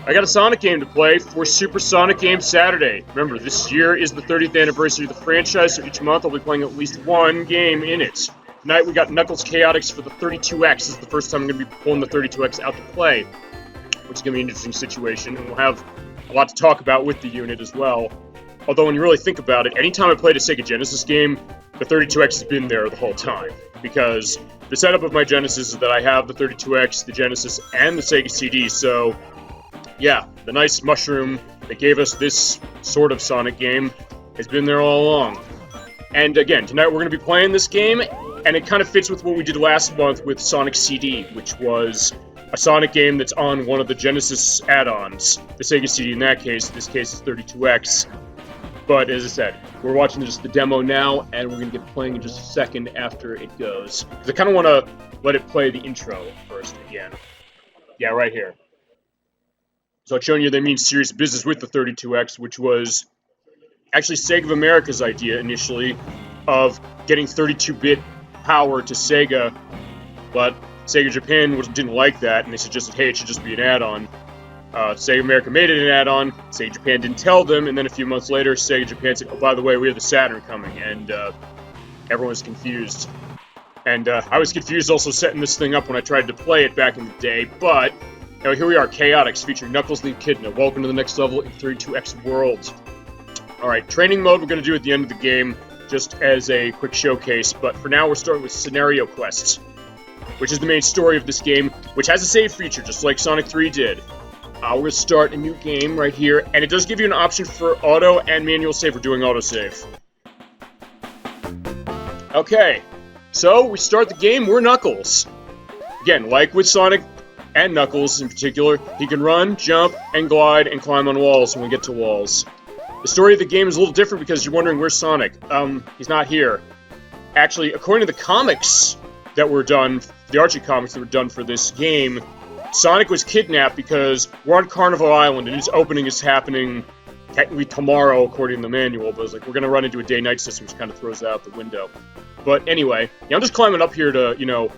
I got a Sonic game to play for Super Sonic Game Saturday. Remember, this year is the 30th anniversary of the franchise, so each month I'll be playing at least one game in it. Tonight we got Knuckles Chaotix for the 32X. This is the first time I'm going to be pulling the 32X out to play, which is going to be an interesting situation, and we'll have a lot to talk about with the unit as well. Although when you really think about it, anytime I played a Sega Genesis game, the 32X has been there the whole time, because the setup of my Genesis is that I have the 32X, the Genesis, and the Sega CD, so yeah, the nice mushroom that gave us this sort of Sonic game has been there all along. And again, tonight we're going to be playing this game, and it kind of fits with what we did last month with Sonic CD, which was a Sonic game that's on one of the Genesis add-ons. The Sega CD in that case, this case is 32X. But as I said, we're watching just the demo now, and we're going to get playing in just a second after it goes. Because I kind of want to let it play the intro first again. Yeah, right here. So I've shown you they mean serious business with the 32X, which was actually Sega of America's idea initially of getting 32-bit power to Sega, but Sega Japan didn't like that, and they suggested, hey, it should just be an add-on. Sega America made it an add-on, Sega Japan didn't tell them, and then a few months later, Sega Japan said, oh, by the way, we have the Saturn coming, and everyone was confused. And I was confused also setting this thing up when I tried to play it back in the day, but here we are, Chaotix, featuring Knuckles the Echidna. Welcome to the next level in 32X World. Alright, training mode we're going to do at the end of the game, just as a quick showcase, but for now we're starting with Scenario Quests, which is the main story of this game, which has a save feature, just like Sonic 3 did. We're going to start a new game right here, and it does give you an option for auto and manual save. We're doing autosave. Okay, so we start the game, we're Knuckles. Again, like with Sonic and Knuckles in particular, he can run, jump, and glide, and climb on walls when we get to walls. The story of the game is a little different because you're wondering, where's Sonic? He's not here. Actually, according to the comics that were done, the Archie comics that were done for this game, Sonic was kidnapped because we're on Carnival Island, and its opening is happening technically tomorrow, according to the manual, but it's like, we're going to run into a day-night system, which kind of throws that out the window. But anyway, yeah, I'm just climbing up here to,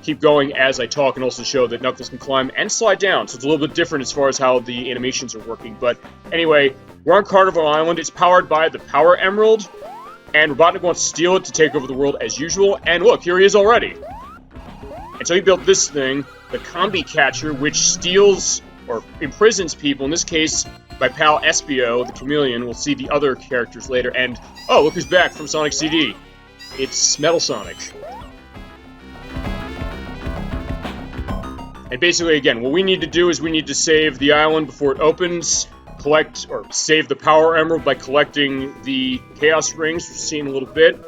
keep going as I talk, and also show that Knuckles can climb and slide down, so it's a little bit different as far as how the animations are working. But anyway, we're on Carnival Island. It's powered by the Power Emerald, and Robotnik wants to steal it to take over the world as usual, and look, here he is already. And so he built this thing, the Combi Catcher, which steals or imprisons people, in this case, my pal Espio, the chameleon. We'll see the other characters later, and oh, look who's back from Sonic CD. It's Metal Sonic. And basically, again, what we need to do is we need to save the island before it opens, collect, or save the Power Emerald by collecting the Chaos Rings, which we've seen a little bit.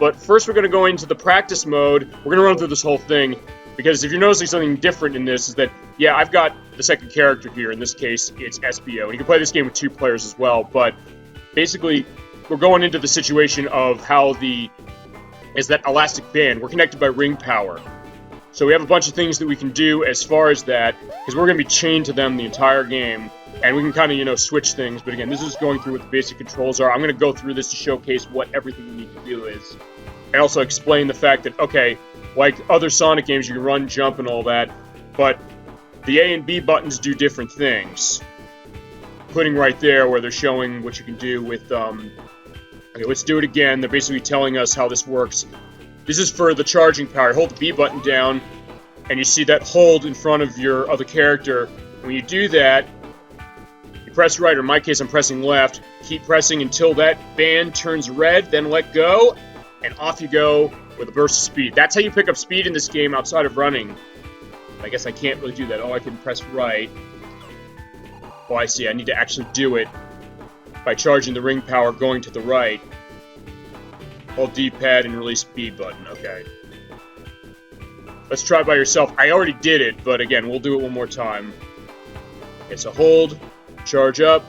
But first we're going to go into the practice mode. We're going to run through this whole thing, because if you're noticing something different in this, is that, yeah, I've got the second character here. In this case, it's Espio. And you can play this game with 2 players as well, but basically, we're going into the situation of how as that elastic band, we're connected by ring power. So we have a bunch of things that we can do as far as that, because we're going to be chained to them the entire game, and we can kind of, switch things. But again, this is going through what the basic controls are. I'm going to go through this to showcase what everything we need to do is, and also explain the fact that, okay, like other Sonic games, you can run, jump, and all that, but the A and B buttons do different things. Including right there, where they're showing what you can do with, okay, let's do it again. They're basically telling us how this works. This is for the charging power. Hold the B button down, and you see that hold in front of your other character. When you do that, you press right, or in my case, I'm pressing left. Keep pressing until that band turns red, then let go, and off you go with a burst of speed. That's how you pick up speed in this game outside of running. I guess I can't really do that. Oh, I can press right. Oh, I see. I need to actually do it by charging the ring power going to the right. Hold D-pad and release B button. Okay. Let's try it by yourself. I already did it, but again, we'll do it one more time. Okay, so hold, charge up,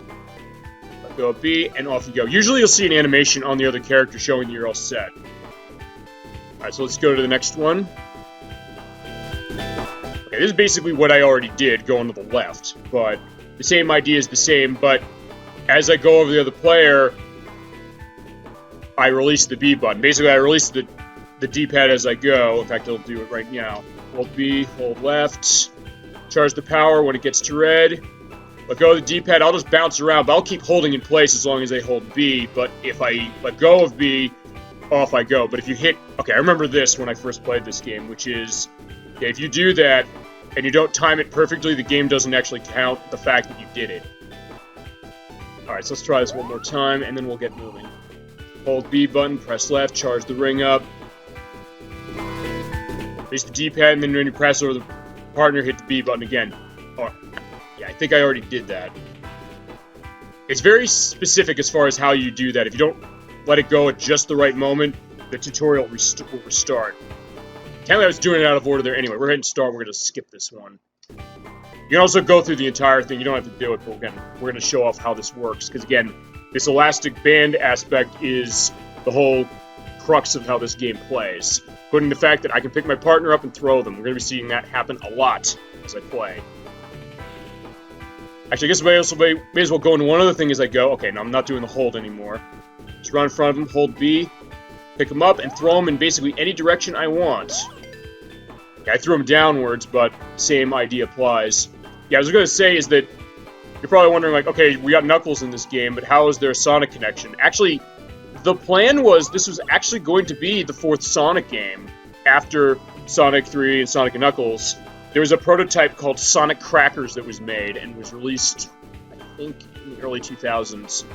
let go of B, and off you go. Usually you'll see an animation on the other character showing that you're all set. Alright, so let's go to the next one. Okay, this is basically what I already did, going to the left, but the same idea is the same, but as I go over the other player, I release the B button. Basically, I release the D-pad as I go. In fact, I'll do it right now. Hold B, hold left, charge the power when it gets to red, let go of the D-pad, I'll just bounce around, but I'll keep holding in place as long as I hold B, but if I let go of B, off I go. But if you hit... Okay, I remember this when I first played this game, which is... Okay, if you do that, and you don't time it perfectly, the game doesn't actually count the fact that you did it. Alright, so let's try this one more time, and then we'll get moving. Hold B button, press left, charge the ring up. Release the D-pad, and then when you press over the partner, hit the B button again. Oh, yeah, I think I already did that. It's very specific as far as how you do that. If you don't let it go at just the right moment, the tutorial will restart. Apparently I was doing it out of order there. Anyway, we're hitting start. We're going to skip this one. You can also go through the entire thing. You don't have to do it, but we're going to show off how this works. Because, again, this elastic band aspect is the whole crux of how this game plays. Including the fact that I can pick my partner up and throw them. We're going to be seeing that happen a lot as I play. Actually, I guess I may as well go into one other thing as I go. Okay, no, I'm not doing the hold anymore. Just run in front of him, hold B, pick him up, and throw him in basically any direction I want. Yeah, I threw him downwards, but same idea applies. Yeah, I was going to say is that you're probably wondering, like, okay, we got Knuckles in this game, but how is there a Sonic connection? Actually, the plan was this was actually going to be the 4th Sonic game after Sonic 3 and Sonic and Knuckles. There was a prototype called Sonic Crackers that was made and was released, I think, in the early 2000s.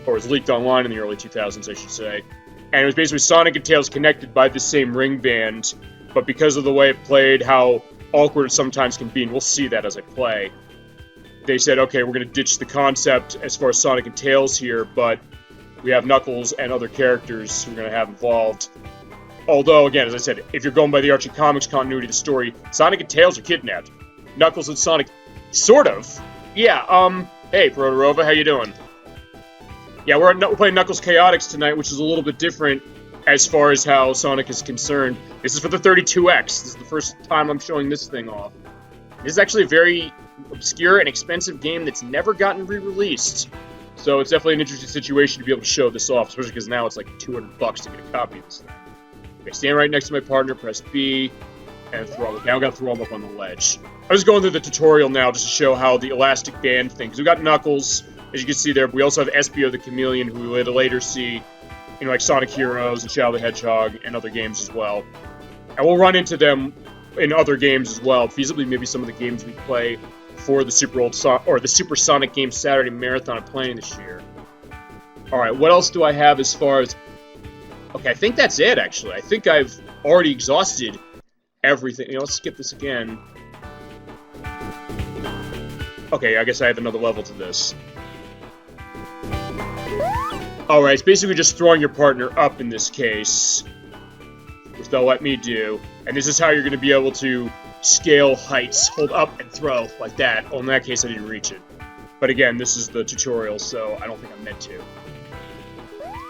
Or was leaked online in the early 2000s, I should say. And it was basically Sonic and Tails connected by the same ring band, but because of the way it played, how awkward it sometimes can be, and we'll see that as I play, they said, okay, we're going to ditch the concept as far as Sonic and Tails here, but we have Knuckles and other characters we're going to have involved. Although, again, as I said, if you're going by the Archie Comics continuity of the story, Sonic and Tails are kidnapped. Knuckles and Sonic, sort of. Yeah, hey, Protorova, how you doing? Yeah, we're playing Knuckles Chaotix tonight, which is a little bit different as far as how Sonic is concerned. This is for the 32X. This is the first time I'm showing this thing off. This is actually a very obscure and expensive game that's never gotten re-released. So it's definitely an interesting situation to be able to show this off, especially because now it's like $200 to get a copy of this thing. Okay, stand right next to my partner, press B, and throw him. Now I've got to throw him up on the ledge. I'm just going through the tutorial now just to show how the elastic band thing, because we've got Knuckles, as you can see there, but we also have Espio the Chameleon, who we later see in like Sonic Heroes and Shadow the Hedgehog and other games as well. And we'll run into them in other games as well, feasibly maybe some of the games we play for the Super Sonic Game Saturday Marathon I'm planning this year. Alright, what else do I have as far as... Okay, I think that's it, actually. I think I've already exhausted everything. You know, let's skip this again. Okay, I guess I have another level to this. Alright, it's basically just throwing your partner up in this case, which they'll let me do. And this is how you're going to be able to scale heights. Hold up and throw, like that. Oh, in that case, I didn't reach it. But again, this is the tutorial, so I don't think I'm meant to.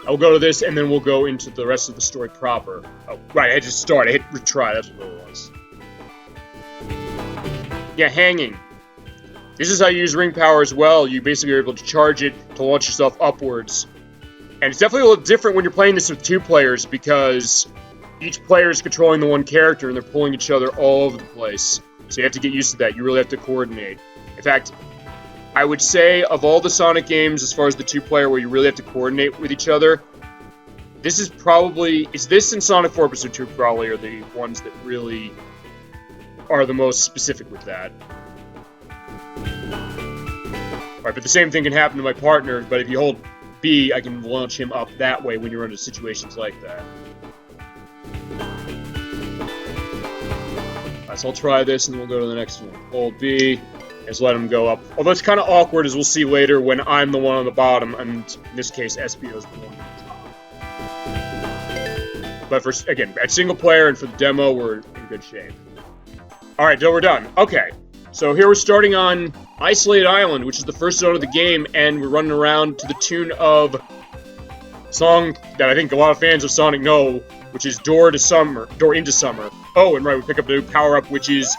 I'll go to this, and then we'll go into the rest of the story proper. Oh, right, I had to start. I hit retry, that's what it was. Yeah, hanging. This is how you use ring power as well. You basically are able to charge it to launch yourself upwards. And it's definitely a little different when you're playing this with 2 players, because each player is controlling the one character, and they're pulling each other all over the place. So you have to get used to that. You really have to coordinate. In fact, I would say of all the Sonic games, as far as the 2-player where you really have to coordinate with each other, this is probably... this and Sonic 4 Episode 2 probably are the ones that really are the most specific with that. Alright, but the same thing can happen to my partner, but if you hold B, I can launch him up that way when you run into situations like that. Alright, so I'll try this and then we'll go to the next one. Hold B. Just let him go up. Although it's kind of awkward, as we'll see later, when I'm the one on the bottom, and in this case, Espio's the one on the top. But for, again, at single player and for the demo, we're in good shape. Alright, so we're done. Okay, so here we're starting on Isolated Island, which is the first zone of the game, and we're running around to the tune of a song that I think a lot of fans of Sonic know, which is Door into Summer. Oh, and right, we pick up the new power-up, which is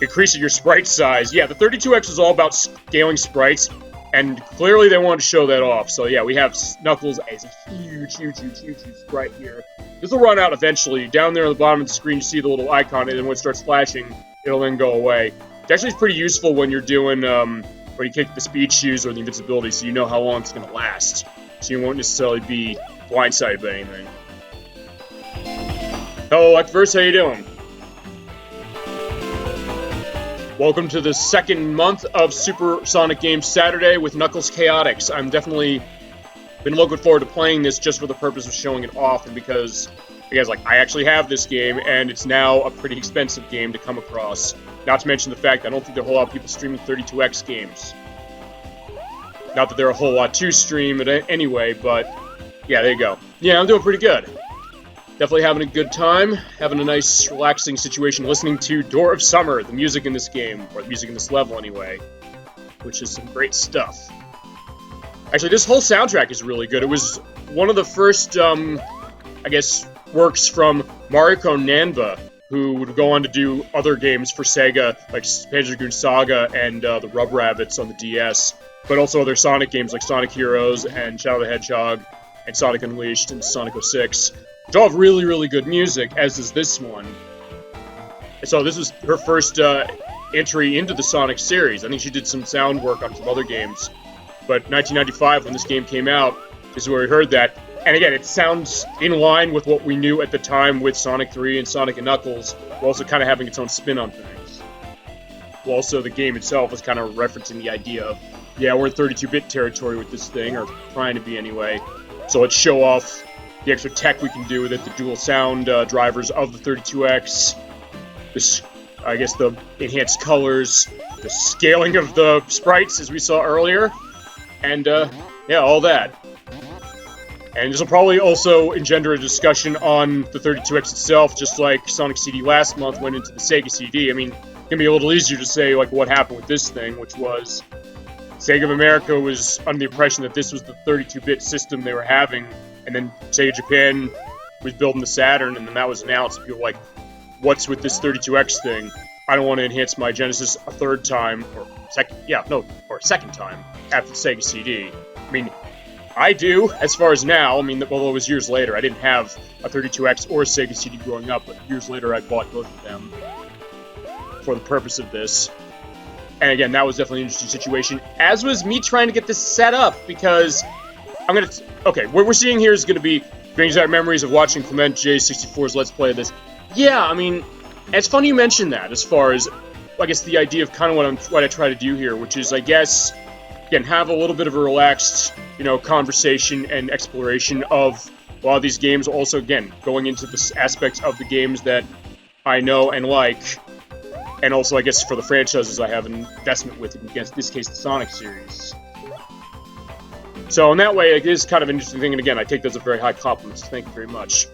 increasing your sprite size. Yeah, the 32X is all about scaling sprites, and clearly they wanted to show that off. So yeah, we have Knuckles as a huge sprite here. This will run out eventually. Down there on the bottom of the screen, you see the little icon, and then when it starts flashing, it'll then go away. It actually is pretty useful when you're doing, when But you take the speed shoes or the invincibility, so you know how long it's going to last. So you won't necessarily be blindsided by anything. Hello, Ectverse, how you doing? Welcome to the second month of Supersonic Games Saturday with Knuckles Chaotix. I'm definitely been looking forward to playing this just for the purpose of showing it off, and because I actually have this game, and it's now a pretty expensive game to come across. Not to mention the fact that I don't think there are a whole lot of people streaming 32X games. Not that there are a whole lot to stream anyway, but yeah, there you go. Yeah, I'm doing pretty good. Definitely having a good time, having a nice, relaxing situation, listening to Door of Summer, the music in this game, or the music in this level anyway, which is some great stuff. Actually, this whole soundtrack is really good. It was one of the first, works from Mariko Nanba, who would go on to do other games for Sega, like Panzer Dragoon Saga and the Rub Rabbits on the DS, but also other Sonic games like Sonic Heroes and Shadow the Hedgehog and Sonic Unleashed and Sonic 06. Which all have really, really good music, as is this one. So this was her first entry into the Sonic series. I think she did some sound work on some other games. But 1995, when this game came out, is where we heard that. And again, it sounds in line with what we knew at the time with Sonic 3 and Sonic and Knuckles, while also kind of having its own spin on things. Well, also, the game itself was kind of referencing the idea of, yeah, we're in 32-bit territory with this thing, or trying to be anyway. So let's show off the extra tech we can do with it, the dual sound drivers of the 32X, the enhanced colors, the scaling of the sprites, as we saw earlier, and, yeah, all that. And this will probably also engender a discussion on the 32X itself, just like Sonic CD last month went into the Sega CD. I mean, it's going to be a little easier to say, like, what happened with this thing, which was Sega of America was under the impression that this was the 32-bit system they were having, and then Sega Japan was building the Saturn, and then that was announced. People were like, what's with this 32X thing? I don't want to enhance my Genesis a third time, or a second time after the Sega CD. I mean, I do, as far as now. I mean, although it was years later. I didn't have a 32X or a Sega CD growing up, but years later I bought both of them for the purpose of this. And again, that was definitely an interesting situation, as was me trying to get this set up, because what we're seeing here is going to be brings back memories of watching Clement J64's Let's Play of this. Yeah, I mean, it's funny you mention that, as far as, I guess, the idea of kind of what I try to do here, which is, I guess, again, have a little bit of a relaxed, conversation and exploration of a lot of these games. Also, again, going into the aspects of the games that I know and like, and also, I guess, for the franchises I have an investment with, in this case, the Sonic series. So in that way, it is kind of an interesting thing, and again, I take those as a very high compliment, so thank you very much.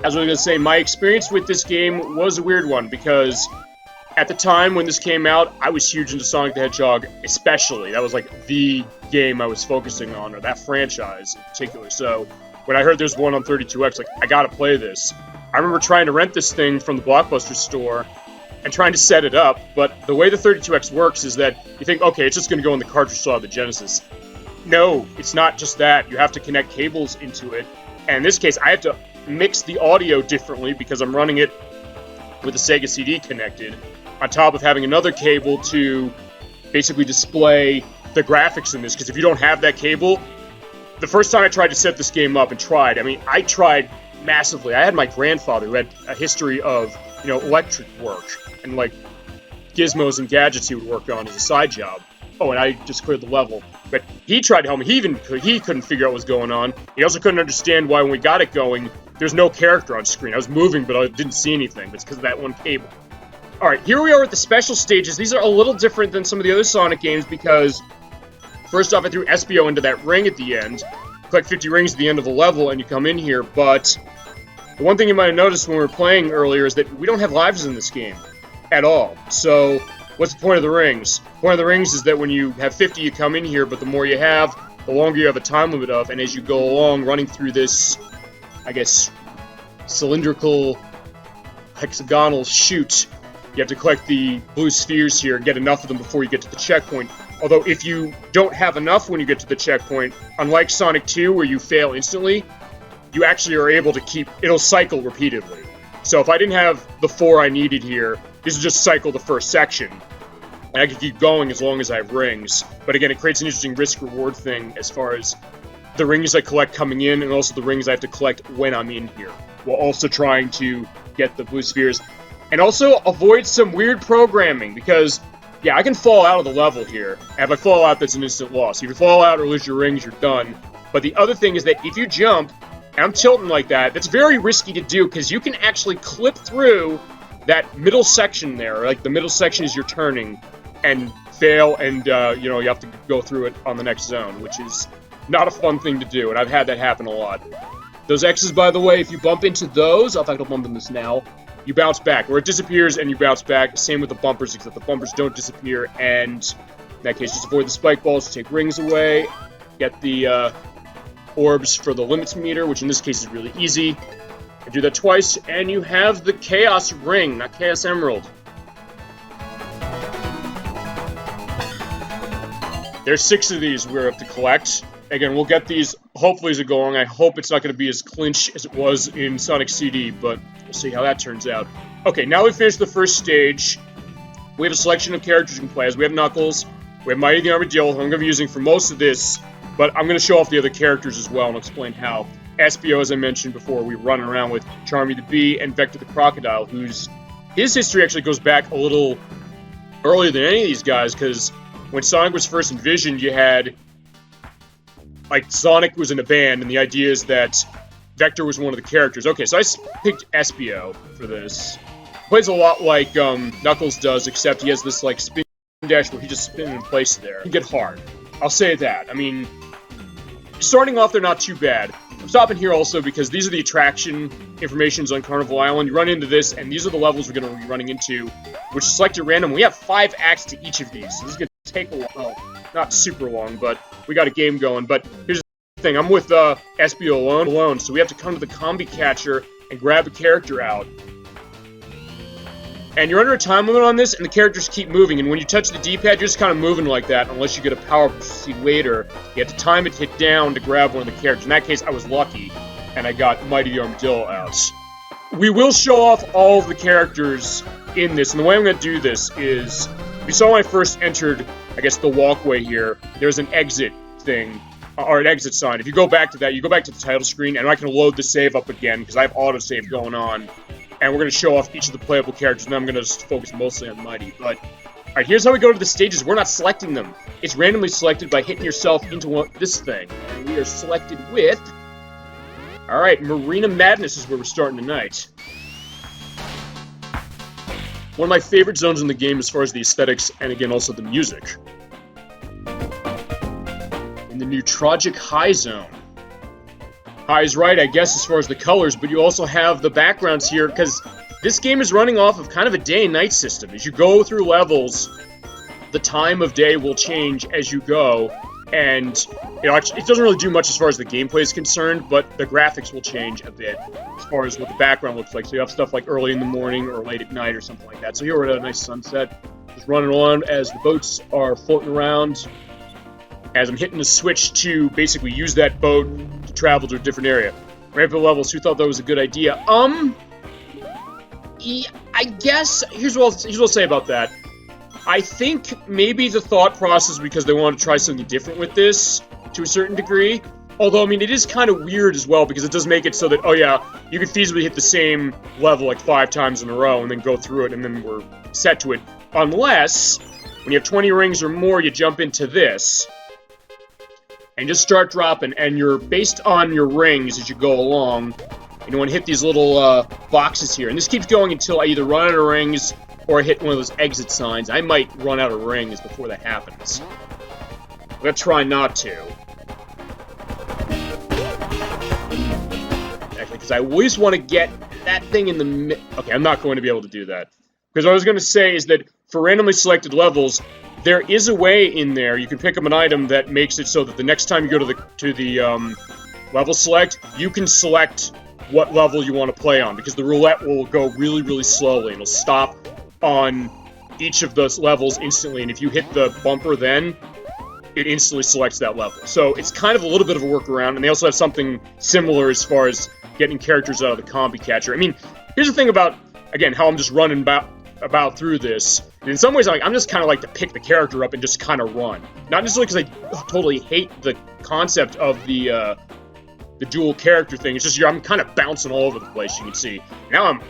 As I was going to say, my experience with this game was a weird one, because at the time when this came out, I was huge into Sonic the Hedgehog, especially. That was, like, the game I was focusing on, or that franchise in particular. So when I heard there's one on 32X, like, I gotta play this. I remember trying to rent this thing from the Blockbuster store and trying to set it up, but the way the 32X works is that you think, okay, it's just going to go in the cartridge slot of the Genesis. No, it's not just that. You have to connect cables into it, and in this case, I have to mix the audio differently because I'm running it with a Sega CD connected, on top of having another cable to basically display the graphics in this, because if you don't have that cable, the first time I tried to set this game up I tried massively. I had my grandfather who had a history of, electric work, and, like, gizmos and gadgets he would work on as a side job. Oh, and I just cleared the level. But he tried to help me. He couldn't figure out what was going on. He also couldn't understand why when we got it going, there's no character on screen. I was moving, but I didn't see anything. It's because of that one cable. Alright, here we are with the special stages. These are a little different than some of the other Sonic games because, first off, I threw Espio into that ring at the end. Collect 50 rings at the end of the level, and you come in here, but the one thing you might have noticed when we were playing earlier is that we don't have lives in this game at all. So, what's the point of the rings? The point of the rings is that when you have 50, you come in here, but the more you have, the longer you have a time limit of, and as you go along, running through this, I guess, cylindrical, hexagonal chute, you have to collect the blue spheres here and get enough of them before you get to the checkpoint. Although, if you don't have enough when you get to the checkpoint, unlike Sonic 2, where you fail instantly, you actually are able to it'll cycle repeatedly. So if I didn't have the 4 I needed here, this would just cycle the first section. And I can keep going as long as I have rings. But again, it creates an interesting risk-reward thing as far as the rings I collect coming in and also the rings I have to collect when I'm in here, while also trying to get the blue spheres. And also avoid some weird programming, because, yeah, I can fall out of the level here. And if I fall out, that's an instant loss. If you fall out or lose your rings, you're done. But the other thing is that if you jump, and I'm tilting like that, that's very risky to do, because you can actually clip through that middle section there. Like, the middle section is your turning, and fail, and, you know, you have to go through it on the next zone, which is not a fun thing to do, and I've had that happen a lot. Those X's, by the way, if you bump into those, in fact, I'll bump into this now, you bounce back, or it disappears and you bounce back. Same with the bumpers, except the bumpers don't disappear, and in that case, just avoid the spike balls, take rings away, get the orbs for the limits meter, which in this case is really easy. And do that twice, and you have the Chaos Ring, not Chaos Emerald. There's 6 of these we have to collect. Again, we'll get these hopefully as we go along. I hope it's not going to be as clinch as it was in Sonic CD, but we'll see how that turns out. Okay, now we've finished the first stage. We have a selection of characters you can play as. We have Knuckles, we have Mighty the Armadillo, who I'm going to be using for most of this, but I'm going to show off the other characters as well and explain how. Espio, as I mentioned before, we run around with Charmy the Bee and Vector the Crocodile, his history actually goes back a little earlier than any of these guys, because when Sonic was first envisioned, you had, like, Sonic was in a band, and the idea is that Vector was one of the characters. Okay, so I picked Espio for this. Plays a lot like Knuckles does, except he has this, like, spin dash where he just spins in place there. It can get hard. I'll say that. I mean, starting off, they're not too bad. I'm stopping here also because these are the attraction informations on Carnival Island. You run into this, and these are the levels we're going to be running into, which is selected random. We have 5 acts to each of these, so this is going to take a while. Not super long, but we got a game going. But here's the thing. I'm with Espio alone, so we have to come to the combi catcher and grab a character out. And you're under a time limit on this, and the characters keep moving. And when you touch the D-pad, you're just kind of moving like that, unless you get a power-up seed later. You have to time it to hit down to grab one of the characters. In that case, I was lucky, and I got Mighty the Armadillo out. We will show off all of the characters in this, and the way I'm going to do this is, you saw when I first entered, I guess, the walkway here, there's an exit thing, or an exit sign. If you go back to that, you go back to the title screen, and I can load the save up again, because I have autosave going on. And we're going to show off each of the playable characters, and I'm going to just focus mostly on Mighty. But, alright, here's how we go to the stages. We're not selecting them. It's randomly selected by hitting yourself into this thing. And we are selected with... Alright, Marina Madness is where we're starting tonight. One of my favorite zones in the game as far as the aesthetics, and again, also the music. In the new Tragic High Zone. High is right, I guess, as far as the colors, but you also have the backgrounds here, because this game is running off of kind of a day and night system. As you go through levels, the time of day will change as you go, and you know, it doesn't really do much as far as the gameplay is concerned, but the graphics will change a bit as far as what the background looks like. So you have stuff like early in the morning or late at night or something like that. So here we're at a nice sunset, just running on as the boats are floating around, as I'm hitting the switch to basically use that boat to travel to a different area. Rampant levels, who thought that was a good idea? Yeah, I guess, here's what I'll say about that. I think maybe the thought process, because they want to try something different with this, to a certain degree. Although, I mean, it is kind of weird as well, because it does make it so that, oh yeah, you could feasibly hit the same level like 5 times in a row, and then go through it, and then we're set to it. Unless, when you have 20 rings or more, you jump into this. And just start dropping, and you're based on your rings as you go along. And you want to hit these little boxes here. And this keeps going until I either run out of rings or I hit one of those exit signs. I might run out of rings before that happens. I'm going to try not to. Actually, because I always want to get that thing in the okay, I'm not going to be able to do that. Because what I was going to say is that for randomly selected levels, there is a way in there, you can pick up an item that makes it so that the next time you go to the level select, you can select what level you want to play on, because the roulette will go really, really slowly, and it'll stop on each of those levels instantly, and if you hit the bumper then, it instantly selects that level. So it's kind of a little bit of a workaround, and they also have something similar as far as getting characters out of the combi catcher. I mean, here's the thing about, again, how I'm just running about through this. And in some ways, I'm just kind of like to pick the character up and just kind of run. Not necessarily because I totally hate the concept of the dual character thing. It's just I'm kind of bouncing all over the place. You can see now I'm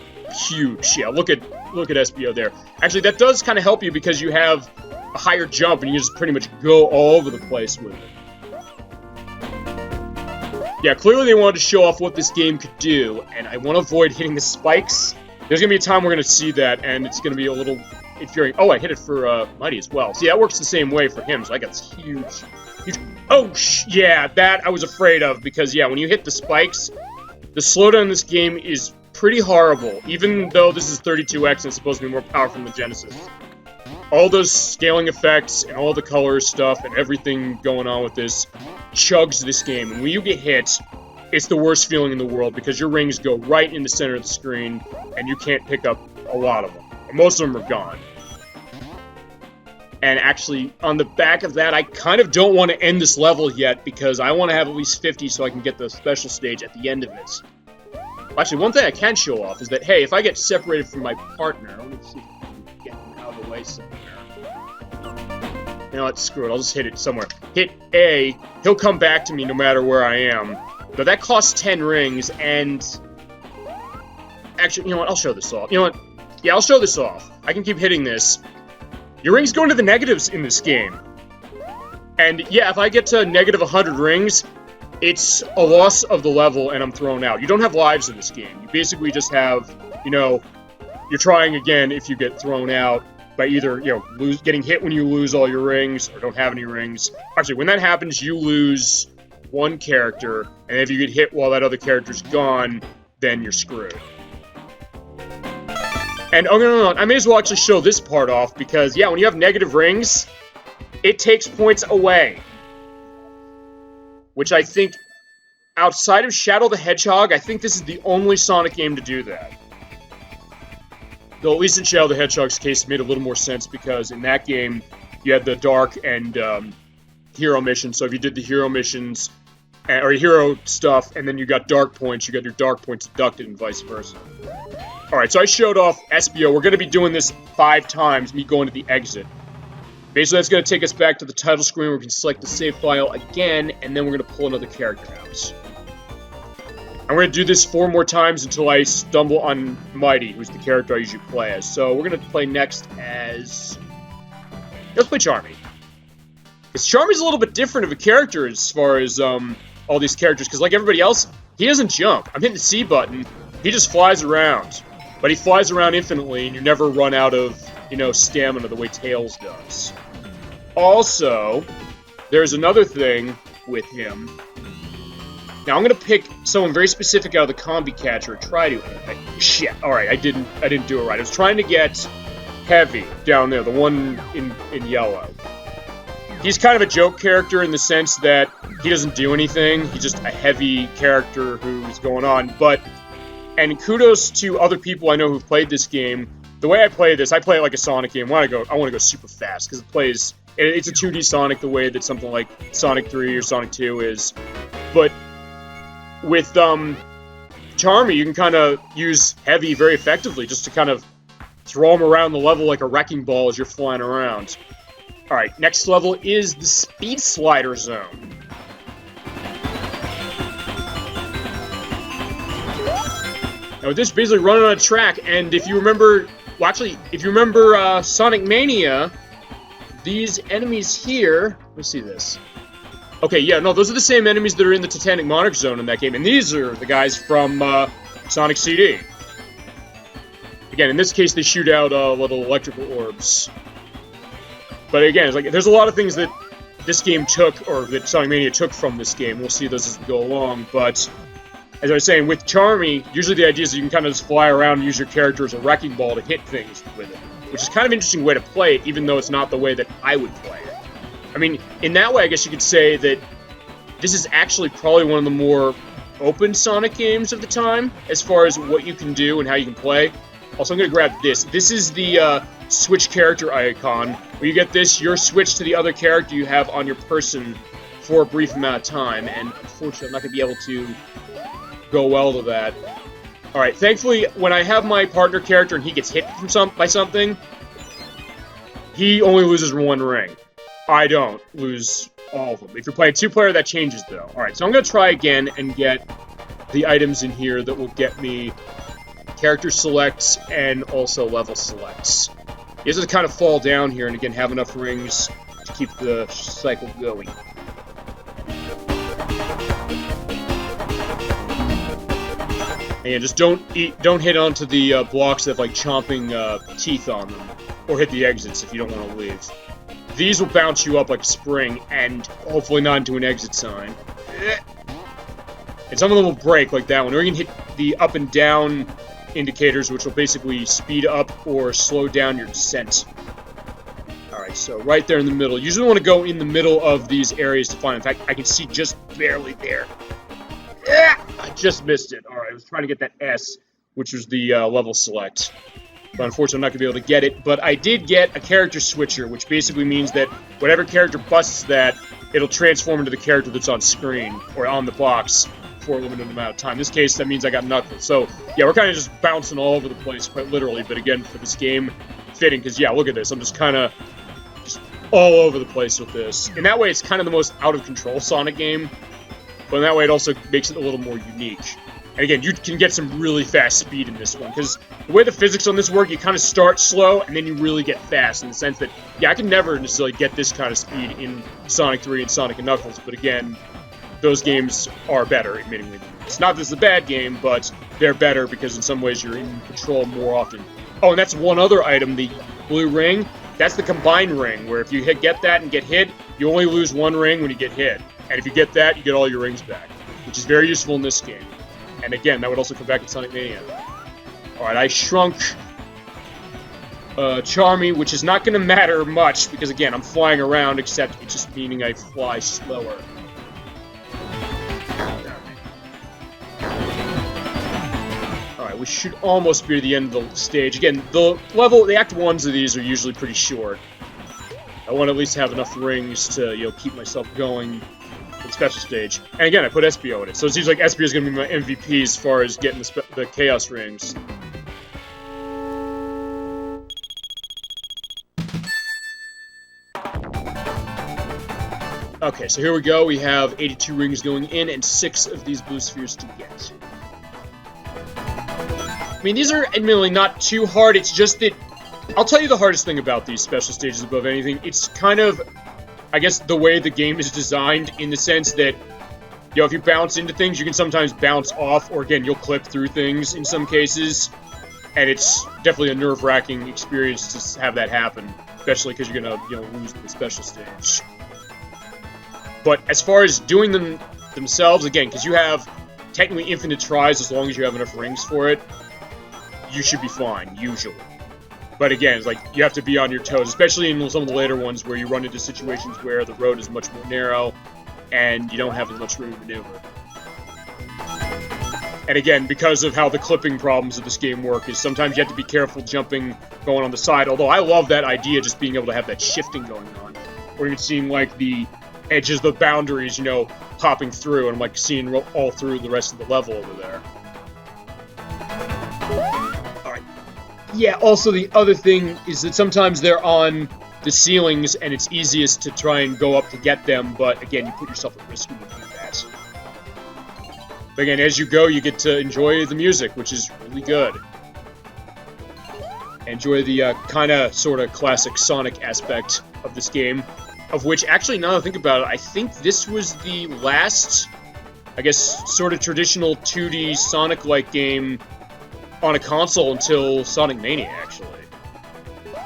huge. Yeah, look at SBO there. Actually, that does kind of help you because you have a higher jump and you just pretty much go all over the place with it. Yeah, clearly they wanted to show off what this game could do, and I want to avoid hitting the spikes. There's going to be a time we're going to see that, and it's going to be a little infuriating. Oh, I hit it for Mighty as well. See, that works the same way for him, so I got this huge... Oh, yeah, that I was afraid of, because, yeah, when you hit the spikes, the slowdown in this game is pretty horrible, even though this is 32X and it's supposed to be more powerful than the Genesis. All those scaling effects and all the color stuff and everything going on with this chugs this game. And when you get hit, it's the worst feeling in the world because your rings go right in the center of the screen and you can't pick up a lot of them. Most of them are gone. And actually, on the back of that, I kind of don't want to end this level yet because I want to have at least 50 so I can get the special stage at the end of it. Actually, one thing I can show off is that, hey, if I get separated from my partner, let me see if I can get him out of the way somewhere. You know what, screw it, I'll just hit it somewhere. Hit A, he'll come back to me no matter where I am. But that costs 10 rings, and... Actually, you know what, I'll show this off. You know what, yeah, I'll show this off. I can keep hitting this. Your rings go into the negatives in this game. And yeah, if I get to negative 100 rings, it's a loss of the level and I'm thrown out. You don't have lives in this game. You basically just have, you know, you're trying again if you get thrown out by either, you know, getting hit when you lose all your rings or don't have any rings. Actually, when that happens, you lose one character, and if you get hit while that other character's gone, then you're screwed. And, oh, no, I may as well actually show this part off, because, yeah, when you have negative rings, it takes points away. Which I think, outside of Shadow the Hedgehog, I think this is the only Sonic game to do that. Though, at least in Shadow the Hedgehog's case, it made a little more sense, because in that game, you had the Dark and Hero missions, so if you did the Hero missions, or Hero stuff, and then you got Dark points, you got your Dark points deducted, and vice versa. Alright, so I showed off SBO. We're going to be doing this 5 times, me going to the exit. Basically, that's going to take us back to the title screen where we can select the save file again, and then we're going to pull another character out. I'm going to do this 4 more times until I stumble on Mighty, who's the character I usually play as. So we're going to play next as... Let's play Charmy. Because Charmy's a little bit different of a character as far as all these characters, because like everybody else, he doesn't jump. I'm hitting the C button, he just flies around. But he flies around infinitely, and you never run out of, you know, stamina the way Tails does. Also, there's another thing with him. Now, I'm going to pick someone very specific out of the Combi Catcher, try to... Shit, alright, I didn't do it right. I was trying to get Heavy down there, the one in yellow. He's kind of a joke character in the sense that he doesn't do anything. He's just a heavy character who's going on, but... And kudos to other people I know who've played this game. The way I play this, I play it like a Sonic game. I want to go super fast, because it's a 2D Sonic the way that something like Sonic 3 or Sonic 2 is. But with Charmy, you can kind of use Heavy very effectively, just to kind of throw him around the level like a wrecking ball as you're flying around. Alright, next level is the Speed Slider Zone. Now, this is basically running on a track, and if you remember... Well, actually, if you remember Sonic Mania, these enemies here... Let me see this. Okay, yeah, no, those are the same enemies that are in the Titanic Monarch Zone in that game, and these are the guys from Sonic CD. Again, in this case, they shoot out little electrical orbs. But again, it's like there's a lot of things that this game took, or that Sonic Mania took from this game. We'll see those as we go along, but... As I was saying, with Charmy, usually the idea is you can kind of just fly around and use your character as a wrecking ball to hit things with it. Which is kind of an interesting way to play it, even though it's not the way that I would play it. I mean, in that way, I guess you could say that this is actually probably one of the more open Sonic games of the time, as far as what you can do and how you can play. Also, I'm going to grab this. This is the switch character icon. Where you get this, you're switched to the other character you have on your person for a brief amount of time. And unfortunately, I'm not going to be able to go well to that. Alright, thankfully, when I have my partner character and he gets hit by something, he only loses one ring. I don't lose all of them. If you're playing two-player, that changes, though. Alright, so I'm going to try again and get the items in here that will get me character selects and also level selects. You have to kind of fall down here and, again, have enough rings to keep the cycle going. And just don't hit onto the blocks that have, like, chomping teeth on them. Or hit the exits if you don't want to leave. These will bounce you up like a spring, and hopefully not into an exit sign. And some of them will break like that one. Or you can hit the up and down indicators, which will basically speed up or slow down your descent. Alright, so right there in the middle. You usually want to go in the middle of these areas to find. In fact, I can see just barely there. I just missed it. Alright, I was trying to get that S, which was the level select. But unfortunately, I'm not going to be able to get it. But I did get a character switcher, which basically means that whatever character busts that, it'll transform into the character that's on screen, or on the box, for a limited amount of time. In this case, that means I got Knuckles. So, yeah, we're kind of just bouncing all over the place, quite literally. But again, for this game, fitting, because, yeah, look at this. I'm just kind of just all over the place with this. And that way, it's kind of the most out-of-control Sonic game. But in that way, it also makes it a little more unique. And again, you can get some really fast speed in this one, because the way the physics on this work, you kind of start slow, and then you really get fast, in the sense that, yeah, I can never necessarily get this kind of speed in Sonic 3 and Sonic and Knuckles, but again, those games are better, admittingly. It's not that this is a bad game, but they're better because in some ways you're in control more often. Oh, and that's one other item, the blue ring. That's the combined ring, where if you get that and get hit, you only lose one ring when you get hit. And if you get that, you get all your rings back, which is very useful in this game. And again, that would also come back in Sonic Mania. Alright, I shrunk Charmy, which is not going to matter much, because again, I'm flying around, except it's just meaning I fly slower. Alright, we should almost be to the end of the stage. Again, the Act 1s of these are usually pretty short. I want to at least have enough rings to, keep myself going. Special stage. And again, I put Espio in it, so it seems like Espio is going to be my MVP as far as getting the Chaos Rings. Okay, so here we go. We have 82 rings going in and 6 of these blue spheres to get. I mean, these are admittedly not too hard, it's just that... I'll tell you the hardest thing about these special stages above anything. It's kind of... I guess the way the game is designed, in the sense that, if you bounce into things, you can sometimes bounce off, or again, you'll clip through things in some cases, and it's definitely a nerve-wracking experience to have that happen, especially because you're gonna, lose the special stage. But as far as doing them themselves, again, because you have technically infinite tries as long as you have enough rings for it, you should be fine, usually. But again, it's like, you have to be on your toes, especially in some of the later ones where you run into situations where the road is much more narrow and you don't have as much room to maneuver. And again, because of how the clipping problems of this game work, is sometimes you have to be careful jumping, going on the side, although I love that idea, just being able to have that shifting going on. Or even seeing, like, the edges, the boundaries, popping through, and I'm, like, seeing all through the rest of the level over there. Yeah, also the other thing is that sometimes they're on the ceilings and it's easiest to try and go up to get them, but again, you put yourself at risk when you do that. But again, as you go, you get to enjoy the music, which is really good. Enjoy the kind of, sort of classic Sonic aspect of this game, of which, actually, now that I think about it, I think this was the last, I guess, sort of traditional 2D Sonic-like game on a console until Sonic Mania, actually.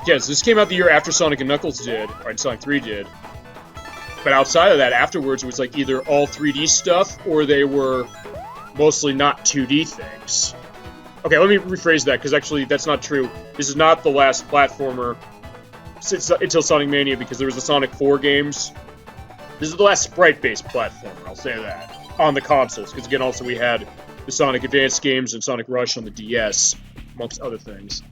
Yeah, so this came out the year after Sonic and Knuckles did, or Sonic 3 did. But outside of that, afterwards, it was like either all 3D stuff, or they were mostly not 2D things. Okay, let me rephrase that, because actually that's not true. This is not the last platformer until Sonic Mania, because there was the Sonic 4 games. This is the last sprite-based platformer, I'll say that, on the consoles, because again, also we had the Sonic Advance games and Sonic Rush on the DS, amongst other things.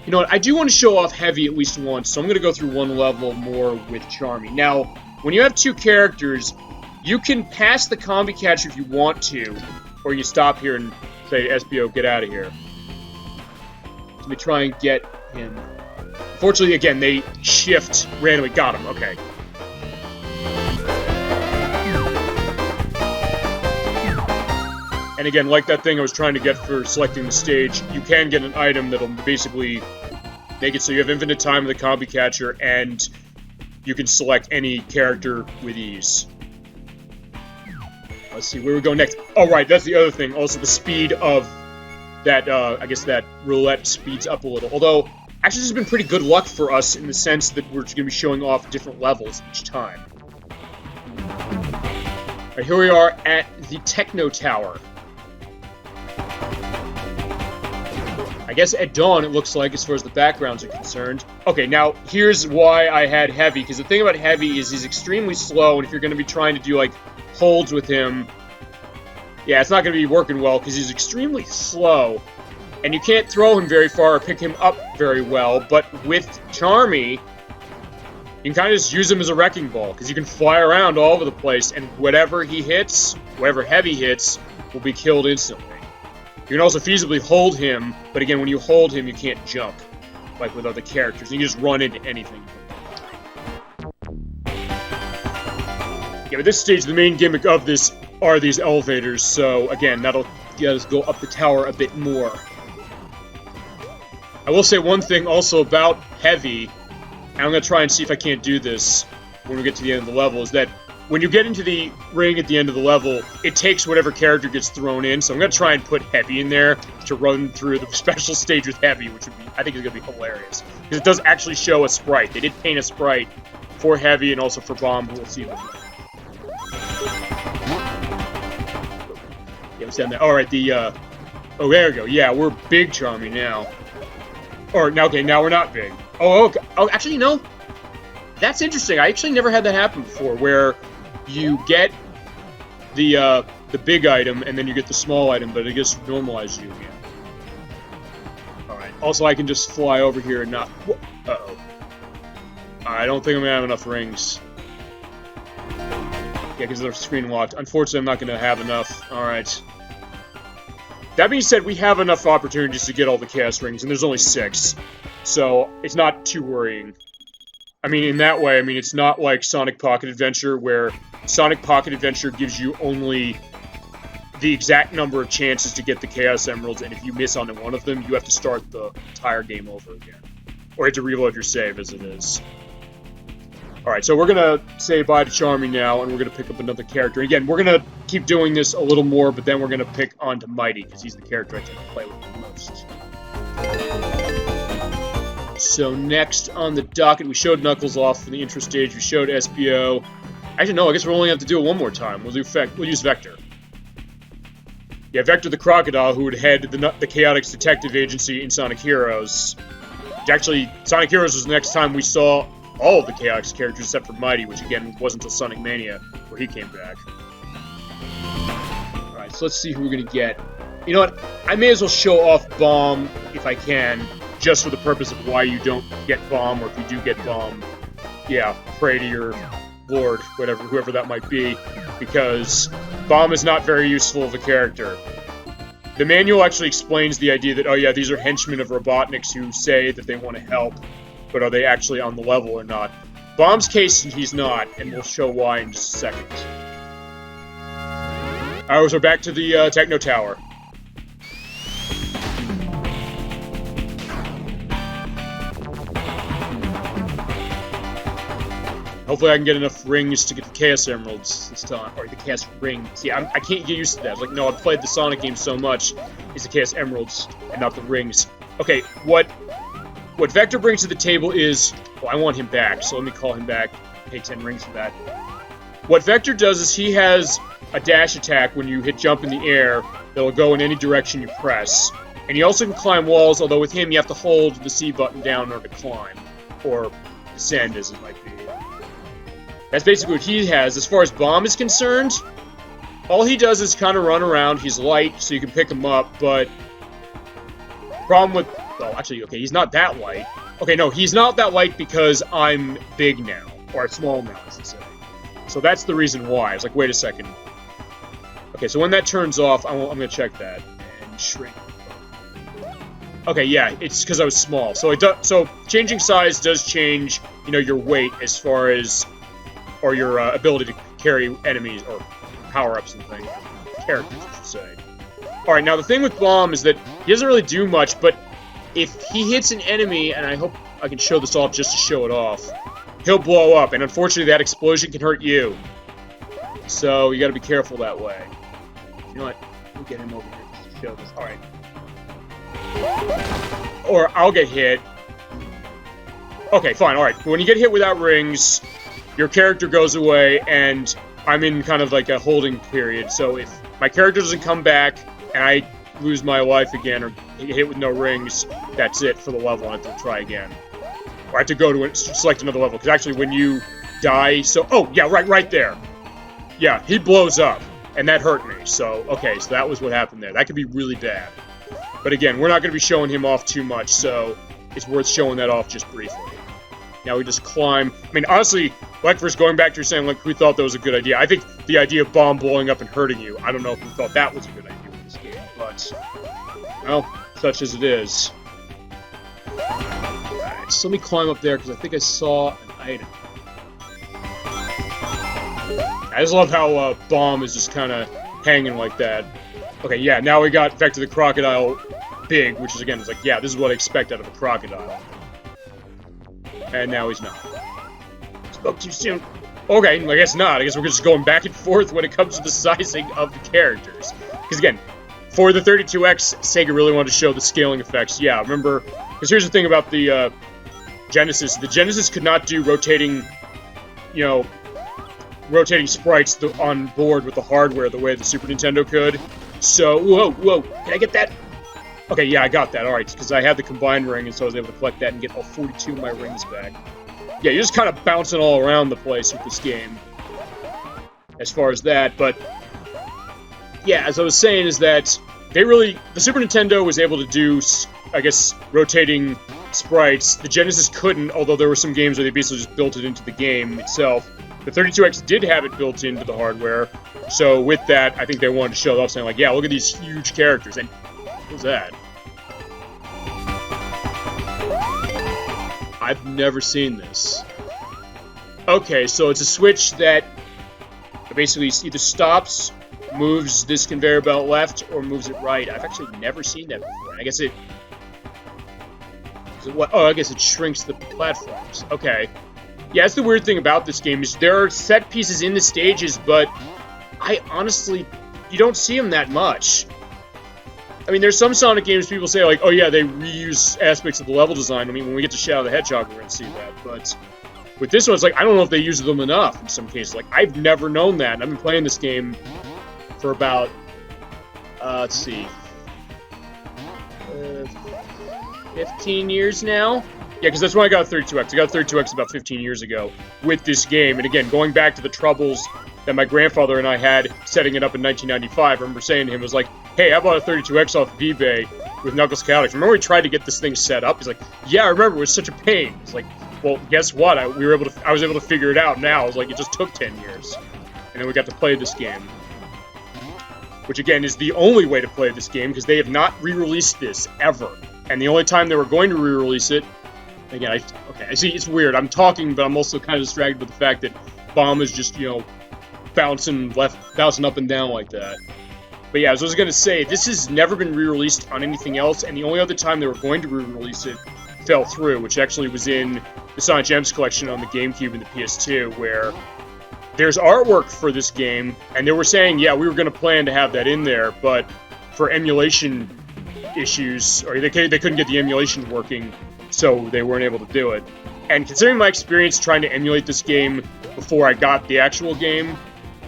You know what, I do want to show off Heavy at least once, so I'm going to go through one level more with Charmy. Now, when you have two characters, you can pass the combi catcher if you want to, Or you stop here and say, SBO, get out of here. Let me try and get him. Fortunately, again, they shift randomly. Got him, okay. And again, like that thing I was trying to get for selecting the stage, you can get an item that'll basically make it so you have infinite time with the combi catcher, and you can select any character with ease. Let's see, where we go next. Oh, right, that's the other thing. Also, the speed of that, I guess that roulette speeds up a little. Although, actually, this has been pretty good luck for us in the sense that we're going to be showing off different levels each time. All right, here we are at the Techno Tower. I guess at dawn, it looks like, as far as the backgrounds are concerned. Okay, now, here's why I had Heavy, because the thing about Heavy is he's extremely slow, and if you're going to be trying to do, like, holds with him, yeah, it's not going to be working well, because he's extremely slow, and you can't throw him very far or pick him up very well, but with Charmy, you can kind of just use him as a wrecking ball, because you can fly around all over the place, and whatever he hits, whatever Heavy hits, will be killed instantly. You can also feasibly hold him, but again, when you hold him, you can't jump, like with other characters. You can just run into anything. Yeah, but this stage, the main gimmick of this are these elevators, so again, that'll get us go up the tower a bit more. I will say one thing also about Heavy, and I'm going to try and see if I can't do this when we get to the end of the level, is that when you get into the ring at the end of the level, it takes whatever character gets thrown in, so I'm going to try and put Heavy in there to run through the special stage with Heavy, which would be, I think is going to be hilarious. Because it does actually show a sprite. They did paint a sprite for Heavy and also for Bomb, who we'll see them. Yeah, what's down there? Alright, oh, there we go. Yeah, we're big Charmy now. Or, now, okay, now we're not big. Oh, okay. Oh, actually, no. That's interesting. I actually never had that happen before, where you get the big item, and then you get the small item, but it just normalizes you again. Alright. Also, I can just fly over here and not... Uh-oh. I don't think I'm going to have enough rings. Yeah, because they're screen locked. Unfortunately, I'm not going to have enough. Alright. That being said, we have enough opportunities to get all the Chaos Rings, and there's only 6. So, it's not too worrying. I mean, in that way, I mean, it's not like Sonic Pocket Adventure, where Sonic Pocket Adventure gives you only the exact number of chances to get the Chaos Emeralds, and if you miss on one of them, you have to start the entire game over again. Or you have to reload your save, as it is. Alright, so we're gonna say bye to Charmy now, and we're gonna pick up another character. Again, we're gonna keep doing this a little more, but then we're gonna pick on to Mighty, because he's the character I tend to play with the most. So next on the docket, we showed Knuckles off in the intro stage, we showed SBO. Actually, no, I guess we'll only have to do it one more time. We'll use Vector. Yeah, Vector the Crocodile, who would head the Chaotix Detective Agency in Sonic Heroes. Actually, Sonic Heroes was the next time we saw all of the Chaotix characters except for Mighty, which again wasn't until Sonic Mania where he came back. Alright, so let's see who we're gonna get. You know what? I may as well show off Bomb if I can, just for the purpose of why you don't get Bomb, or if you do get Bomb, yeah, pray to your lord, whoever that might be, because Bomb is not very useful of a character. The manual actually explains the idea that, oh yeah, these are henchmen of Robotnik's who say that they want to help, but are they actually on the level or not? Bomb's case, he's not, and we'll show why in just a second. Alright, so we're back to the Techno Tower. Hopefully I can get enough rings to get the Chaos Emeralds this time, or the Chaos Ring. See, I can't get used to that. Like, no, I've played the Sonic game so much, it's the Chaos Emeralds and not the rings. Okay, what Vector brings to the table is... Well, I want him back, so let me call him back. Pay 10 rings for that. What Vector does is he has a dash attack when you hit jump in the air that'll go in any direction you press. And he also can climb walls, although with him you have to hold the C button down in order to climb. Or descend, as it might be. That's basically what he has. As far as Bomb is concerned, all he does is kind of run around. He's light, so you can pick him up, but... Problem with... Well, actually, okay, he's not that light. Okay, no, he's not that light because I'm big now. Or small now, I should say. So that's the reason why. It's like, wait a second. Okay, so when that turns off, I'm going to check that. And shrink. Okay, yeah, it's because I was small. So so changing size does change, you know, your weight as far as, or your ability to carry enemies or power-ups and things. Characters, I should say. Alright, now the thing with Bomb is that he doesn't really do much, but if he hits an enemy, and I hope I can show this off just to show it off, he'll blow up, and unfortunately that explosion can hurt you. So you gotta be careful that way. You know what? We'll get him over here just to show this. Alright. Or I'll get hit. Okay, fine, alright. When you get hit without rings, your character goes away, and I'm in kind of like a holding period. So if my character doesn't come back, and I lose my life again, or get hit with no rings, that's it for the level. I have to try again. Or I have to go to select another level, because actually when you die, oh, yeah, right there. Yeah, he blows up, and that hurt me. So, okay, so that was what happened there. That could be really bad. But again, we're not going to be showing him off too much, so it's worth showing that off just briefly. Now we just climb. I mean, honestly, like first going back to saying, like, who thought that was a good idea? I think the idea of Bomb blowing up and hurting you, I don't know if we thought that was a good idea in this game, but, well, such as it is. Alright, so let me climb up there, because I think I saw an item. I just love how Bomb is just kind of hanging like that. Okay, yeah, now we got Vector the Crocodile big, which is, again, it's like, yeah, this is what I expect out of a crocodile. And now he's not. Spoke too soon. Okay, I guess not. I guess we're just going back and forth when it comes to the sizing of the characters. Because, again, for the 32X, Sega really wanted to show the scaling effects. Yeah, remember, because here's the thing about the Genesis. The Genesis could not do rotating, you know, rotating sprites on board with the hardware the way the Super Nintendo could. So, whoa, can I get that? Okay, yeah, I got that, alright, because I had the combined ring, and so I was able to collect that and get all 42 of my rings back. Yeah, you're just kind of bouncing all around the place with this game, as far as that, but, yeah, as I was saying, is that the Super Nintendo was able to do, I guess, rotating sprites. The Genesis couldn't, although there were some games where they basically just built it into the game itself. The 32X did have it built into the hardware, so with that, I think they wanted to show it off, saying like, yeah, look at these huge characters, and what's that? I've never seen this. Okay, so it's a switch that basically either stops, moves this conveyor belt left, or moves it right. I've actually never seen that before. I guess I guess it shrinks the platforms. Okay. Yeah, that's the weird thing about this game, is there are set pieces in the stages, but I honestly, you don't see them that much. I mean, there's some Sonic games people say, like, oh yeah, they reuse aspects of the level design. I mean, when we get to Shadow the Hedgehog, we're going to see that. But with this one, it's like, I don't know if they use them enough in some cases. Like, I've never known that. And I've been playing this game for about, let's see, 15 years now? Yeah, because that's when I got 32X. I got 32X about 15 years ago with this game. And again, going back to the troubles that my grandfather and I had setting it up in 1995, I remember saying to him, was like, hey, how about a 32X off of eBay with Knuckles Chaotix? Remember we tried to get this thing set up? He's like, yeah, I remember, it was such a pain. It's like, well, guess what? I was able to figure it out now. I was like, it just took 10 years. And then we got to play this game. Which, again, is the only way to play this game, because they have not re-released this, ever. And the only time they were going to re-release it, again, I see, it's weird. I'm talking, but I'm also kind of distracted with the fact that Bomb is just, you know, bouncing up and down like that. But yeah, as I was going to say, this has never been re-released on anything else, and the only other time they were going to re-release it fell through, which actually was in the Sonic Gems collection on the GameCube and the PS2, where there's artwork for this game, and they were saying, yeah, we were going to plan to have that in there, but for emulation issues, or they couldn't get the emulation working, so they weren't able to do it. And considering my experience trying to emulate this game before I got the actual game,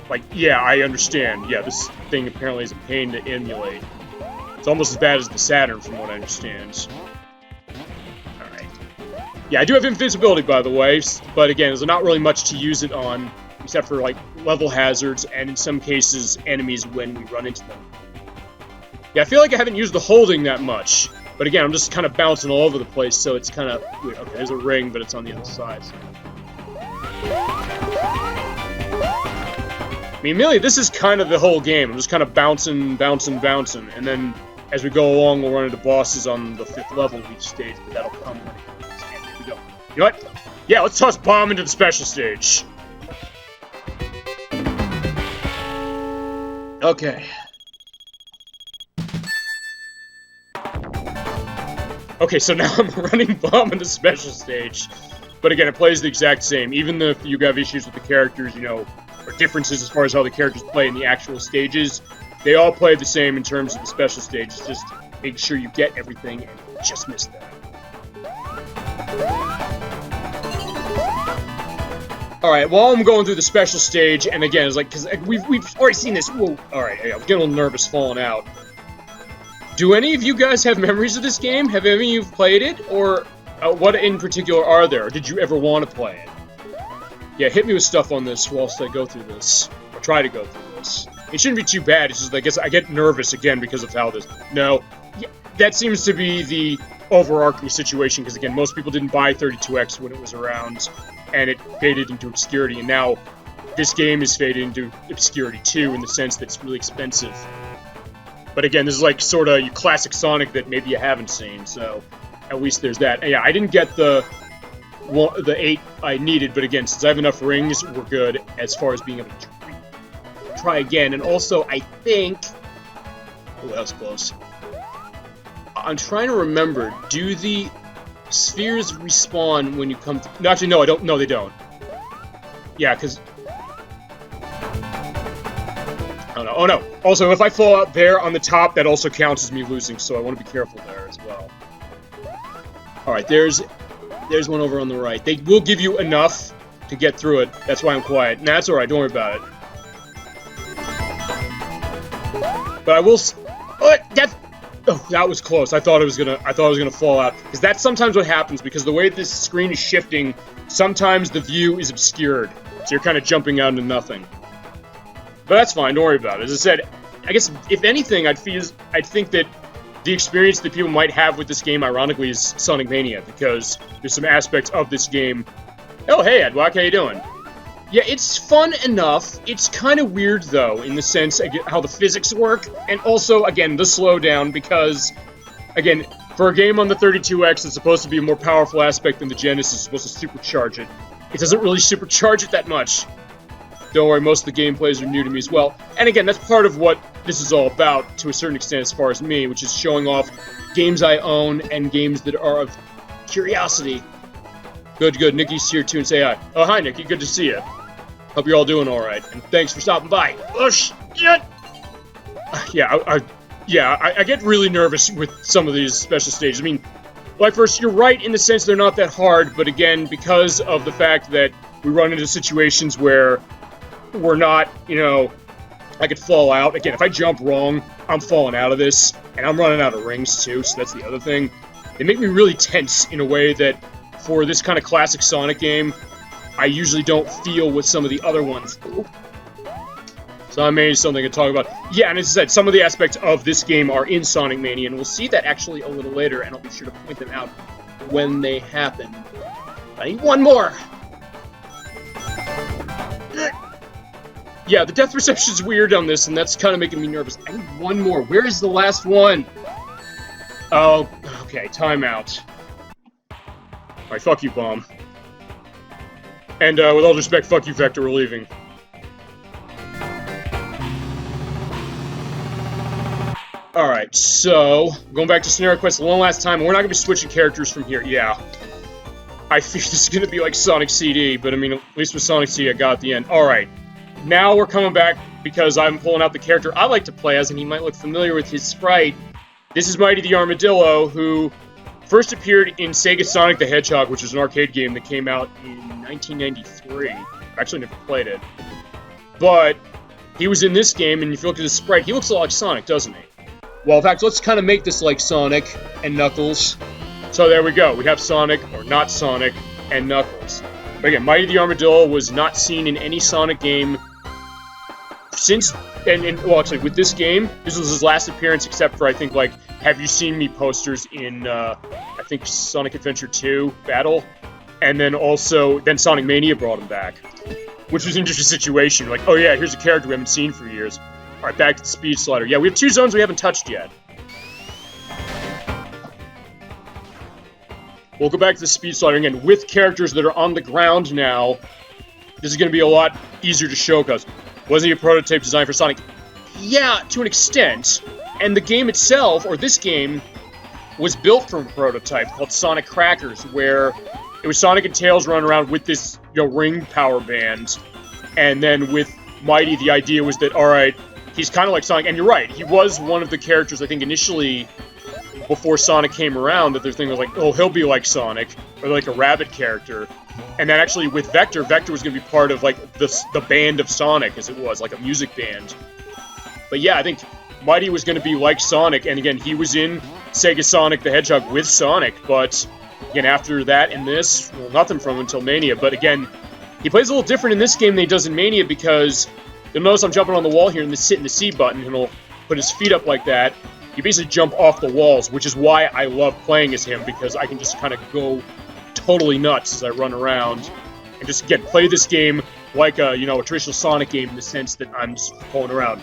like, yeah, I understand. Yeah, this thing apparently is a pain to emulate. It's almost as bad as the Saturn, from what I understand. Alright. Yeah, I do have invincibility, by the way, but again, there's not really much to use it on, except for, like, level hazards, and in some cases, enemies when we run into them. Yeah, I feel like I haven't used the holding that much, but again, I'm just kind of bouncing all over the place, so it's kind of weird. Okay, there's a ring, but it's on the other side, so. I mean, really, this is kind of the whole game. I'm just kind of bouncing, and then as we go along, we'll run into bosses on the 5th level of each stage, but that'll come when it comes. And here we go. You know what? Yeah, let's toss Bomb into the special stage. Okay. Okay, so now I'm running Bomb in the special stage. But again, it plays the exact same. Even if you have issues with the characters, you know, or differences as far as how the characters play in the actual stages, they all play the same in terms of the special stages. Just make sure you get everything and just miss that. Alright, while I'm going through the special stage, and again, it's like, because we've already seen this. Whoa, alright, I'm getting a little nervous falling out. Do any of you guys have memories of this game? Have any of you played it? Or what in particular are there? Or did you ever want to play it? Yeah, hit me with stuff on this whilst I go through this. Or try to go through this. It shouldn't be too bad, it's just, I guess, I get nervous again because of how this... No, yeah, that seems to be the overarching situation, because again, most people didn't buy 32X when it was around, and it faded into obscurity, and now this game is faded into obscurity too, in the sense that it's really expensive. But again, this is like sort of your classic Sonic that maybe you haven't seen, so at least there's that. And yeah, I didn't get the 8 I needed, but again, since I have enough rings, we're good as far as being able to try again. And also, I think... Oh, that was close. I'm trying to remember, do the spheres respawn when you come to... No, actually, no, I don't. No, they don't. Yeah, because... Oh, no. Oh, no. Also, if I fall out there on the top, that also counts as me losing, so I want to be careful there as well. Alright, there's one over on the right. They will give you enough to get through it. That's why I'm quiet. Nah, that's alright. Don't worry about it. But I will... Oh, that was close. I thought I was gonna fall out, because that's sometimes what happens, because the way this screen is shifting, sometimes the view is obscured, so you're kind of jumping out into nothing. But that's fine. Don't worry about it. As I said, I guess if anything, I'd think that the experience that people might have with this game, ironically, is Sonic Mania, because there's some aspects of this game. Oh, hey, Edwak, how you doing? Yeah, it's fun enough. It's kind of weird, though, in the sense how the physics work, and also, again, the slowdown, because, again, for a game on the 32X, it's supposed to be a more powerful aspect than the Genesis. It's supposed to supercharge it. It doesn't really supercharge it that much. Don't worry, most of the gameplays are new to me as well. And again, that's part of what this is all about, to a certain extent, as far as me, which is showing off games I own and games that are of curiosity. Good, good. Nikki's here, too, and say hi. Oh, hi, Nikki. Good to see you. Hope you're all doing all right, and thanks for stopping by. Oh, shit! Yeah, I get really nervous with some of these special stages. I mean, well, first, you're right in the sense they're not that hard, but again, because of the fact that we run into situations where we're not, you know, I could fall out. Again, if I jump wrong, I'm falling out of this, and I'm running out of rings, too, so that's the other thing. They make me really tense in a way that, for this kind of classic Sonic game, I usually don't feel with some of the other ones. So I may something to talk about. Yeah, and as I said, some of the aspects of this game are in Sonic Mania, and we'll see that actually a little later, and I'll be sure to point them out when they happen. I need one more! Yeah, the depth perception's weird on this, and that's kind of making me nervous. I need one more. Where is the last one? Oh, okay, timeout. Alright, fuck you, Bomb. And, with all due respect, fuck you, Vector, we're leaving. Alright, so, going back to Scenario Quest one last time, we're not going to be switching characters from here, yeah. I feel this is going to be like Sonic CD, but I mean, at least with Sonic CD I got at the end. Alright, now we're coming back because I'm pulling out the character I like to play as, and he might look familiar with his sprite. This is Mighty the Armadillo, who first appeared in Sega Sonic the Hedgehog, which is an arcade game that came out in 1993. I actually never played it. But he was in this game, and if you look at his sprite, he looks a lot like Sonic, doesn't he? Well, in fact, let's kind of make this like Sonic and Knuckles. So there we go. We have Sonic, or not Sonic, and Knuckles. But again, Mighty the Armadillo was not seen in any Sonic game since... well, actually, with this game, this was his last appearance, except for, I think, like, Have You Seen Me posters in, I think, Sonic Adventure 2 Battle. And then also, then Sonic Mania brought him back. which was an interesting situation. Like, oh yeah, here's a character we haven't seen for years. All right, back to the speed slider. Yeah, we have 2 zones we haven't touched yet. We'll go back to the speed slider again with characters that are on the ground now. This is going to be a lot easier to show because wasn't he a prototype designed for Sonic? Yeah, to an extent. And the game itself, or this game, was built from a prototype called Sonic Crackers, where it was Sonic and Tails running around with this, ring power band. And then with Mighty, the idea was that, alright, he's kind of like Sonic. And you're right, he was one of the characters, I think, initially, before Sonic came around, that their thing was like, oh, he'll be like Sonic, or like a rabbit character. And then actually with Vector was going to be part of, like, the band of Sonic, as it was, like a music band. But yeah, I think Mighty was going to be like Sonic, and again, he was in Sega Sonic the Hedgehog with Sonic, but again, after that in this, well, nothing from him until Mania. But again, he plays a little different in this game than he does in Mania, because you'll notice I'm jumping on the wall here and sit in the C button, and he'll put his feet up like that. You basically jump off the walls, which is why I love playing as him, because I can just kind of go totally nuts as I run around, and just, again, play this game like a, a traditional Sonic game in the sense that I'm just pulling around.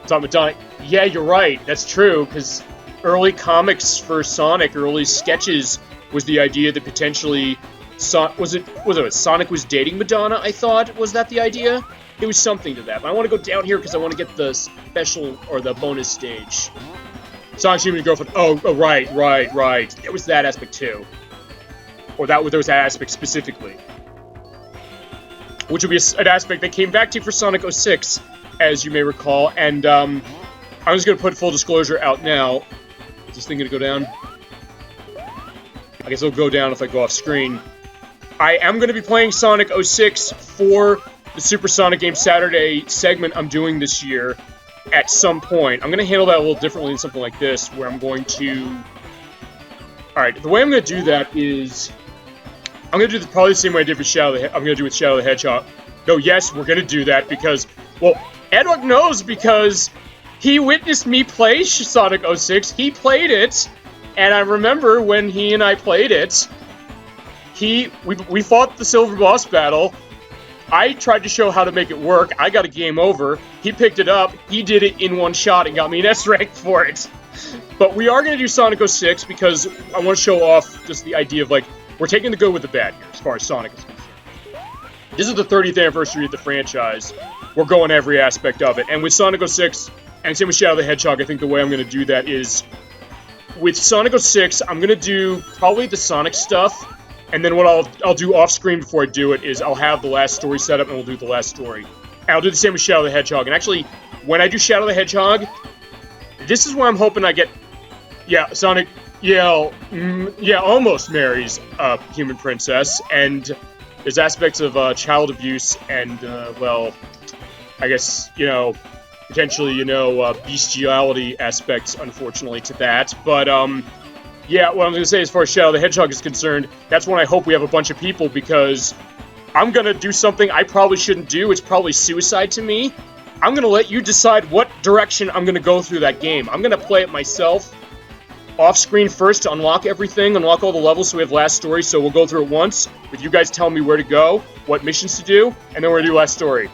Tom Madonna, yeah, you're right, that's true, because early comics for Sonic, early sketches, was the idea that potentially, Sonic was dating Madonna, I thought? Was that the idea? It was something to that, but I want to go down here because I want to get the special, or the bonus stage. Sonic's human girlfriend, oh, right. It was that aspect too. Or there was that aspect specifically. Which would be an aspect that came back to you for Sonic 06, as you may recall, and I'm just going to put full disclosure out now. Is this thing going to go down? I guess it'll go down if I go off screen. I am going to be playing Sonic 06 for the Super Sonic Game Saturday segment I'm doing this year at some point. I'm going to handle that a little differently than something like this, where I'm going to... Alright, the way I'm going to do that is... I'm going to do probably the same way I did with I'm going to do with Shadow the Hedgehog. No, yes, we're going to do that because... Well, Edward knows because he witnessed me play Sonic 06. He played it, and I remember when he and I played it, we fought the Silver Boss battle. I tried to show how to make it work. I got a game over. He picked it up. He did it in one shot and got me an S rank for it. But we are going to do Sonic 06 because I want to show off just the idea of, like, we're taking the good with the bad here as far as Sonic is concerned. This is the 30th anniversary of the franchise. We're going every aspect of it. And with Sonic 06, and same with Shadow the Hedgehog, I think the way I'm going to do that is, with Sonic 06, I'm going to do probably the Sonic stuff, and then what I'll do off-screen before I do it is I'll have the last story set up, and we'll do the last story. And I'll do the same with Shadow the Hedgehog. And actually, when I do Shadow the Hedgehog, this is where I'm hoping I get... Yeah, Sonic... Yeah, almost marries a human princess, and there's aspects of child abuse and, well, I guess, potentially, bestiality aspects, unfortunately, to that. But, yeah, what I'm going to say as far as Shadow the Hedgehog is concerned, that's when I hope we have a bunch of people, because I'm going to do something I probably shouldn't do. It's probably suicide to me. I'm going to let you decide what direction I'm going to go through that game. I'm going to play it myself off-screen first to unlock everything, unlock all the levels so we have last story, so we'll go through it once, with you guys telling me where to go, what missions to do, and then we're going to do last story.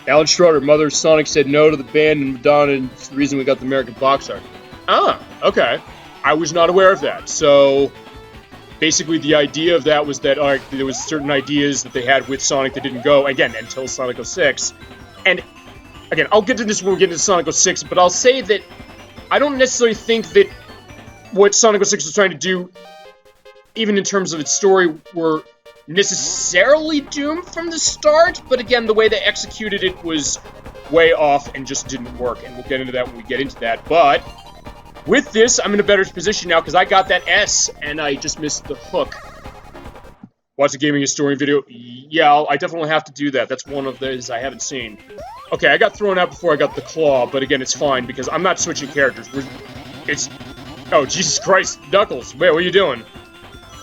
Alan Schroeder, Mother Sonic said no to the band, and Madonna, and it's the reason we got the American box art. Ah, okay. I was not aware of that. So, basically the idea of that was that there was certain ideas that they had with Sonic that didn't go, again, until Sonic 06. And, again, I'll get to this when we get into Sonic 06, but I'll say that I don't necessarily think that what Sonic 06 was trying to do, even in terms of its story, were necessarily doomed from the start, but again, the way they executed it was way off and just didn't work, and we'll get into that when we get into that. But with this, I'm in a better position now because I got that S, and I just missed the hook. Watch the gaming historian video. Yeah, I definitely have to do that. That's one of those I haven't seen. Okay, I got thrown out before I got the claw, but again, it's fine because I'm not switching characters. Oh, Jesus Christ, Knuckles, wait, what are you doing?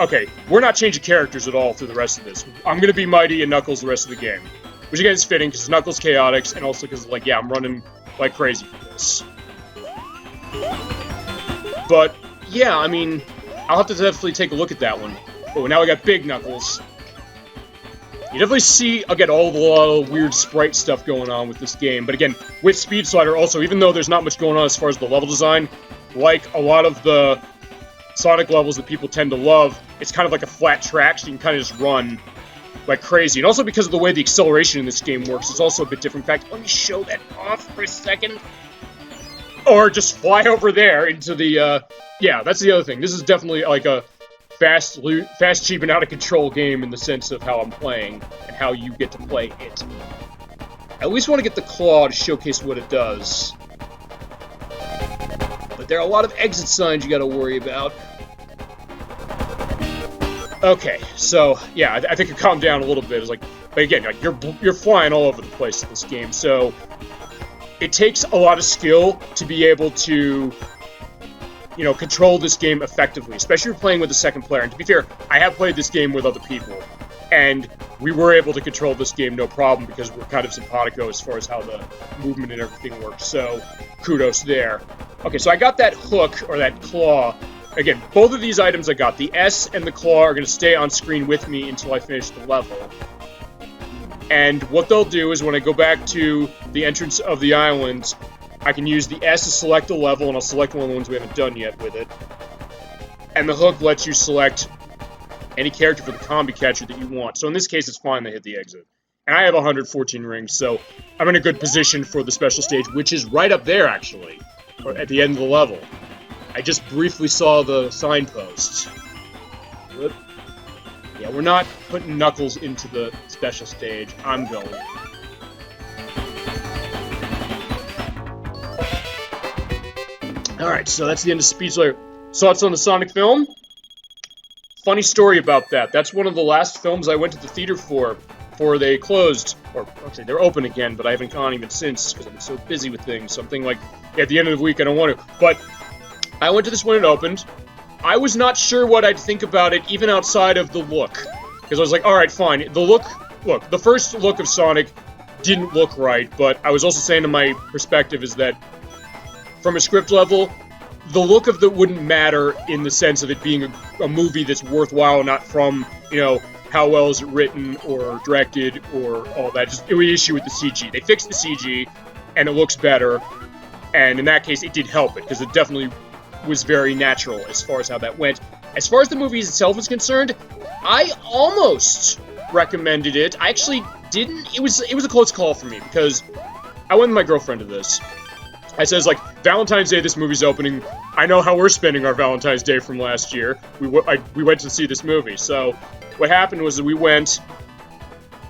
Okay, we're not changing characters at all through the rest of this. I'm gonna be Mighty and Knuckles the rest of the game. Which again is fitting, because Knuckles Chaotix, and also because, like, yeah, I'm running like crazy for this. But, yeah, I mean, I'll have to definitely take a look at that one. Oh, now I got Big Knuckles. You definitely see, again, all the weird sprite stuff going on with this game. But again, with Speed Slider also, even though there's not much going on as far as the level design, like a lot of the Sonic levels that people tend to love, it's kind of like a flat track, so you can kind of just run like crazy. And also because of the way the acceleration in this game works, it's also a bit different. In fact, let me show that off for a second. Or just fly over there into the, yeah, that's the other thing. This is definitely like a fast, cheap, and out-of-control game in the sense of how I'm playing and how you get to play it. I at least want to get the claw to showcase what it does. But there are a lot of exit signs you gotta worry about. Okay, so, yeah, I think it calmed down a little bit. It's like, but again, like, you're flying all over the place in this game, so it takes a lot of skill to be able to, you know, control this game effectively, especially if you're playing with a second player. And to be fair, I have played this game with other people, and we were able to control this game no problem because we're kind of simpatico as far as how the movement and everything works, so kudos there. Okay, so I got that hook, or that claw. Again, both of these items I got. The S and the claw are going to stay on screen with me until I finish the level. And what they'll do is when I go back to the entrance of the island, I can use the S to select a level, and I'll select one of the ones we haven't done yet with it. And the hook lets you select any character for the combi catcher that you want. So in this case, it's fine to hit the exit. And I have 114 rings, so I'm in a good position for the special stage, which is right up there, actually, or at the end of the level. I just briefly saw the signpost. Whoop. Yeah, we're not putting Knuckles into the special stage. I'm going. Alright, so that's the end of Speed Slayer. Thoughts on the Sonic film? Funny story about that. That's one of the last films I went to the theater for before they closed. Or, actually, they're open again, but I haven't gone even since because I've been so busy with things. Something like, yeah, at the end of the week, I don't want to. But I went to this when it opened. I was not sure what I'd think about it, even outside of the look. Because I was like, alright, fine. Look, the first look of Sonic didn't look right, but I was also saying to my perspective is that from a script level, the look of it wouldn't matter in the sense of it being a movie that's worthwhile, not from, you know, how well is it written or directed or all that. Just it was an issue with the CG. They fixed the CG, and it looks better, and in that case, it did help it, because it definitely was very natural as far as how that went. As far as the movie itself is concerned, I almost recommended it. I actually didn't. It was a close call for me, because I went with my girlfriend to this. I says, like, Valentine's Day, this movie's opening. I know how we're spending our Valentine's Day from last year. We went to see this movie. So what happened was that we went.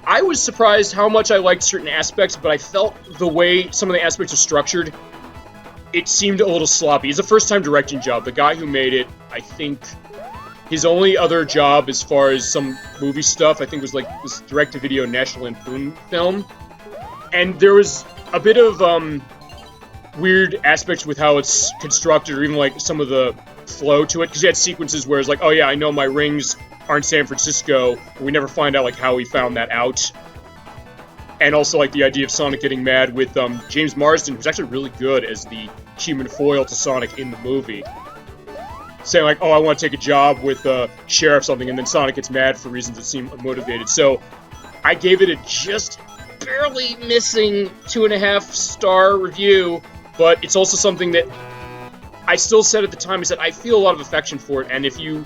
I was surprised how much I liked certain aspects, but I felt the way some of the aspects are structured, it seemed a little sloppy. It's a first-time directing job. The guy who made it, I think, his only other job as far as some movie stuff, I think, was like this direct-to-video National Lampoon film. And there was a bit of weird aspects with how it's constructed, or even like some of the flow to it, because you had sequences where it's like, oh yeah, I know my rings are in San Francisco, but we never find out like how he found that out. And also like the idea of Sonic getting mad with James Marsden, who's actually really good as the human foil to Sonic in the movie, saying like, oh, I want to take a job with sheriff something, and then Sonic gets mad for reasons that seem unmotivated. So I gave it a just barely missing 2.5-star review. But it's also something that I still said at the time, is that I feel a lot of affection for it, and if you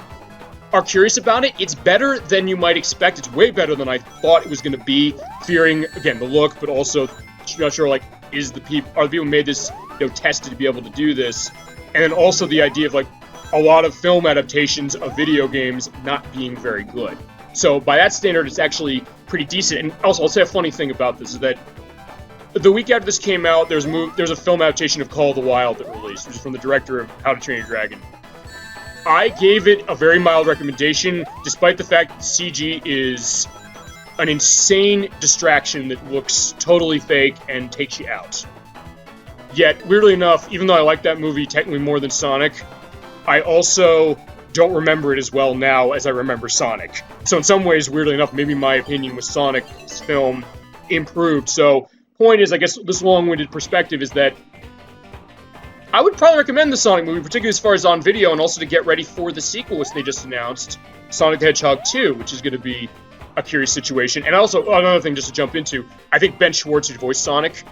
are curious about it, it's better than you might expect. It's way better than I thought it was going to be, fearing, again, the look, but also not sure, like, are the people who made this, you know, tested to be able to do this? And then also the idea of, like, a lot of film adaptations of video games not being very good. So by that standard, it's actually pretty decent. And also, I'll say a funny thing about this, is that the week after this came out, there's a film adaptation of Call of the Wild that released, which is from the director of How to Train Your Dragon. I gave it a very mild recommendation, despite the fact that CG is an insane distraction that looks totally fake and takes you out. Yet, weirdly enough, even though I like that movie technically more than Sonic, I also don't remember it as well now as I remember Sonic. So in some ways, weirdly enough, maybe my opinion with Sonic's film improved. So point is, I guess, this long-winded perspective is that I would probably recommend the Sonic movie, particularly as far as on video, and also to get ready for the sequel, which they just announced, Sonic the Hedgehog 2, which is going to be a curious situation. And also, another thing just to jump into, I think Ben Schwartz, who voiced Sonic,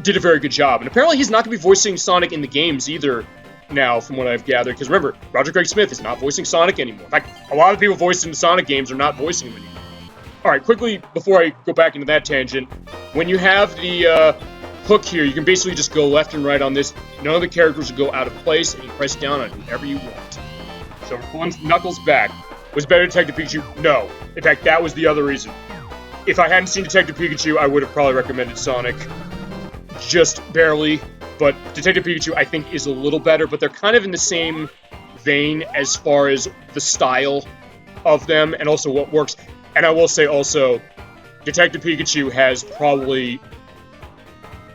did a very good job. And apparently he's not going to be voicing Sonic in the games either now, from what I've gathered. Because remember, Roger Craig Smith is not voicing Sonic anymore. In fact, a lot of people voiced in the Sonic games are not voicing him anymore. Alright, quickly, before I go back into that tangent, when you have the hook here, you can basically just go left and right on this. None of the characters will go out of place, and you press down on whoever you want. So we're pulling Knuckles back. Was better Detective Pikachu? No. In fact, that was the other reason. If I hadn't seen Detective Pikachu, I would have probably recommended Sonic. Just barely. But Detective Pikachu, I think, is a little better, but they're kind of in the same vein as far as the style of them, and also what works. And I will say also, Detective Pikachu has probably...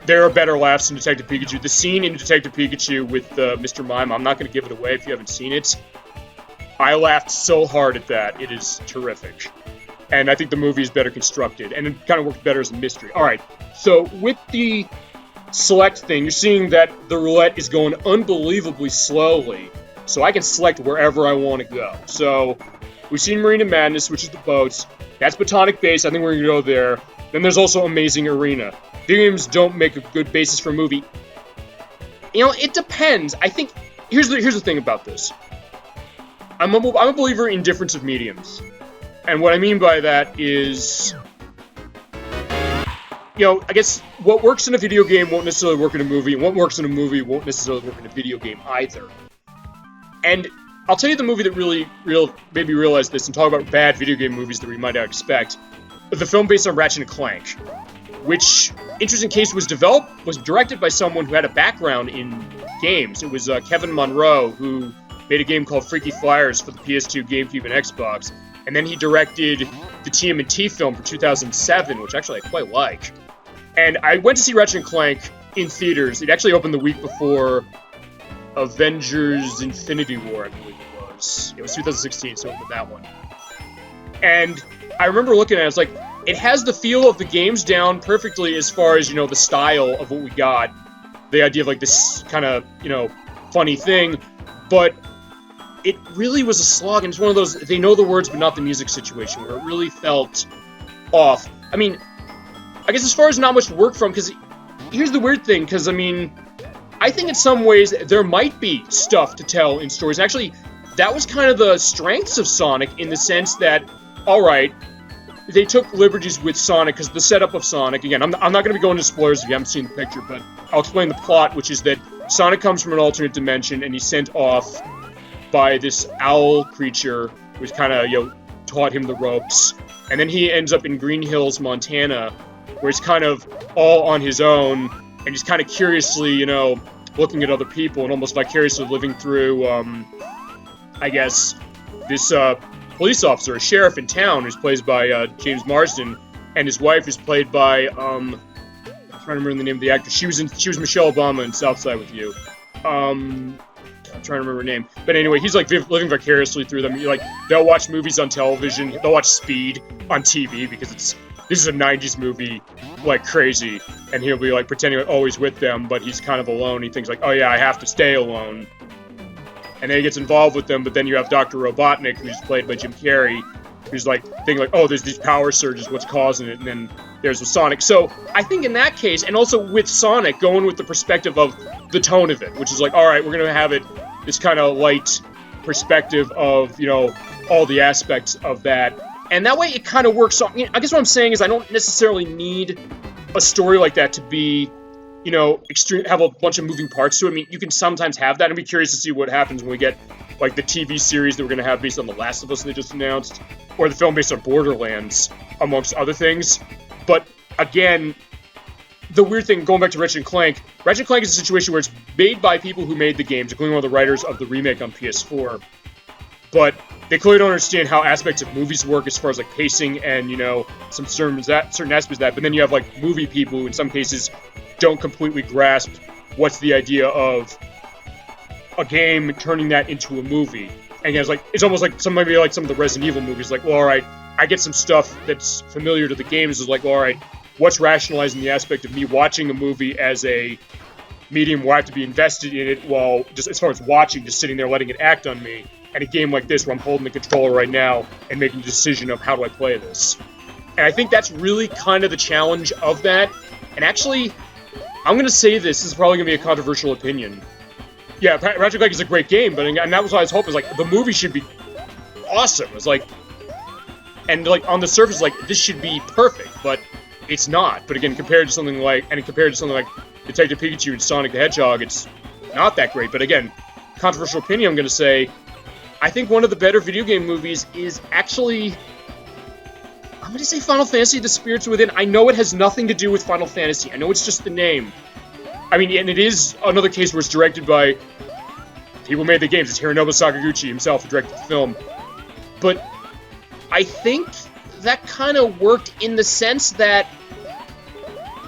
There are better laughs in Detective Pikachu. The scene in Detective Pikachu with Mr. Mime, I'm not going to give it away if you haven't seen it. I laughed so hard at that. It is terrific. And I think the movie is better constructed, and it kind of works better as a mystery. Alright, so with the select thing, you're seeing that the roulette is going unbelievably slowly, so I can select wherever I want to go. So, we've seen Marina Madness, which is the boats. That's Botanic Base, I think we're going to go there. Then there's also Amazing Arena. Video games don't make a good basis for a movie. You know, it depends. I think, here's the thing about this. I'm a believer in difference of mediums. And what I mean by that is, you know, I guess what works in a video game won't necessarily work in a movie, and what works in a movie won't necessarily work in a video game either. And I'll tell you the movie that really made me realize this, and talk about bad video game movies that we might not expect. The film based on Ratchet & Clank, which, interesting case, was directed by someone who had a background in games. It was Kevin Monroe, who made a game called Freaky Flyers for the PS2, GameCube, and Xbox. And then he directed the TMNT film for 2007, which actually I quite like. And I went to see Ratchet & Clank in theaters. It actually opened the week before Avengers Infinity War, I believe it was. It was 2016, so it opened that one. And I remember looking at it, I was like, it has the feel of the games down perfectly as far as, you know, the style of what we got. The idea of, like, this kind of, you know, funny thing. But it really was a slog, and it's one of those, they know the words but not the music situation, where it really felt off. I mean, I guess as far as not much to work from, because here's the weird thing, because, I mean, I think in some ways there might be stuff to tell in stories. Actually, that was kind of the strengths of Sonic, in the sense that, alright, they took liberties with Sonic, because the setup of Sonic, again, I'm not going to be going into spoilers if you haven't seen the picture, but I'll explain the plot, which is that Sonic comes from an alternate dimension, and he's sent off by this owl creature who's kind of, you know, taught him the ropes. And then he ends up in Green Hills, Montana, where he's kind of all on his own, and he's kind of curiously, you know, looking at other people and almost vicariously living through, I guess, this police officer, a sheriff in town, who's played by James Marsden, and his wife is played by, I'm trying to remember the name of the actress. She was Michelle Obama in Southside with You. I'm trying to remember her name. But anyway, he's like living vicariously through them. Like, they'll watch movies on television. They'll watch Speed on TV because this is a 90s movie like crazy. And he'll be like pretending like, oh, he's with them, but he's kind of alone. He thinks like, oh yeah, I have to stay alone. And then he gets involved with them, but then you have Dr. Robotnik, who's played by Jim Carrey, who's like thinking like, oh, there's these power surges, what's causing it? And then there's with Sonic. So I think in that case, and also with Sonic, going with the perspective of the tone of it, which is like, all right, we're going to have it this kind of light perspective of, you know, all the aspects of that. And that way it kind of works on, you know, I guess what I'm saying is I don't necessarily need a story like that to be, you know, have a bunch of moving parts to it. I mean, you can sometimes have that. I'd be curious to see what happens when we get, like, the TV series that we're going to have based on The Last of Us they just announced, or the film based on Borderlands, amongst other things. But, again, the weird thing, going back to Ratchet & Clank is a situation where it's made by people who made the games, including one of the writers of the remake on PS4. But they clearly don't understand how aspects of movies work as far as, like, pacing and, you know, some certain aspects of that. But then you have, like, movie people who, in some cases, don't completely grasp what's the idea of a game turning that into a movie. And it's almost like maybe like some of the Resident Evil movies, like, well, alright, I get some stuff that's familiar to the games, is like, well, alright, what's rationalizing the aspect of me watching a movie as a medium where I have to be invested in it while, just as far as watching, just sitting there letting it act on me, and a game like this where I'm holding the controller right now and making the decision of how do I play this. And I think that's really kind of the challenge of that. And actually, I'm going to say this is probably going to be a controversial opinion. Yeah, Ratchet & Clank is a great game, but and that was what I was hoping. Like, the movie should be awesome. It's like, and like on the surface, like this should be perfect, but it's not. But again, compared to something like Detective Pikachu and Sonic the Hedgehog, it's not that great. But again, controversial opinion, I'm going to say, I think one of the better video game movies is actually, I'm going to say Final Fantasy: The Spirits Within. I know it has nothing to do with Final Fantasy. I know it's just the name. I mean, and it is another case where it's directed by people who made the games. It's Hironobu Sakaguchi himself who directed the film. But I think that kind of worked in the sense that,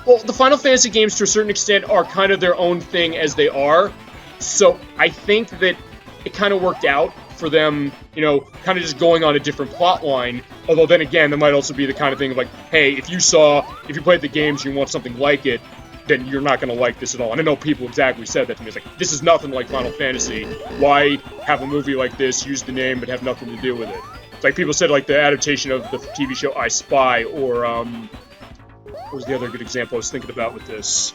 well, the Final Fantasy games to a certain extent are kind of their own thing as they are. So I think that it kind of worked out for them, you know, kind of just going on a different plot line. Although then again, there might also be the kind of thing of like, hey, if you played the games and you want something like it, then you're not going to like this at all. And I know people exactly said that to me. It's like, this is nothing like Final Fantasy. Why have a movie like this, use the name, but have nothing to do with it? It's like people said, like, the adaptation of the TV show I Spy, or, what was the other good example I was thinking about with this?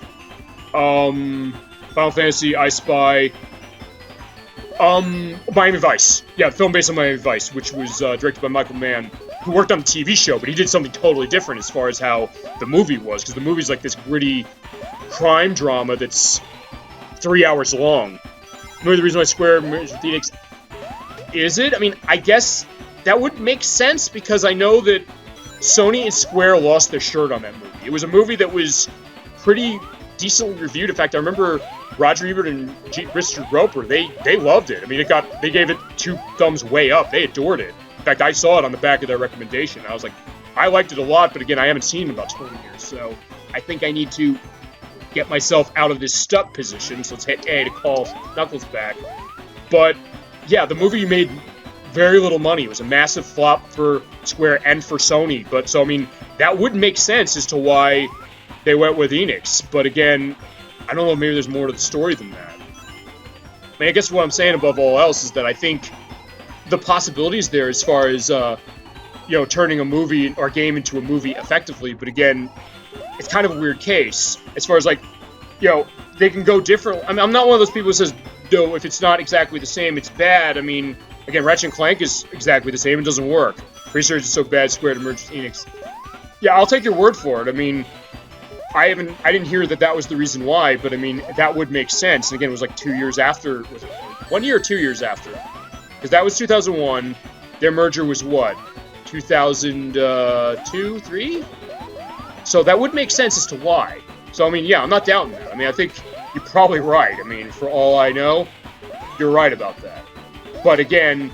Final Fantasy, I Spy, Miami Vice. Yeah, the film based on Miami Vice, which was directed by Michael Mann, who worked on the TV show, but he did something totally different as far as how the movie was, because the movie's like this gritty crime drama that's 3 hours long. Maybe the reason why Square merged with Enix, is it? I mean, I guess that would make sense, because I know that Sony and Square lost their shirt on that movie. It was a movie that was pretty decently reviewed. In fact, I remember Roger Ebert and Richard Roper, they loved it. I mean, they gave it 2 thumbs way up. They adored it. In fact, I saw it on the back of their recommendation. I was like, I liked it a lot, but again, I haven't seen it in about 20 years, so I think I need to get myself out of this stuck position, so let's hit A to call Knuckles back. But, yeah, the movie made very little money. It was a massive flop for Square and for Sony, but, so, I mean, that would make sense as to why they went with Enix, but again, I don't know, maybe there's more to the story than that. I mean, I guess what I'm saying above all else is that I think the possibilities there as far as, you know, turning a movie or game into a movie effectively, but again, it's kind of a weird case as far as, like, you know, they can go different. I mean, I'm not one of those people who says, no, if it's not exactly the same, it's bad. I mean, again, Ratchet & Clank is exactly the same. It doesn't work. Research is so bad, Square to merge with Enix. Yeah, I'll take your word for it. I mean, I didn't hear that was the reason why, but I mean, that would make sense. And again, it was like 2 years after, was it 1 year or 2 years after? Because that was 2001. Their merger was what? 2002, 3? So that would make sense as to why. So, I mean, yeah, I'm not doubting that. I mean, I think you're probably right. I mean, for all I know, you're right about that. But again,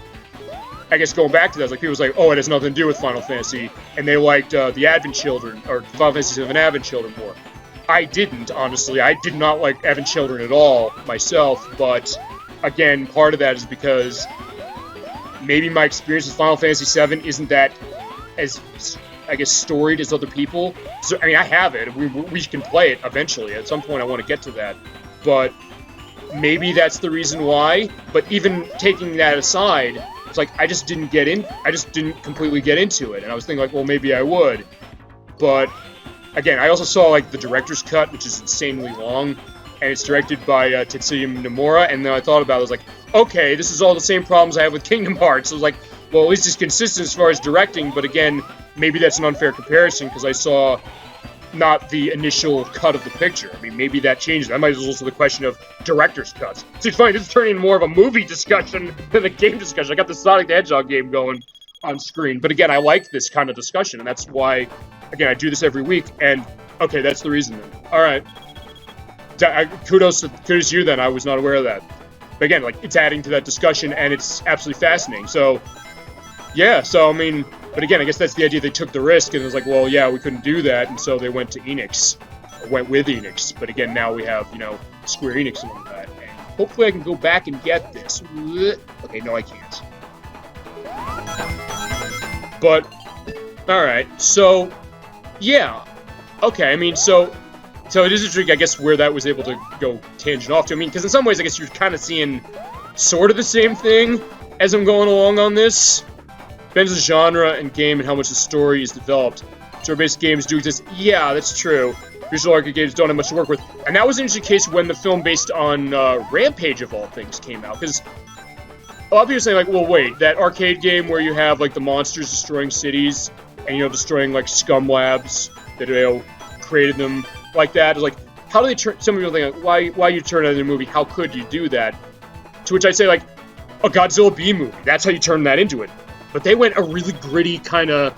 I guess going back to that, it's like people was like, oh, it has nothing to do with Final Fantasy, and they liked the Advent Children, or Final Fantasy VII Advent Children more. I didn't, honestly. I did not like Advent Children at all myself, but again, part of that is because maybe my experience with Final Fantasy VII isn't that as, I guess, storied as other people. So, I mean, I have it. We can play it eventually. At some point, I want to get to that. But maybe that's the reason why. But even taking that aside, it's like I just didn't completely get into it. And I was thinking, like, well, maybe I would. But again, I also saw, like, the director's cut, which is insanely long. And it's directed by Tetsuya Nomura. And then I thought about it. I was like, okay, this is all the same problems I have with Kingdom Hearts. So I was like, well, at least it's consistent as far as directing. But again, maybe that's an unfair comparison because I saw not the initial cut of the picture. I mean, maybe that changes. That might be also the question of director's cuts. So it's funny, this is turning into more of a movie discussion than a game discussion. I got the Sonic the Hedgehog game going on screen. But again, I like this kind of discussion, and that's why, again, I do this every week. And, okay, that's the reason then. All right. Kudos to you then. I was not aware of that. But again, like, it's adding to that discussion, and it's absolutely fascinating. So, yeah, so, I mean, but again, I guess that's the idea. They took the risk, and it was like, well, yeah, we couldn't do that, and so they went to Enix, or went with Enix. But again, now we have, you know, Square Enix and all that. And hopefully I can go back and get this. Okay, no, I can't. But, alright, so, yeah. Okay, I mean, so it is intriguing, I guess, where that was able to go tangent off to. I mean, because in some ways, I guess you're kind of seeing sort of the same thing, as I'm going along on this, depends on the genre and game and how much the story is developed. Story-based games do exist. Yeah, that's true. Visual arcade games don't have much to work with. And that was an interesting case when the film based on Rampage, of all things, came out. Because a lot of people are saying, like, well, wait, that arcade game where you have, like, the monsters destroying cities and, destroying, like, scum labs that, created them like that. It's like, how do they turn... Some people think, like, why you turn that into a movie? How could you do that? To which I say, like, a Godzilla B movie. That's how you turn that into it. But they went a really gritty kind of,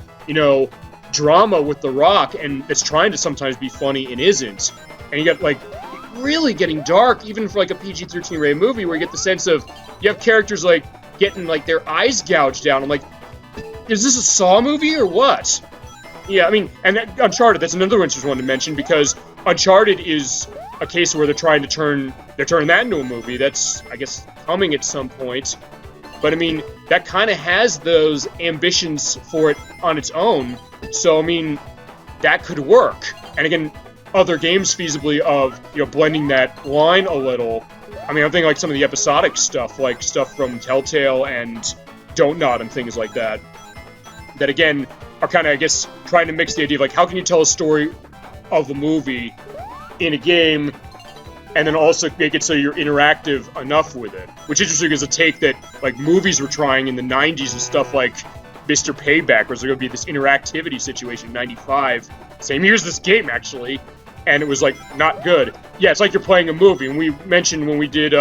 drama with The Rock, and it's trying to sometimes be funny and isn't. And you get, like, really getting dark, even for, like, a PG-13 rated movie, where you get the sense of, you have characters, like, getting, like, their eyes gouged out. I'm like, is this a Saw movie or what? Yeah, I mean, and Uncharted, that's another interesting one to mention, because Uncharted is a case where they're turning that into a movie. That's, I guess, coming at some point. But, I mean, that kind of has those ambitions for it on its own. So, I mean, that could work. And again, other games feasibly of, blending that line a little. I mean, I'm thinking like some of the episodic stuff, like stuff from Telltale and Don't Nod and things like that. That, again, are kind of, I guess, trying to mix the idea of, like, how can you tell a story of a movie in a game and then also make it so you're interactive enough with it. Which interesting is a take that, like, movies were trying in the 90s and stuff like Mr. Payback, where there's going to be this interactivity situation in 95. Same year as this game, actually. And it was, like, not good. Yeah, it's like you're playing a movie. And we mentioned when we did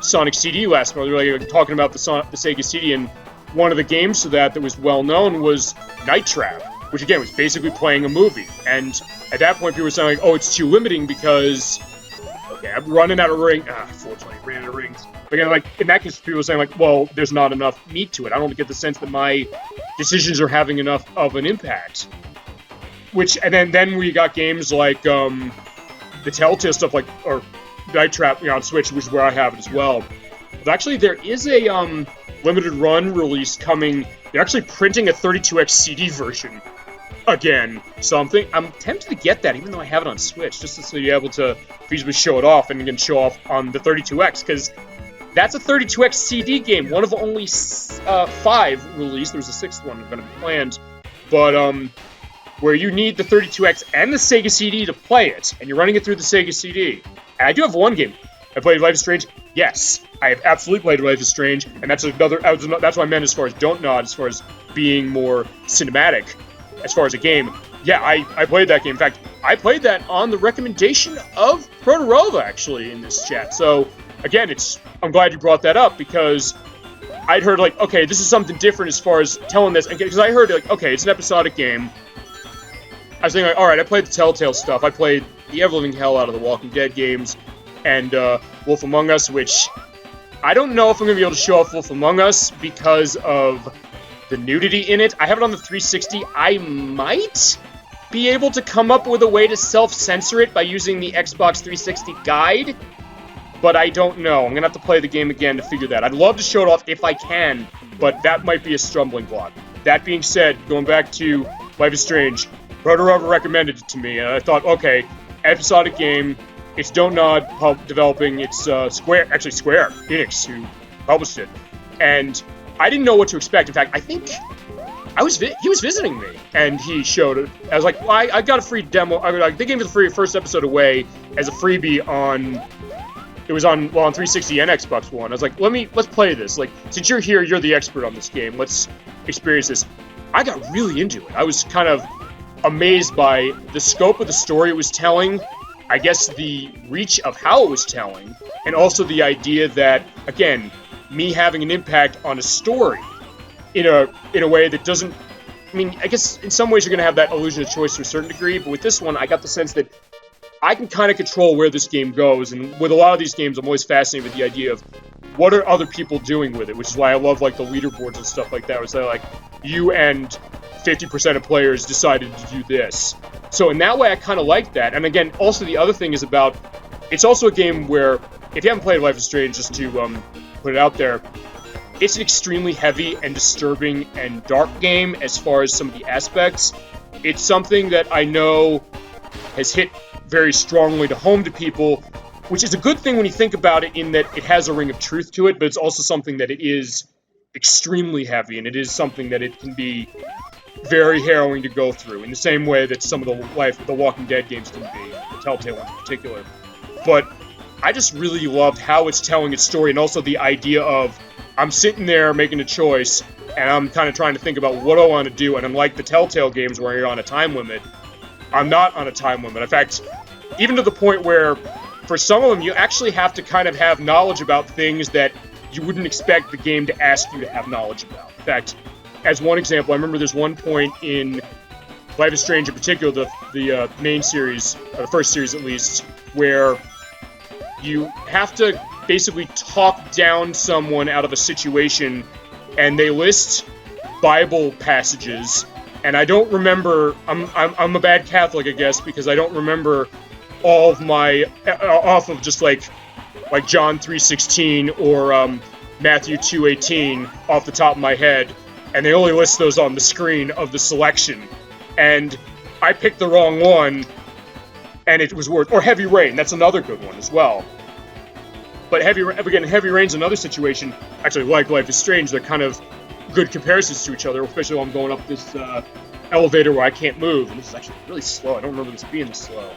Sonic CD last month, we were like, talking about the Sega CD, and one of the games to that was well-known was Night Trap, which, again, was basically playing a movie. And at that point, people were saying, like, oh, it's too limiting because... Okay, I'm running out of ring. Fortunately, I ran out of rings. But again, like, in that case, people are saying, like, well, there's not enough meat to it. I don't get the sense that my decisions are having enough of an impact. And then we got games like, the Telltale stuff, like, or Night Trap, on Switch, which is where I have it as well. But actually, there is a, limited run release coming. They're actually printing a 32X CD version. Again, so I'm tempted to get that, even though I have it on Switch, just so you're able to feasibly show it off, and you can show off on the 32X, because that's a 32X CD game, one of only 5 released. There's a 6th one going to be planned, but where you need the 32X and the Sega CD to play it, and you're running it through the Sega CD. And I do have one game. I played Life is Strange. Yes, I have absolutely played Life is Strange, and that's what I meant as far as Don't Nod, as far as being more cinematic. As far as a game, yeah, I played that game. In fact, I played that on the recommendation of Protorova, actually, in this chat. So, again, I'm glad you brought that up, because I'd heard, like, okay, this is something different as far as telling this. Because I heard, like, okay, it's an episodic game. I was thinking, like, alright, I played the Telltale stuff. I played the ever-living hell out of the Walking Dead games. And Wolf Among Us, which I don't know if I'm going to be able to show off Wolf Among Us because of the nudity in it. I have it on the 360. I might be able to come up with a way to self-censor it by using the Xbox 360 guide, but I don't know. I'm going to have to play the game again to figure that. I'd love to show it off if I can, but that might be a stumbling block. That being said, going back to Life is Strange, Protorova recommended it to me, and I thought, okay, episodic game, it's Don't Nod developing, it's Square Enix who published it, and I didn't know what to expect. In fact, I think he was visiting me, and he showed it. I was like, well, I got a free demo. They gave me the free first episode away as a freebie on 360 and Xbox One. I was like, let's play this. Like, since you're here, you're the expert on this game. Let's experience this. I got really into it. I was kind of amazed by the scope of the story it was telling, I guess the reach of how it was telling, and also the idea that, again, me having an impact on a story in a way that doesn't... I mean, I guess in some ways you're going to have that illusion of choice to a certain degree, but with this one, I got the sense that I can kind of control where this game goes, and with a lot of these games, I'm always fascinated with the idea of what are other people doing with it, which is why I love, like, the leaderboards and stuff like that, where it's like, you and 50% of players decided to do this. So in that way, I kind of like that. And again, also the other thing is about... It's also a game where, if you haven't played Life is Strange, just to put it out there, it's an extremely heavy and disturbing and dark game as far as some of the aspects. It's something that I know has hit very strongly to home to people, which is a good thing when you think about it, in that it has a ring of truth to it, but it's also something that it's extremely heavy, and it is something that it can be very harrowing to go through, in the same way that some of the Walking Dead games can be, the Telltale ones in particular. But I just really loved how it's telling its story, and also the idea of I'm sitting there making a choice, and I'm kind of trying to think about what I want to do, and unlike the Telltale games where you're on a time limit, I'm not on a time limit. In fact, even to the point where, for some of them, you actually have to kind of have knowledge about things that you wouldn't expect the game to ask you to have knowledge about. In fact, as one example, I remember there's one point in Life is Strange in particular, the main series, or the first series at least, where you have to basically talk down someone out of a situation, and they list Bible passages, and I don't remember, I'm a bad Catholic, I guess, because I don't remember all of my, off of just like John 3:16 or Matthew 2:18 off the top of my head, and they only list those on the screen of the selection, and I picked the wrong one, and it was worth, or Heavy Rain, that's another good one as well. But Heavy Rain's another situation, actually, like Life is Strange, they're kind of good comparisons to each other, especially when I'm going up this elevator where I can't move, and this is actually really slow. I don't remember this being this slow.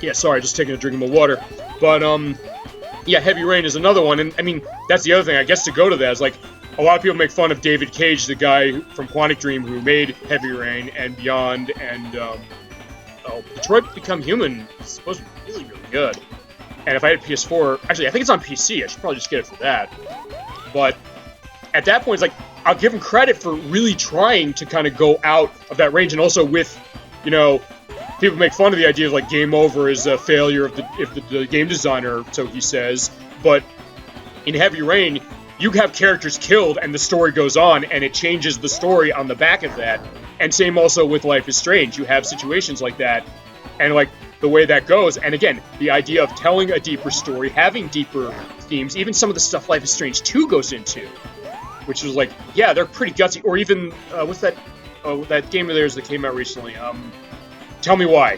Yeah, sorry, just taking a drink of my water. But, yeah, Heavy Rain is another one, and, I mean, that's the other thing, I guess, to go to that is, like, a lot of people make fun of David Cage, the guy from Quantic Dream who made Heavy Rain and Beyond, and, Detroit Become Human is supposed to be really, really good. And if I had PS4, actually, I think it's on PC, I should probably just get it for that. But, at that point, it's like, I'll give him credit for really trying to kind of go out of that range, and also with, you know, people make fun of the idea of, like, game over is a failure of the game designer, so he says, but in Heavy Rain, you have characters killed, and the story goes on, and it changes the story on the back of that, and same also with Life is Strange, you have situations like that, and, like, the way that goes, and again, the idea of telling a deeper story, having deeper themes, even some of the stuff Life is Strange 2 goes into, which is like, yeah, they're pretty gutsy, or even, what's that, that game of theirs that came out recently, Tell Me Why,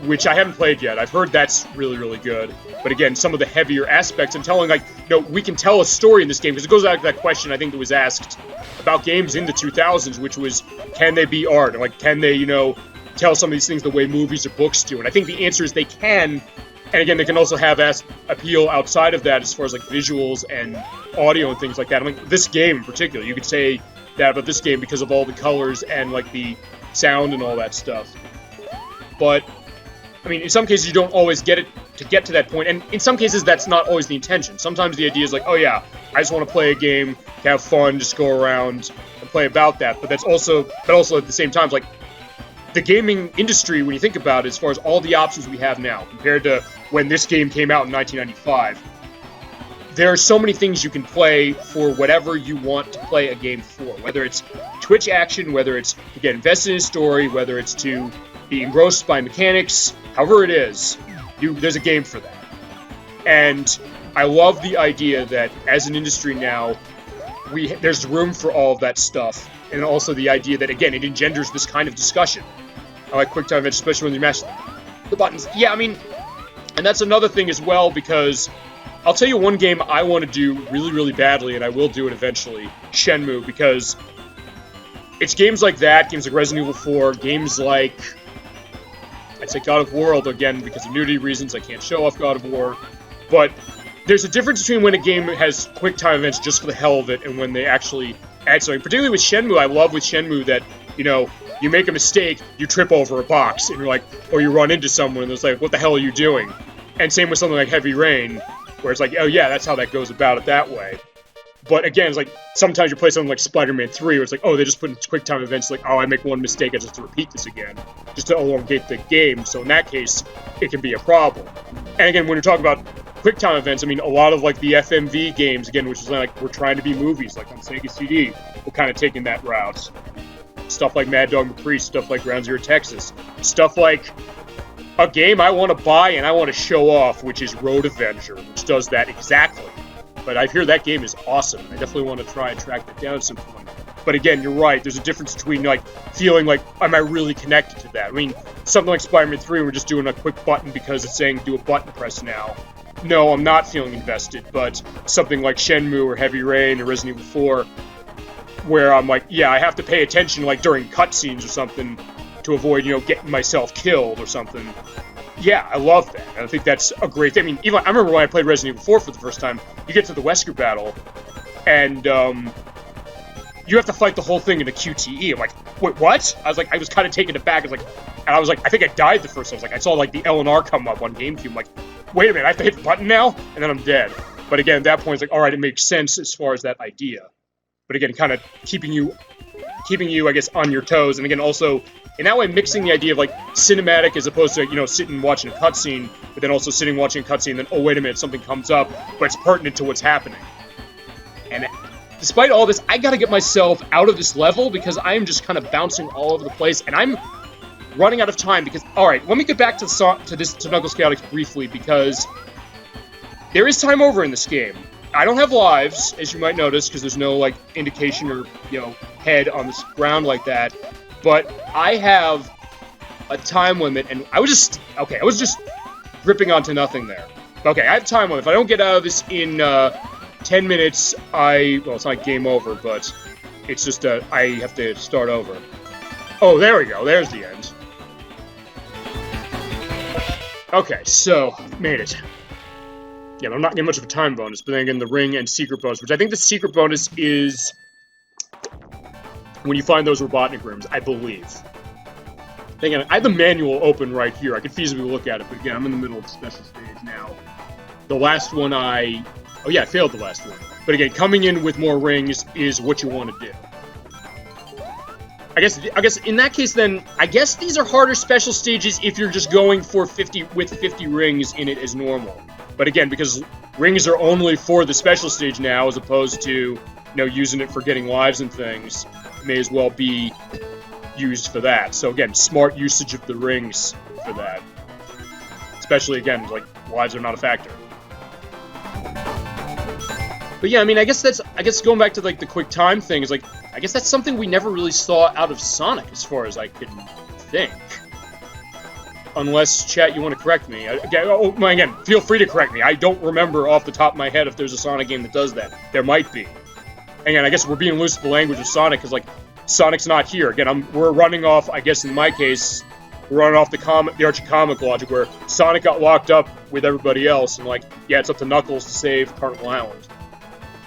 which I haven't played yet. I've heard that's really, really good. But again, some of the heavier aspects and telling, like, you know, we can tell a story in this game, because it goes back to that question I think that was asked about games in the 2000s, which was, can they be art? And, like, can they, you know, tell some of these things the way movies or books do? And I think the answer is they can. And again, they can also have appeal outside of that as far as, like, visuals and audio and things like that. I mean, this game in particular, you could say that about this game because of all the colors and, like, the sound and all that stuff. But, I mean, in some cases you don't always get it to get to that point, and in some cases that's not always the intention. Sometimes the idea is like, oh yeah, I just want to play a game, to have fun, just go around and play about that. But that's also at the same time, like, the gaming industry, when you think about it, as far as all the options we have now, compared to when this game came out in 1995, there are so many things you can play for whatever you want to play a game for. Whether it's Twitch action, whether it's to get invested in a story, whether it's to be engrossed by mechanics, however it is, there's a game for that. And I love the idea that as an industry now, there's room for all of that stuff, and also the idea that, again, it engenders this kind of discussion. I like quick time events, especially when you mash the buttons. Yeah, I mean, and that's another thing as well, because I'll tell you one game I want to do really, really badly, and I will do it eventually, Shenmue, because it's games like that, games like Resident Evil 4, games like, I'd say God of War, although again, because of nudity reasons, I can't show off God of War. But there's a difference between when a game has quick time events just for the hell of it and when they actually add something. Particularly with Shenmue, I love with Shenmue that, you know, you make a mistake, you trip over a box, and you're like, or you run into someone, and it's like, what the hell are you doing? And same with something like Heavy Rain, where it's like, oh yeah, that's how that goes about it that way. But again, it's like, sometimes you play something like Spider-Man 3, where it's like, oh, they just put in quick-time events, like, oh, I make one mistake, I just have to repeat this again, just to elongate the game, so in that case, it can be a problem. And again, when you're talking about quick-time events, I mean, a lot of, like, the FMV games, again, which is like, we're trying to be movies, like on Sega CD, we're kind of taking that route. Stuff like Mad Dog McCree, stuff like Ground Zero Texas, stuff like a game I want to buy and I want to show off, which is Road Avenger, which does that exactly. But I hear that game is awesome. I definitely want to try and track that down at some point. But again, you're right. There's a difference between like feeling like, am I really connected to that? I mean, something like Spider-Man 3, we're just doing a quick button because it's saying do a button press now. No, I'm not feeling invested. But something like Shenmue or Heavy Rain or Resident Evil 4, where I'm like, yeah, I have to pay attention like during cutscenes or something to avoid, you know, getting myself killed or something. Yeah, I love that. And I think that's a great thing. I mean, even I remember when I played Resident Evil 4 for the first time, you get to the Wesker battle, and you have to fight the whole thing in a QTE. I'm like, wait, what? I was kind of taken aback. I was like, I think I died the first time. I saw like the LNR come up on GameCube. I'm like, wait a minute, I have to hit the button now? And then I'm dead. But again, at that point, it's like, all right, it makes sense as far as that idea. But again, kind of keeping you, I guess, on your toes. And again, also, in that way, mixing the idea of like cinematic as opposed to, you know, sitting watching a cutscene, but then also sitting watching a cutscene, and then, oh, wait a minute, something comes up, but it's pertinent to what's happening. And despite all this, I gotta get myself out of this level because I'm just kind of bouncing all over the place, and I'm running out of time because, all right, let me get back to Knuckles Chaotix briefly because there is time over in this game. I don't have lives, as you might notice, because there's no, like, indication or, you know, head on this ground like that, but I have a time limit, and I was just gripping onto nothing there. Okay, I have time limit. If I don't get out of this in 10 minutes, well, it's not game over, but it's just, I have to start over. Oh, there we go. There's the end. Okay, so, made it. Yeah, I'm not getting much of a time bonus, but then again, the ring and secret bonus, which I think the secret bonus is when you find those Robotnik rooms, I believe. Again, I have the manual open right here. I could feasibly look at it, but again, I'm in the middle of the special stage now. The last one I failed the last one. But again, coming in with more rings is what you want to do. I guess in that case then, I guess these are harder special stages if you're just going for 50 rings in it as normal. But again, because rings are only for the special stage now, as opposed to, you know, using it for getting lives and things, may as well be used for that. So again, smart usage of the rings for that. Especially, again, like, lives are not a factor. But yeah, I mean, I guess going back to, like, the quick time thing is, like, I guess that's something we never really saw out of Sonic, as far as I can think. Unless, chat, you want to correct me. Again, feel free to correct me. I don't remember off the top of my head if there's a Sonic game that does that. There might be. Again, I guess we're being loose with the language of Sonic, because, like, Sonic's not here. Again, we're running off, I guess in my case, we're running off the Archie comic logic, where Sonic got locked up with everybody else, and, like, yeah, it's up to Knuckles to save Carnival Island.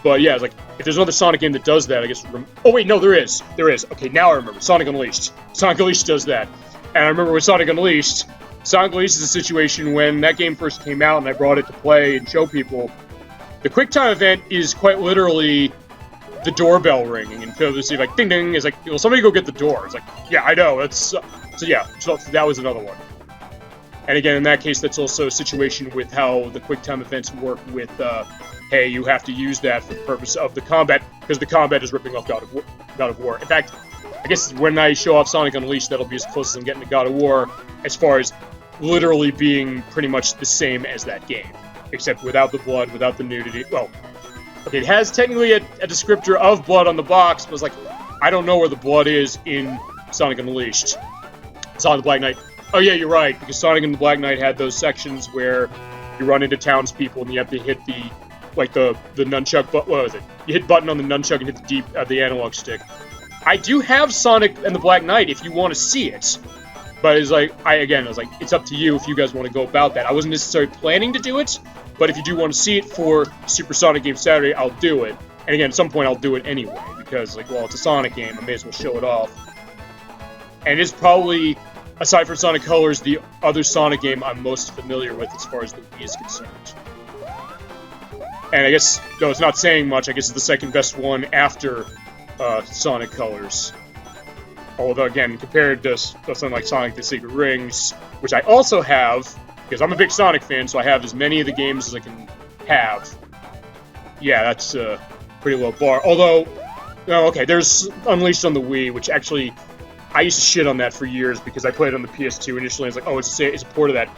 But yeah, it's like, if there's another Sonic game that does that, I guess... Oh wait, no, there is. There is. Okay, now I remember. Sonic Unleashed. Sonic Unleashed does that. And I remember with Sonic Unleashed is a situation when that game first came out and I brought it to play and show people. The QuickTime event is quite literally the doorbell ringing, and Phil would see like ding ding is like, well, somebody go get the door. It's like, yeah, I know. That's so that was another one. And again, in that case, that's also a situation with how the QuickTime events work with, hey, you have to use that for the purpose of the combat, because the combat is ripping off God of War. In fact, I guess when I show off Sonic Unleashed, that'll be as close as I'm getting to God of War, as far as literally being pretty much the same as that game, except without the blood, without the nudity. Well, okay, it has technically a descriptor of blood on the box, but it's like, I don't know where the blood is in Sonic Unleashed. Sonic the Black Knight. Oh yeah, you're right, because Sonic and the Black Knight had those sections where you run into townspeople and you have to hit the nunchuck, but what was it? You hit button on the nunchuck and hit the analog stick. I do have Sonic and the Black Knight if you want to see it, but it's like, I was like, it's up to you if you guys want to go about that. I wasn't necessarily planning to do it, but if you do want to see it for Super Sonic Game Saturday, I'll do it. And again, at some point I'll do it anyway, because like, well, it's a Sonic game, I may as well show it off. And it's probably, aside from Sonic Colors, the other Sonic game I'm most familiar with as far as the Wii is concerned. And I guess, though it's not saying much, I guess it's the second best one after Sonic Colors. Although, again, compared to something like Sonic the Secret Rings, which I also have, because I'm a big Sonic fan, so I have as many of the games as I can have. Yeah, that's a pretty low bar. Although, no, okay, there's Unleashed on the Wii, which actually, I used to shit on that for years because I played on the PS2 initially. I was like, oh, it's a port of that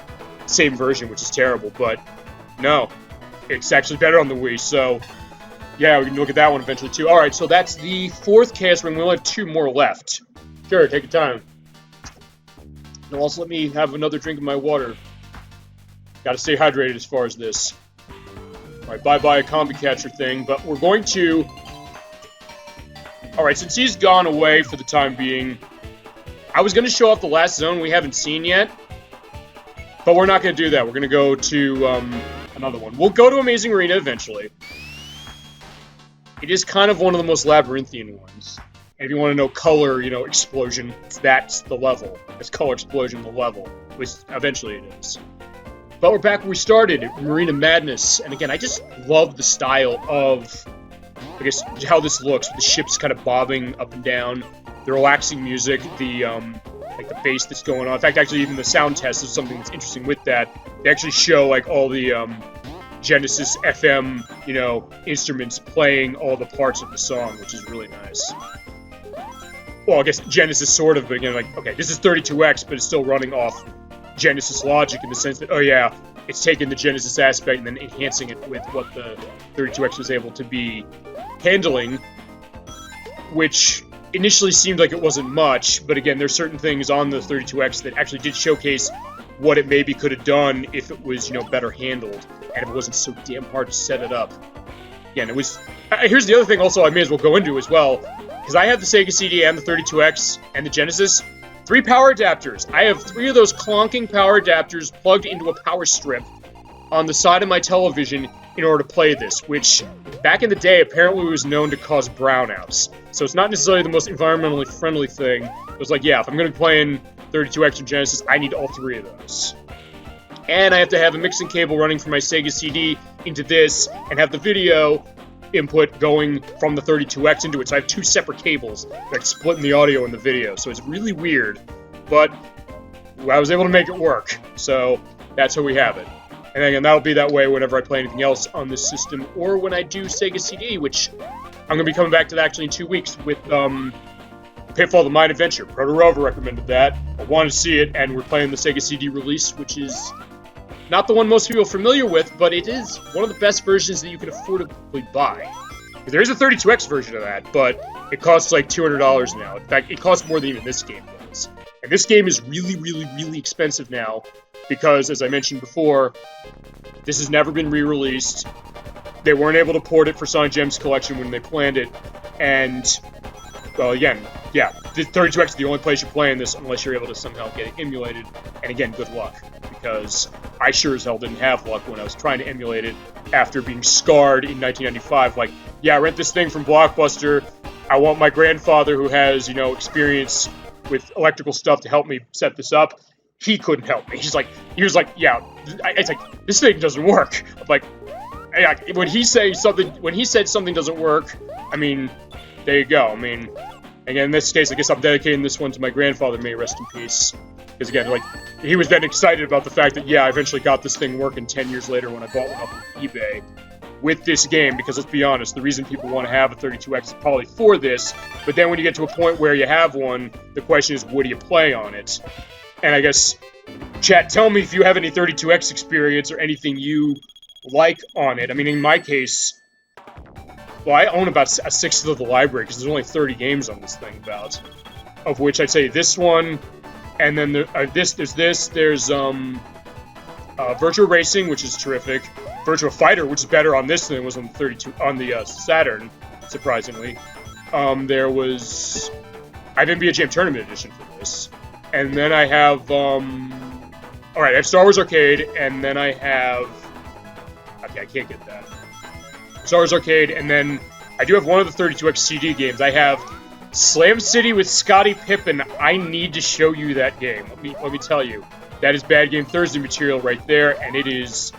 same version, which is terrible. But no, it's actually better on the Wii. So Yeah, we can look at that one eventually, too. All right, so that's the 4th Chaos Ring. We only have 2 more left. Sure, take your time. And also let me have another drink of my water. Gotta stay hydrated as far as this. Alright, bye-bye a combi catcher thing, but we're going to... Alright, since he's gone away for the time being, I was going to show off the last zone we haven't seen yet, but we're not going to do that. We're going to go to another one. We'll go to Amazing Arena eventually. It is kind of one of the most labyrinthian ones. And if you want to know color, you know, explosion, that's the level. It's color explosion, the level. Which eventually it is. But we're back where we started, Marina Madness. And again, I just love the style of, I guess, how this looks. The ships kind of bobbing up and down. The relaxing music, the, like the bass that's going on. In fact, actually, even the sound test is something that's interesting with that. They actually show, like, all the, Genesis FM, you know, instruments playing all the parts of the song, which is really nice. Well, I guess Genesis sort of, but again, like, okay, this is 32X, but it's still running off Genesis logic in the sense that, oh yeah, it's taking the Genesis aspect and then enhancing it with what the 32X was able to be handling, which initially seemed like it wasn't much, but again, there's certain things on the 32X that actually did showcase what it maybe could have done if it was, you know, better handled, and if it wasn't so damn hard to set it up. Again, it was... here's the other thing also I may as well go into as well, because I have the Sega CD and the 32X and the Genesis. 3 power adapters. I have 3 of those clonking power adapters plugged into a power strip on the side of my television in order to play this, which back in the day apparently was known to cause brownouts. So it's not necessarily the most environmentally friendly thing. It was like, yeah, if I'm going to be playing 32X or Genesis, I need all 3 of those. And I have to have a mixing cable running from my Sega CD into this, and have the video input going from the 32X into it. So I have 2 separate cables that split in the audio and the video. So it's really weird, but I was able to make it work. So that's how we have it. And again, that'll be that way whenever I play anything else on this system, or when I do Sega CD, which I'm going to be coming back to that actually in 2 weeks with Pitfall: The Mind Adventure. Proto Rover recommended that. I wanted to see it, and we're playing the Sega CD release, which is not the one most people are familiar with, but it is one of the best versions that you can affordably buy. There is a 32X version of that, but it costs like $200 now. In fact, it costs more than even this game does. And this game is really, really, really expensive now, because, as I mentioned before, this has never been re-released. They weren't able to port it for Sonic Gems Collection when they planned it, and, well, again, yeah, the 32X is the only place you're playing this unless you're able to somehow get it emulated, and again, good luck, because I sure as hell didn't have luck when I was trying to emulate it after being scarred in 1995, like, yeah, I rent this thing from Blockbuster, I want my grandfather who has, you know, experience with electrical stuff to help me set this up. He couldn't help me. He was like, yeah, it's like, this thing doesn't work. I'm like, when he said something doesn't work, I mean, there you go. I mean, again, in this case, I guess I'm dedicating this one to my grandfather, may he rest in peace. Because again, like, he was then excited about the fact that, yeah, I eventually got this thing working 10 years later when I bought one off of eBay with this game, because let's be honest, the reason people want to have a 32X is probably for this, but then when you get to a point where you have one, the question is, what do you play on it? And I guess, chat, tell me if you have any 32X experience or anything you like on it. I mean, in my case, well, I own about a sixth of the library, because there's only 30 games on this thing about, of which I'd say this one, and then there's Virtua Racing, which is terrific, Virtua Fighter, which is better on this than it was on the Saturn, surprisingly. There was... I have NBA Jam Tournament Edition for this. And then I have, alright, I have Star Wars Arcade, and then I have... Okay, I can't get that. Star Wars Arcade, and then I do have one of the 32X CD games. I have Slam City with Scottie Pippen. I need to show you that game. Let me tell you. That is Bad Game Thursday material right there, and it is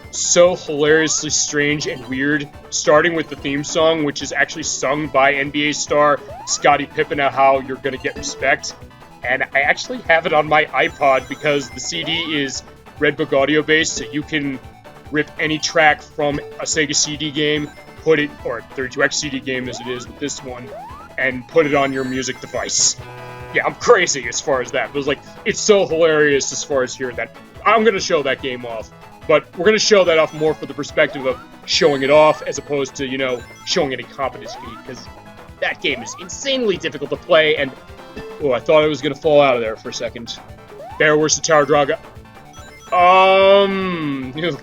so hilariously strange and weird, starting with the theme song, which is actually sung by NBA star Scottie Pippen, how you're going to get respect. And I actually have it on my iPod because the CD is Redbook audio based, so you can rip any track from a Sega CD game, put it, or a 32X CD game as it is with this one, and put it on your music device. Yeah, I'm crazy as far as that. But it's so hilarious as far as hearing that. I'm going to show that game off, but we're going to show that off more for the perspective of showing it off as opposed to, you know, showing any competency, because that game is insanely difficult to play, and oh, I thought I was gonna fall out of there for a second. There, where's the Tower Draga? Oh,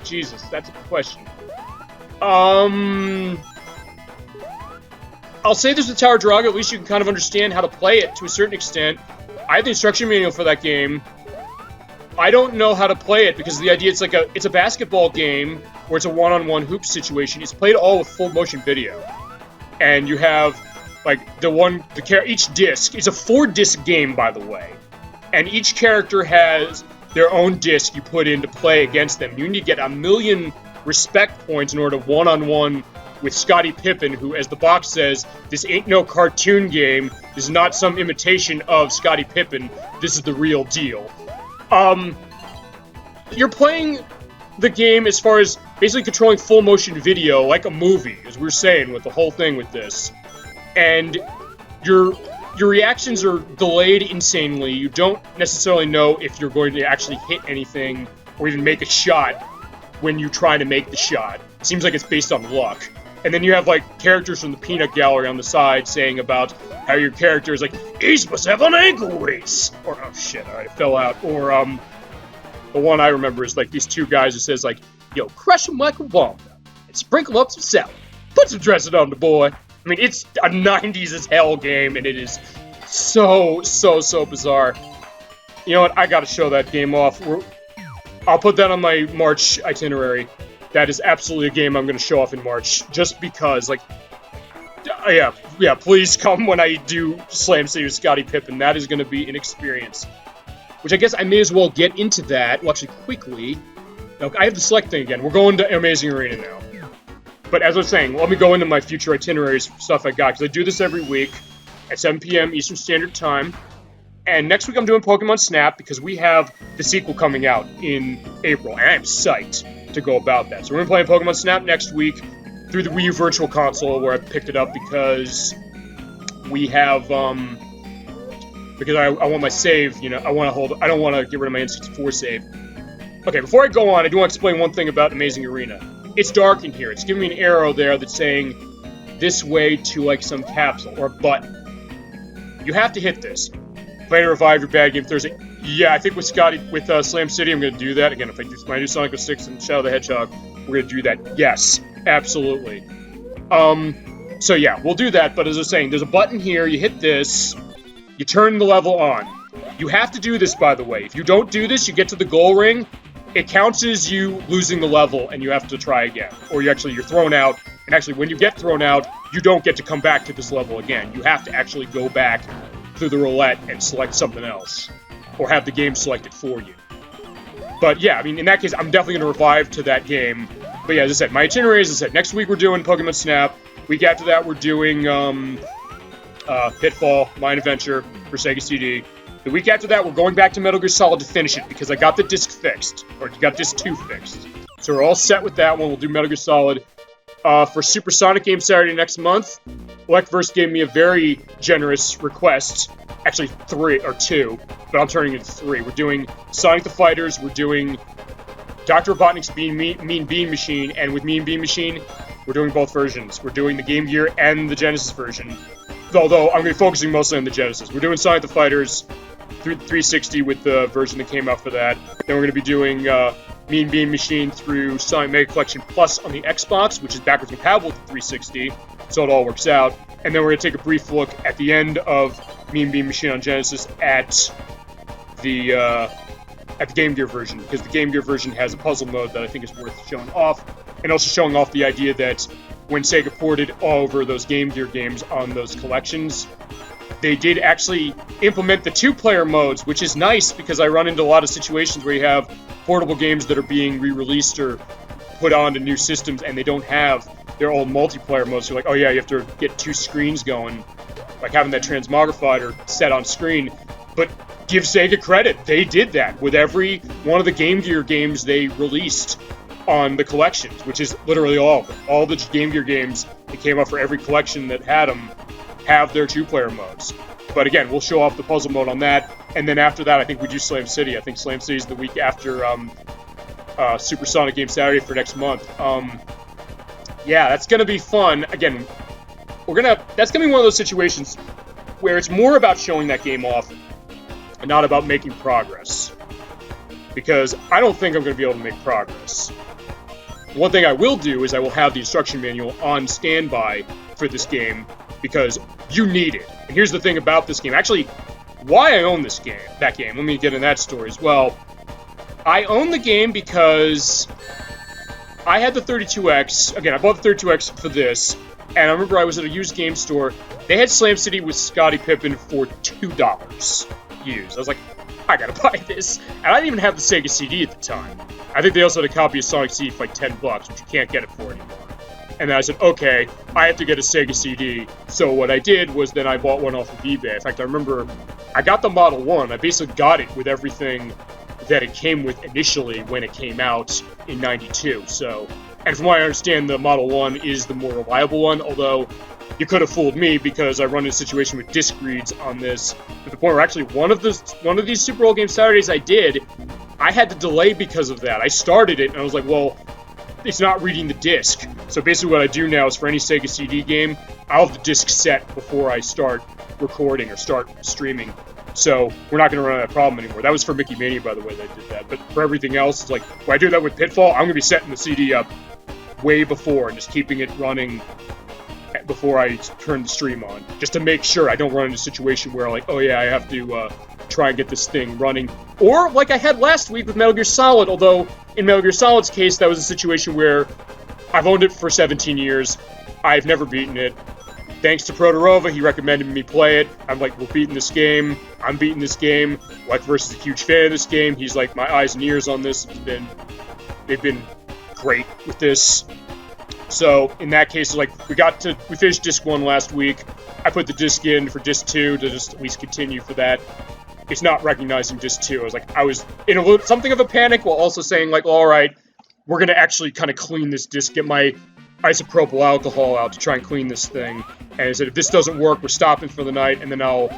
Jesus, that's a good question. I'll say there's a Tower Draga, at least you can kind of understand how to play it to a certain extent. I have the instruction manual for that game. I don't know how to play it because the idea it's a basketball game where it's a one-on-one hoop situation. It's played all with full motion video. And you have like each disc, it's a 4-disc game, by the way. And each character has their own disc you put in to play against them. You need to get 1,000,000 respect points in order to one-on-one with Scottie Pippen, who, as the box says, this ain't no cartoon game. This is not some imitation of Scottie Pippen. This is the real deal. You're playing the game as far as basically controlling full motion video, like a movie, as we were saying with the whole thing with this. And your reactions are delayed insanely. You don't necessarily know if you're going to actually hit anything or even make a shot when you try to make the shot. It seems like it's based on luck. And then you have, like, characters from the peanut gallery on the side saying about how your character is like, he's supposed to have an ankle race! Or, oh shit, alright, it fell out. Or, the one I remember is, like, these two guys who says, like, yo, crush him like a walnut and sprinkle up some salad. Put some dressing on the boy. I mean, it's a 90s as hell game, and it is so bizarre. You know what, I gotta show that game off. I'll put that on my March itinerary. That is absolutely a game I'm going to show off in March, just because, like, yeah, please come when I do Slam City with Scottie Pippen. That is going to be an experience. Which I guess I may as well get into that, well, actually, quickly. Now, I have the select thing again. We're going to Amazing Arena now. But as I was saying, let me go into my future itineraries, stuff I got, because I do this every week at 7 p.m. Eastern Standard Time. And next week I'm doing Pokemon Snap, because we have the sequel coming out in April, and I'm psyched to go about that. So we're going to be playing Pokemon Snap next week through the Wii U Virtual Console, where I picked it up because we have, because I want my save, you know, I don't want to get rid of my N64 save. Okay, before I go on, I do want to explain one thing about Amazing Arena. It's dark in here. It's giving me an arrow there that's saying this way to, like, some capsule or a button. You have to hit this. Play to revive your bad game Thursday. Yeah, I think with Slam City, I'm going to do that. Again, if I do Sonic 06 and Shadow the Hedgehog, we're going to do that. Yes, absolutely. So yeah, we'll do that, but as I was saying, there's a button here, you hit this, you turn the level on. You have to do this, by the way. If you don't do this, you get to the goal ring, it counts as you losing the level, and you have to try again. Or you're thrown out, and actually, when you get thrown out, you don't get to come back to this level again. You have to actually go back through the roulette and select something else. Or have the game selected for you. But yeah, I mean, in that case, I'm definitely going to revive to that game. But yeah, as I said, my itinerary, as I said, next week we're doing Pokemon Snap. Week after that, we're doing Pitfall, Mine Adventure for Sega CD. The week after that, we're going back to Metal Gear Solid to finish it, because I got the disc fixed. Or got disc 2 fixed. So we're all set with that one. We'll do Metal Gear Solid. For Super Sonic Game Saturday next month, Electverse gave me a very generous request. Actually, 3 or 2, but I'm turning it into 3. We're doing Sonic the Fighters, we're doing Dr. Robotnik's Mean Bean Machine, and with Mean Bean Machine, we're doing both versions. We're doing the Game Gear and the Genesis version. Although, I'm going to be focusing mostly on the Genesis. We're doing Sonic the Fighters 360 with the version that came out for that. Then we're going to be doing Mean Bean Machine through Sonic Mega Collection Plus on the Xbox, which is backwards compatible with the 360, so it all works out. And then we're going to take a brief look at the end of Mean Bean Machine on Genesis at the Game Gear version, because the Game Gear version has a puzzle mode that I think is worth showing off, and also showing off the idea that when Sega ported all over those Game Gear games on those collections, they did actually implement the 2-player modes, which is nice, because I run into a lot of situations where you have portable games that are being re-released or put onto new systems, and they don't have their old multiplayer modes. So you're like, oh yeah, you have to get 2 screens going, like having that transmogrifier set on screen. But give Sega credit, they did that with every one of the Game Gear games they released on the collections, which is literally all of them. All the Game Gear games that came out for every collection that had them have their 2-player modes. But again, we'll show off the puzzle mode on that, and then after that, I think we do Slam City. I think Slam City is the week after Super Sonic Game Saturday for next month. yeah, that's gonna be fun. Again, that's gonna be one of those situations where it's more about showing that game off and not about making progress. Because I don't think I'm gonna be able to make progress. One thing I will do is I will have the instruction manual on standby for this game because you need it. And here's the thing about this game. Actually, why I own that game. Let me get in that story as well. I own the game because I had the 32X. Again, I bought the 32X for this. And I remember I was at a used game store. They had Slam City with Scottie Pippen for $2 used. I was like, I gotta buy this. And I didn't even have the Sega CD at the time. I think they also had a copy of Sonic CD for like $10, which you can't get it for anymore. And then I said, okay, I have to get a Sega CD. So what I did was then I bought one off of eBay. In fact, I remember I got the Model 1. I basically got it with everything that it came with initially when it came out in '92. So, and from what I understand, the Model 1 is the more reliable one, although you could have fooled me because I run into a situation with disc reads on this to the point where actually one of these Super Old Game Saturdays I did, I had to delay because of that. I started it and I was like, well, it's not reading the disc. So basically what I do now is for any Sega CD game, I'll have the disc set before I start recording or start streaming. So we're not going to run into that problem anymore. That was for Mickey Mania, by the way, that I did that. But for everything else, it's like, when I do that with Pitfall, I'm going to be setting the CD up way before and just keeping it running before I turn the stream on. Just to make sure I don't run into a situation where, like, oh yeah, I have to try and get this thing running. Or like I had last week with Metal Gear Solid, although in Metal Gear Solid's case, that was a situation where I've owned it for 17 years. I've never beaten it. Thanks to Protorova, he recommended me play it. I'm like, we're beating this game. I'm beating this game. Like versus a huge fan of this game. He's like, my eyes and ears on this. They've been great with this. So in that case, like we finished disc 1 last week. I put the disc in for disc 2 to just at least continue for that. It's not recognizing disc 2. I was in something of a panic while also saying like, all right, we're gonna actually kind of clean this disc, get my isopropyl alcohol out to try and clean this thing. And I said, if this doesn't work, we're stopping for the night, and then I'll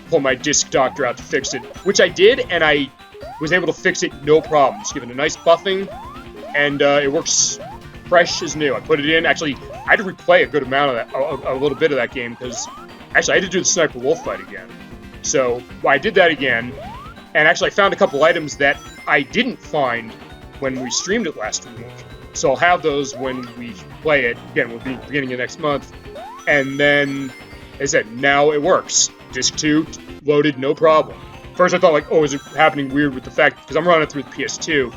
pull my disc doctor out to fix it, which I did, and I was able to fix it no problem. Just give it a nice buffing, and it works fresh as new. I put it in. Actually, I had to replay a good amount of that, a little bit of that game, because actually I had to do the Sniper Wolf fight again. So I did that again, and actually I found a couple items that I didn't find when we streamed it last week. So I'll have those when we play it. Again, we'll be beginning of next month. And then, as I said, now it works. Disc 2 loaded, no problem. First I thought like, oh, is it happening weird with the fact, because I'm running it through the PS2.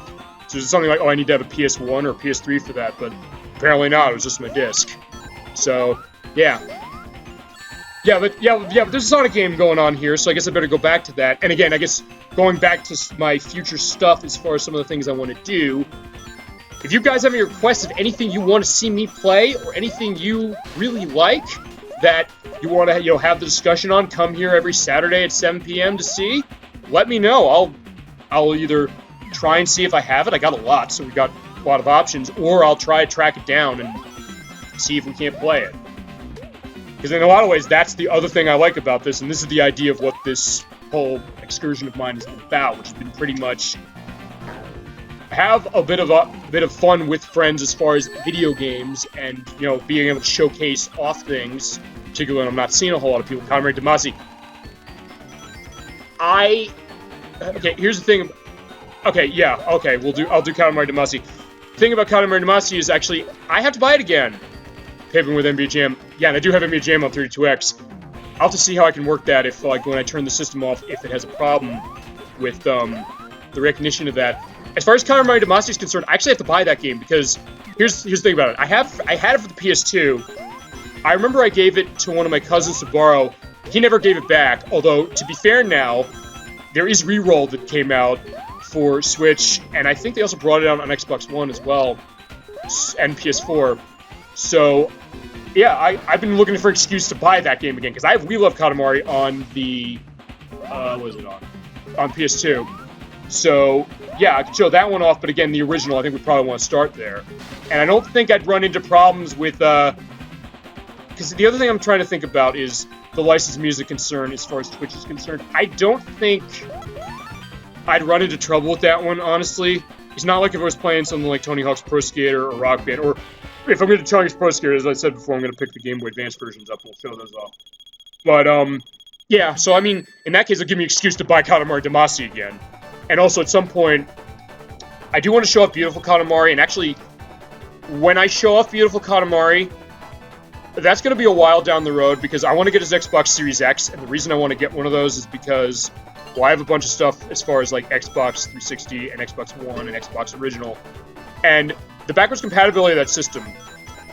So is it something like, oh, I need to have a PS1 or PS3 for that, but apparently not, it was just my disc. So, yeah. But there's a Sonic game going on here, so I guess I better go back to that. And again, I guess going back to my future stuff as far as some of the things I want to do, if you guys have any requests of anything you want to see me play or anything you really like that you want to have the discussion on, come here every Saturday at 7 p.m. to see, let me know. I'll either try and see if I have it. I got a lot, so we got a lot of options, or I'll try to track it down and see if we can't play it. Because in a lot of ways, that's the other thing I like about this, and this is the idea of what this whole excursion of mine is about, which has been pretty much have a bit of fun with friends as far as video games, and being able to showcase off things. Particularly when I'm not seeing a whole lot of people. Katamari Damacy. Okay, here's the thing. Okay, yeah, okay, I'll do Katamari Damacy. The thing about Katamari Damacy is actually I have to buy it again. Pippin with NBA Jam. Yeah, and I do have NBA Jam on 32X. I'll have to see how I can work that if, like, when I turn the system off, if it has a problem with the recognition of that. As far as Katamari Damacy is concerned, I actually have to buy that game because here's the thing about it. I had it for the PS2. I remember I gave it to one of my cousins to borrow. He never gave it back. Although, to be fair now, there is Reroll that came out for Switch, and I think they also brought it out on Xbox One as well, and PS4. So, yeah, I've been looking for an excuse to buy that game again because We Love Katamari on the what is it on? On PS2. So, yeah, I could show that one off, but again, the original, I think we probably want to start there. And I don't think I'd run into problems with, because the other thing I'm trying to think about is the licensed music concern as far as Twitch is concerned. I don't think I'd run into trouble with that one, honestly. It's not like if I was playing something like Tony Hawk's Pro Skater or Rock Band, or if I'm going to Chaotix Pro Skater, as I said before, I'm going to pick the Game Boy Advance versions up, and we'll show those off. But, yeah, so, I mean, in that case, it'll give me an excuse to buy Katamari Damacy again. And also, at some point, I do want to show off Beautiful Katamari, and actually, when I show off Beautiful Katamari, that's going to be a while down the road, because I want to get his Xbox Series X, and the reason I want to get one of those is because, well, I have a bunch of stuff as far as, like, Xbox 360 and Xbox One and Xbox Original, and the backwards compatibility of that system,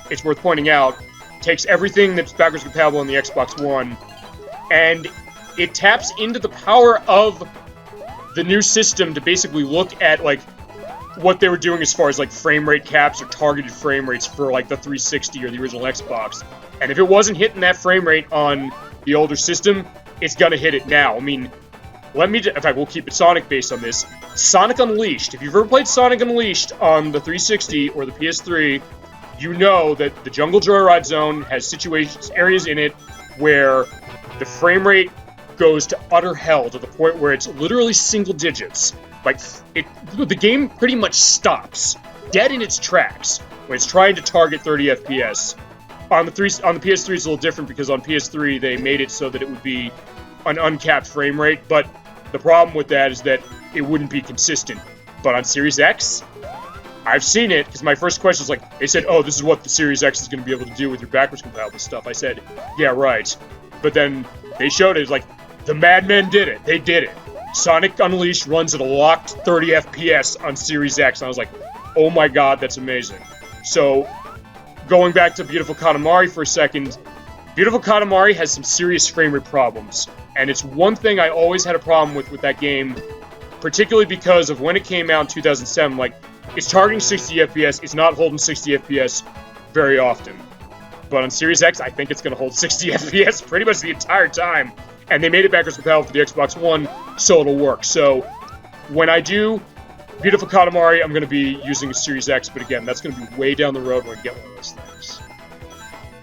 it's worth pointing out, takes everything that's backwards compatible on the Xbox One, and it taps into the power of the new system to basically look at, like, what they were doing as far as, like, frame rate caps or targeted frame rates for, like, the 360 or the original Xbox. And if it wasn't hitting that frame rate on the older system, it's gonna hit it now. I mean, in fact, we'll keep it Sonic-based on this. Sonic Unleashed. If you've ever played Sonic Unleashed on the 360 or the PS3, you know that the Jungle Joyride Zone has areas in it where the frame rate goes to utter hell, to the point where it's literally single digits. Like, the game pretty much stops, dead in its tracks, when it's trying to target 30 FPS. On the PS3, it's a little different, because on PS3, they made it so that it would be an uncapped frame rate, but the problem with that is that it wouldn't be consistent. But on Series X, I've seen it, because my first question was like, they said, oh, this is what the Series X is going to be able to do with your backwards compatible stuff. I said, yeah, right. But then they showed it, like, the madmen did it. They did it. Sonic Unleashed runs at a locked 30 FPS on Series X, and I was like, oh my god, that's amazing. So, going back to Beautiful Katamari for a second, Beautiful Katamari has some serious frame rate problems, and it's one thing I always had a problem with that game, particularly because of when it came out in 2007, like, it's targeting 60 FPS, it's not holding 60 FPS very often. But on Series X, I think it's going to hold 60 FPS pretty much the entire time. And they made it backwards compatible for the Xbox One, so it'll work. So, when I do Beautiful Katamari, I'm going to be using a Series X, but again, that's going to be way down the road when I get one of those things.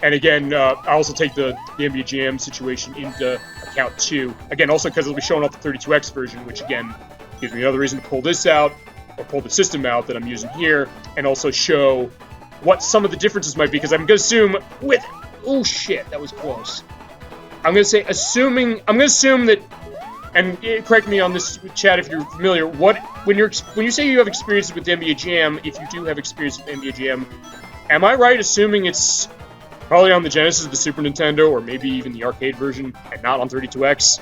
And again, I also take the NBA Jam situation into account too. Again, also because it'll be showing off the 32X version, which again, gives me another reason to pull this out, or pull the system out that I'm using here, and also show what some of the differences might be, because I'm going to assume with... Oh shit, that was close. I'm going to assume that, and correct me on this, chat, if you're familiar, when you say you have experience with NBA Jam, if you do have experience with NBA Jam, am I right assuming it's probably on the Genesis of the Super Nintendo, or maybe even the arcade version, and not on 32X?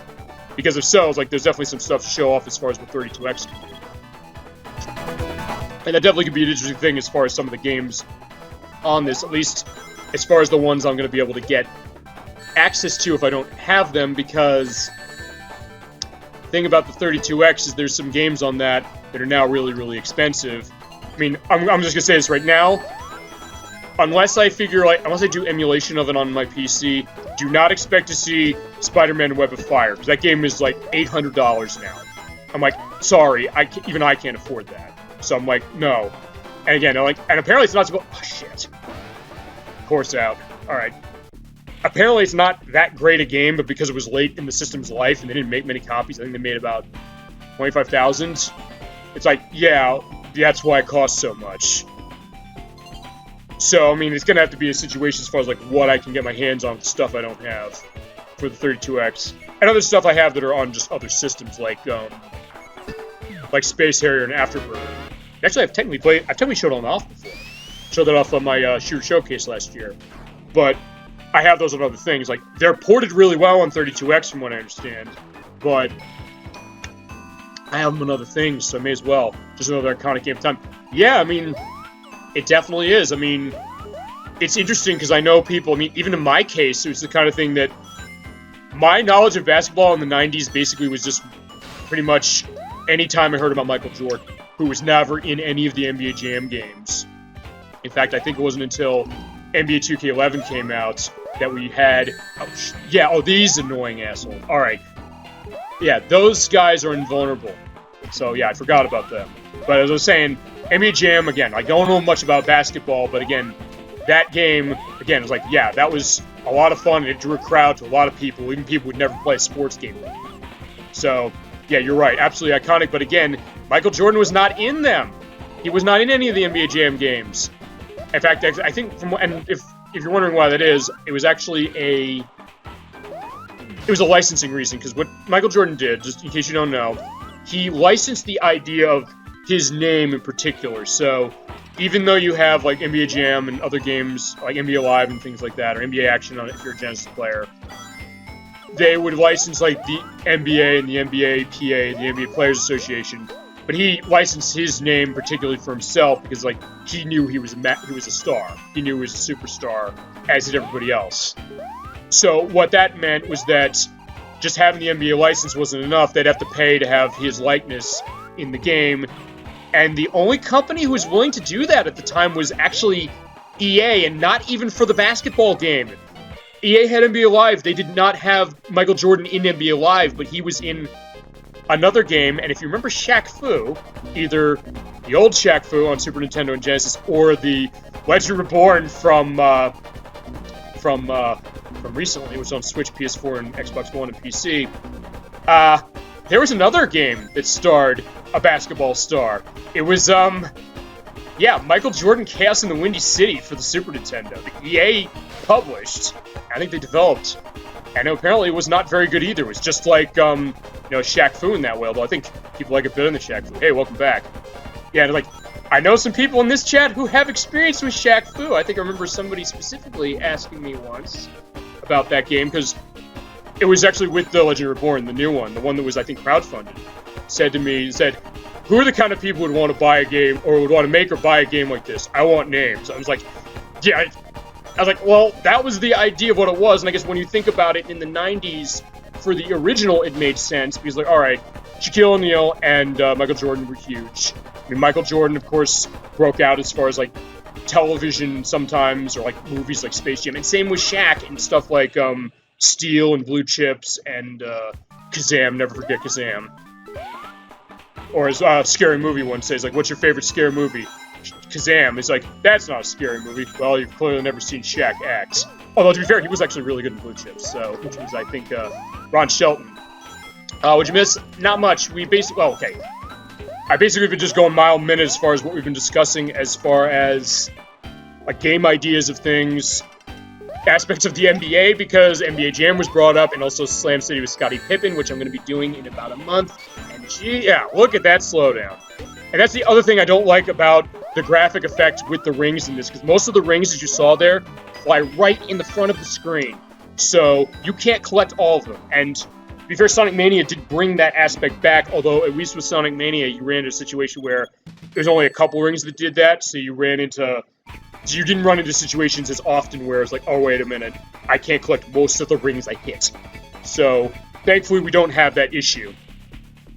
Because if so, it's like, there's definitely some stuff to show off as far as what 32X can do. And that definitely could be an interesting thing as far as some of the games on this, at least as far as the ones I'm going to be able to get access to if I don't have them, because the thing about the 32X is there's some games on that are now really, really expensive. I mean, I'm just gonna say this right now. Unless I do emulation of it on my PC, do not expect to see Spider-Man Web of Fire, because that game is like $800 now. I'm like, sorry, even I can't afford that. So I'm like, no. And again, and apparently it's not supposed. Oh shit. Course out. All right. Apparently it's not that great a game, but because it was late in the system's life and they didn't make many copies, I think they made about 25,000. It's like, yeah, that's why it costs so much. So, I mean, it's going to have to be a situation as far as, like, what I can get my hands on with stuff I don't have for the 32X. And other stuff I have that are on just other systems, like Space Harrier and Afterburner. Actually, I've technically showed it off before. Showed that off on my Shooter Showcase last year. But I have those on other things. Like, they're ported really well on 32X from what I understand, but I have them on other things, so I may as well. Just another iconic game of time. Yeah, I mean, it definitely is. I mean, it's interesting because I know people, I mean, even in my case, it was the kind of thing that my knowledge of basketball in the 90s basically was just pretty much any time I heard about Michael Jordan, who was never in any of the NBA Jam games. In fact, I think it wasn't until NBA 2K11 came out that we had... these annoying assholes. Alright. Yeah, those guys are invulnerable. So, yeah, I forgot about them. But as I was saying, NBA Jam, again, I don't know much about basketball, but again, that game, again, was like, yeah, that was a lot of fun, and it drew a crowd to a lot of people, even people who'd never play a sports game. So, yeah, you're right, absolutely iconic, but again, Michael Jordan was not in them. He was not in any of the NBA Jam games. In fact, I think and if you're wondering why that is, it was actually a licensing reason, because what Michael Jordan did, just in case you don't know, he licensed the idea of his name in particular. So even though you have like NBA Jam and other games like NBA Live and things like that, or NBA Action on it if you're a Genesis player, they would license like the NBA and the NBA PA, the NBA Players Association. But he licensed his name particularly for himself because like he knew he was a star. He knew he was a superstar, as did everybody else. So what that meant was that just having the NBA license wasn't enough. They'd have to pay to have his likeness in the game. And the only company who was willing to do that at the time was actually EA, and not even for the basketball game. EA had NBA Live. They did not have Michael Jordan in NBA Live, but he was in another game. And if you remember Shaq Fu, either the old Shaq Fu on Super Nintendo and Genesis, or the Legend Reborn from recently, it was on Switch, PS4, and Xbox One and PC. There was another game that starred a basketball star. It was Michael Jordan Chaos in the Windy City for the Super Nintendo. The EA published, I think they developed, and apparently it was not very good either. It was just like Shaq Fu in that way, although I think people like it better than Shaq Fu. Hey, welcome back. Yeah, like, I know some people in this chat who have experience with Shaq Fu. I think I remember somebody specifically asking me once about that game, because it was actually with the Legend Reborn, the new one, the one that was, I think, crowdfunded. Said, who are the kind of people who would want to buy a game, or would want to make or buy a game like this? I want names. I was like, yeah. I was like, well, that was the idea of what it was, and I guess when you think about it, in the 90s, for the original, it made sense, because, like, all right, Shaquille O'Neal and Michael Jordan were huge. I mean, Michael Jordan, of course, broke out as far as, like, television sometimes, or, like, movies like Space Jam, and same with Shaq and stuff like Steel and Blue Chips and Kazam, never forget Kazam. Or as Scary Movie one says, like, what's your favorite scary movie? Kazam. It's like, that's not a scary movie. Well, you've clearly never seen Shaq act. Although, to be fair, he was actually really good in Blue Chips, so, which was, I think, Ron Shelton. What'd you miss? Not much. We basically, I basically been just going mile a minute as far as what we've been discussing, as far as like game ideas of things, aspects of the NBA, because NBA Jam was brought up, and also Slam City with Scottie Pippen, which I'm going to be doing in about a month. And look at that slowdown. And that's the other thing I don't like about the graphic effect with the rings in this, because most of the rings that you saw there fly right in the front of the screen. So you can't collect all of them. And to be fair, Sonic Mania did bring that aspect back, although at least with Sonic Mania, you ran into a situation where there's only a couple rings that did that, so you didn't run into situations as often where it's like, oh, wait a minute, I can't collect most of the rings I hit. So, thankfully, we don't have that issue.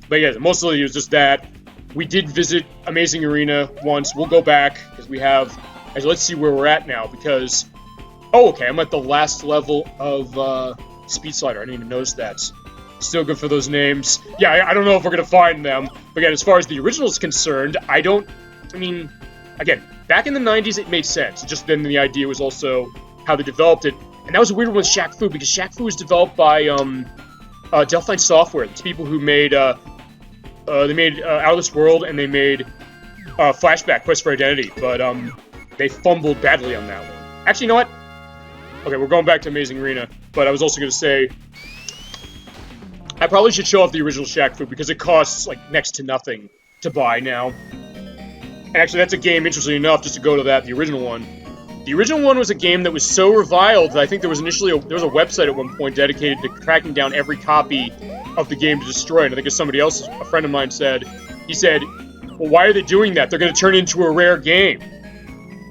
But yeah, mostly it was just that. We did visit Amazing Arena once. We'll go back, because we have... Actually, let's see where we're at now, because... Oh, okay, I'm at the last level of Speed Slider. I didn't even notice that. Still good for those names. Yeah, I don't know if we're going to find them. But again, as far as the original is concerned, again, back in the 90s, it made sense. Just then the idea was also how they developed it. And that was a weird one with Shaq Fu, because Shaq Fu was developed by Delphine Software. It's people who made... they made Out of This World, and they made Flashback, Quest for Identity. But they fumbled badly on that one. Actually, you know what? Okay, we're going back to Amazing Arena. But I was also going to say... I probably should show off the original Shaq Fu, because it costs, like, next to nothing to buy now. And actually, that's a game, interestingly enough, just to go to that, the original one. The original one was a game that was so reviled that I think there was initially there was a website at one point dedicated to tracking down every copy of the game to destroy it. And I think as somebody else, a friend of mine said, he said, well, why are they doing that? They're going to turn it into a rare game.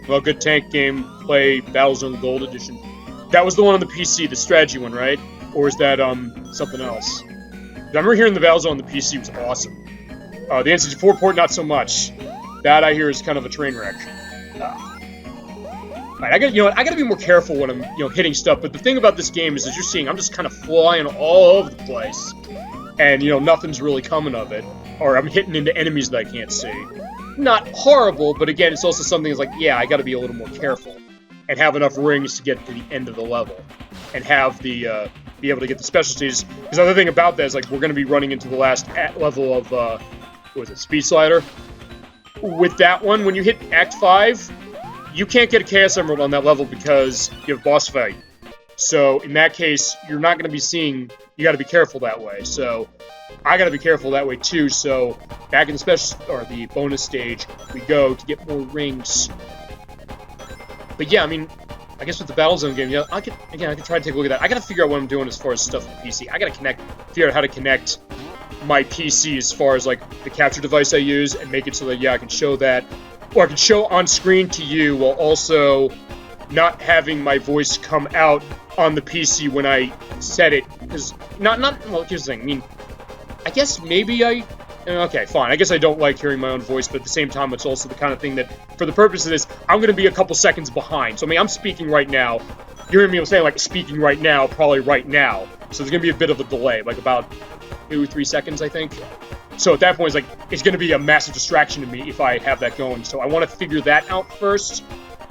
Well, good tank game, play Battlezone Gold Edition. That was the one on the PC, the strategy one, right? Or is that something else? I remember hearing the Battlezone on the PC was awesome. The N64 port, not so much. That, I hear, is kind of a train wreck. Right, I gotta be more careful when I'm, hitting stuff. But the thing about this game is, as you're seeing, I'm just kind of flying all over the place, and nothing's really coming of it, or I'm hitting into enemies that I can't see. Not horrible, but again, it's also something that's like, yeah, I gotta be a little more careful, and have enough rings to get to the end of the level, and have the be able to get the specialties. Because the other thing about that is, like, we're gonna be running into the last level of Speed Slider. With that one, when you hit Act 5. you can't get a Chaos Emerald on that level because you have a boss fight. So in that case, you're not going to be seeing, you got to be careful that way. So I got to be careful that way too. So back in the special, or the bonus stage, we go to get more rings. But yeah, I mean, I guess with the Battlezone game, yeah, I could try to take a look at that. I got to figure out what I'm doing as far as stuff with the PC. I got to figure out how to connect my PC as far as like the capture device I use and make it so that, yeah, I can show that, or I can show on screen to you while also not having my voice come out on the PC when I set it. Because, well, here's the thing, I mean, I guess maybe okay, fine. I guess I don't like hearing my own voice, but at the same time, it's also the kind of thing that, for the purpose of this, I'm going to be a couple seconds behind. So, I mean, I'm speaking right now. You're hearing me saying, like, speaking right now, probably right now. So there's going to be a bit of a delay, like about 2-3 seconds, I think. So at that point, it's going to be a massive distraction to me if I have that going. So I want to figure that out first,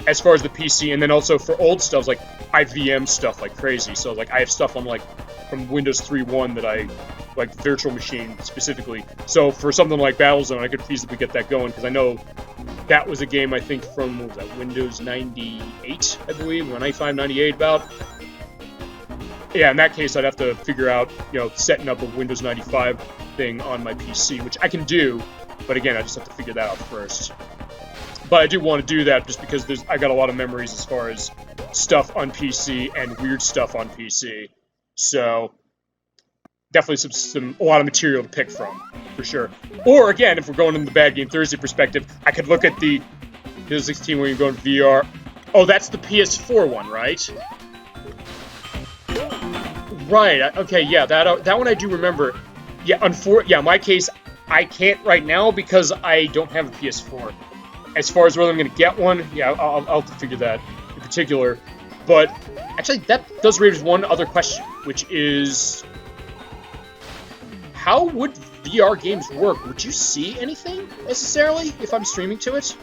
as far as the PC, and then also for old stuff, like, I VM stuff like crazy. So, like, I have stuff on, like, from Windows 3.1 that I, like, virtual machine specifically. So for something like Battlezone, I could feasibly get that going, because I know that was a game, I think, from, what was that, Windows 98, I believe, or 95, 98 about. Yeah, in that case, I'd have to figure out, you know, setting up a Windows 95 thing on my PC, which I can do, but again, I just have to figure that out first. But I do want to do that just because I got a lot of memories as far as stuff on PC and weird stuff on PC. So definitely a lot of material to pick from, for sure. Or again, if we're going in the Bad Game Thursday perspective, I could look at the 16 when you go in VR. Oh, that's the PS4 one, right? Right. Okay. Yeah. That one I do remember. Yeah. In my case, I can't right now because I don't have a PS4. As far as whether I'm going to get one, yeah, I'll have to figure that in particular. But actually, that does raise one other question, which is, how would VR games work? Would you see anything necessarily if I'm streaming to it?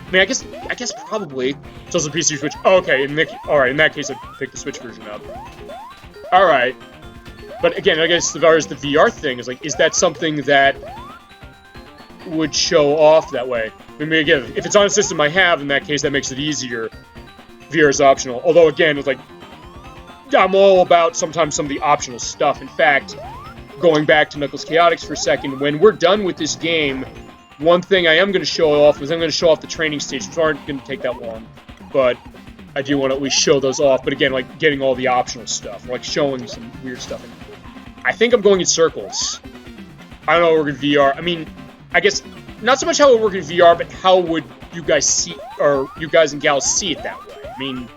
I mean, I guess probably. It's also PC Switch. Oh, okay. All right. In that case, I'd pick the Switch version up. All right. But again, I guess as far as the VR thing is, like, is that something that would show off that way? I mean, again, if it's on a system I have, in that case, that makes it easier. VR is optional. Although, again, it's like, I'm all about sometimes some of the optional stuff. In fact, going back to Knuckles Chaotix for a second, when we're done with this game, one thing I am going to show off is I'm going to show off the training stages, which aren't going to take that long. But I do want to at least show those off. But again, like, getting all the optional stuff, like showing some weird stuff. And I think I'm going in circles. I don't know how it works in VR. I mean, I guess not so much how it would work in VR, but how would you guys see, or you guys and gals see it that way? I mean,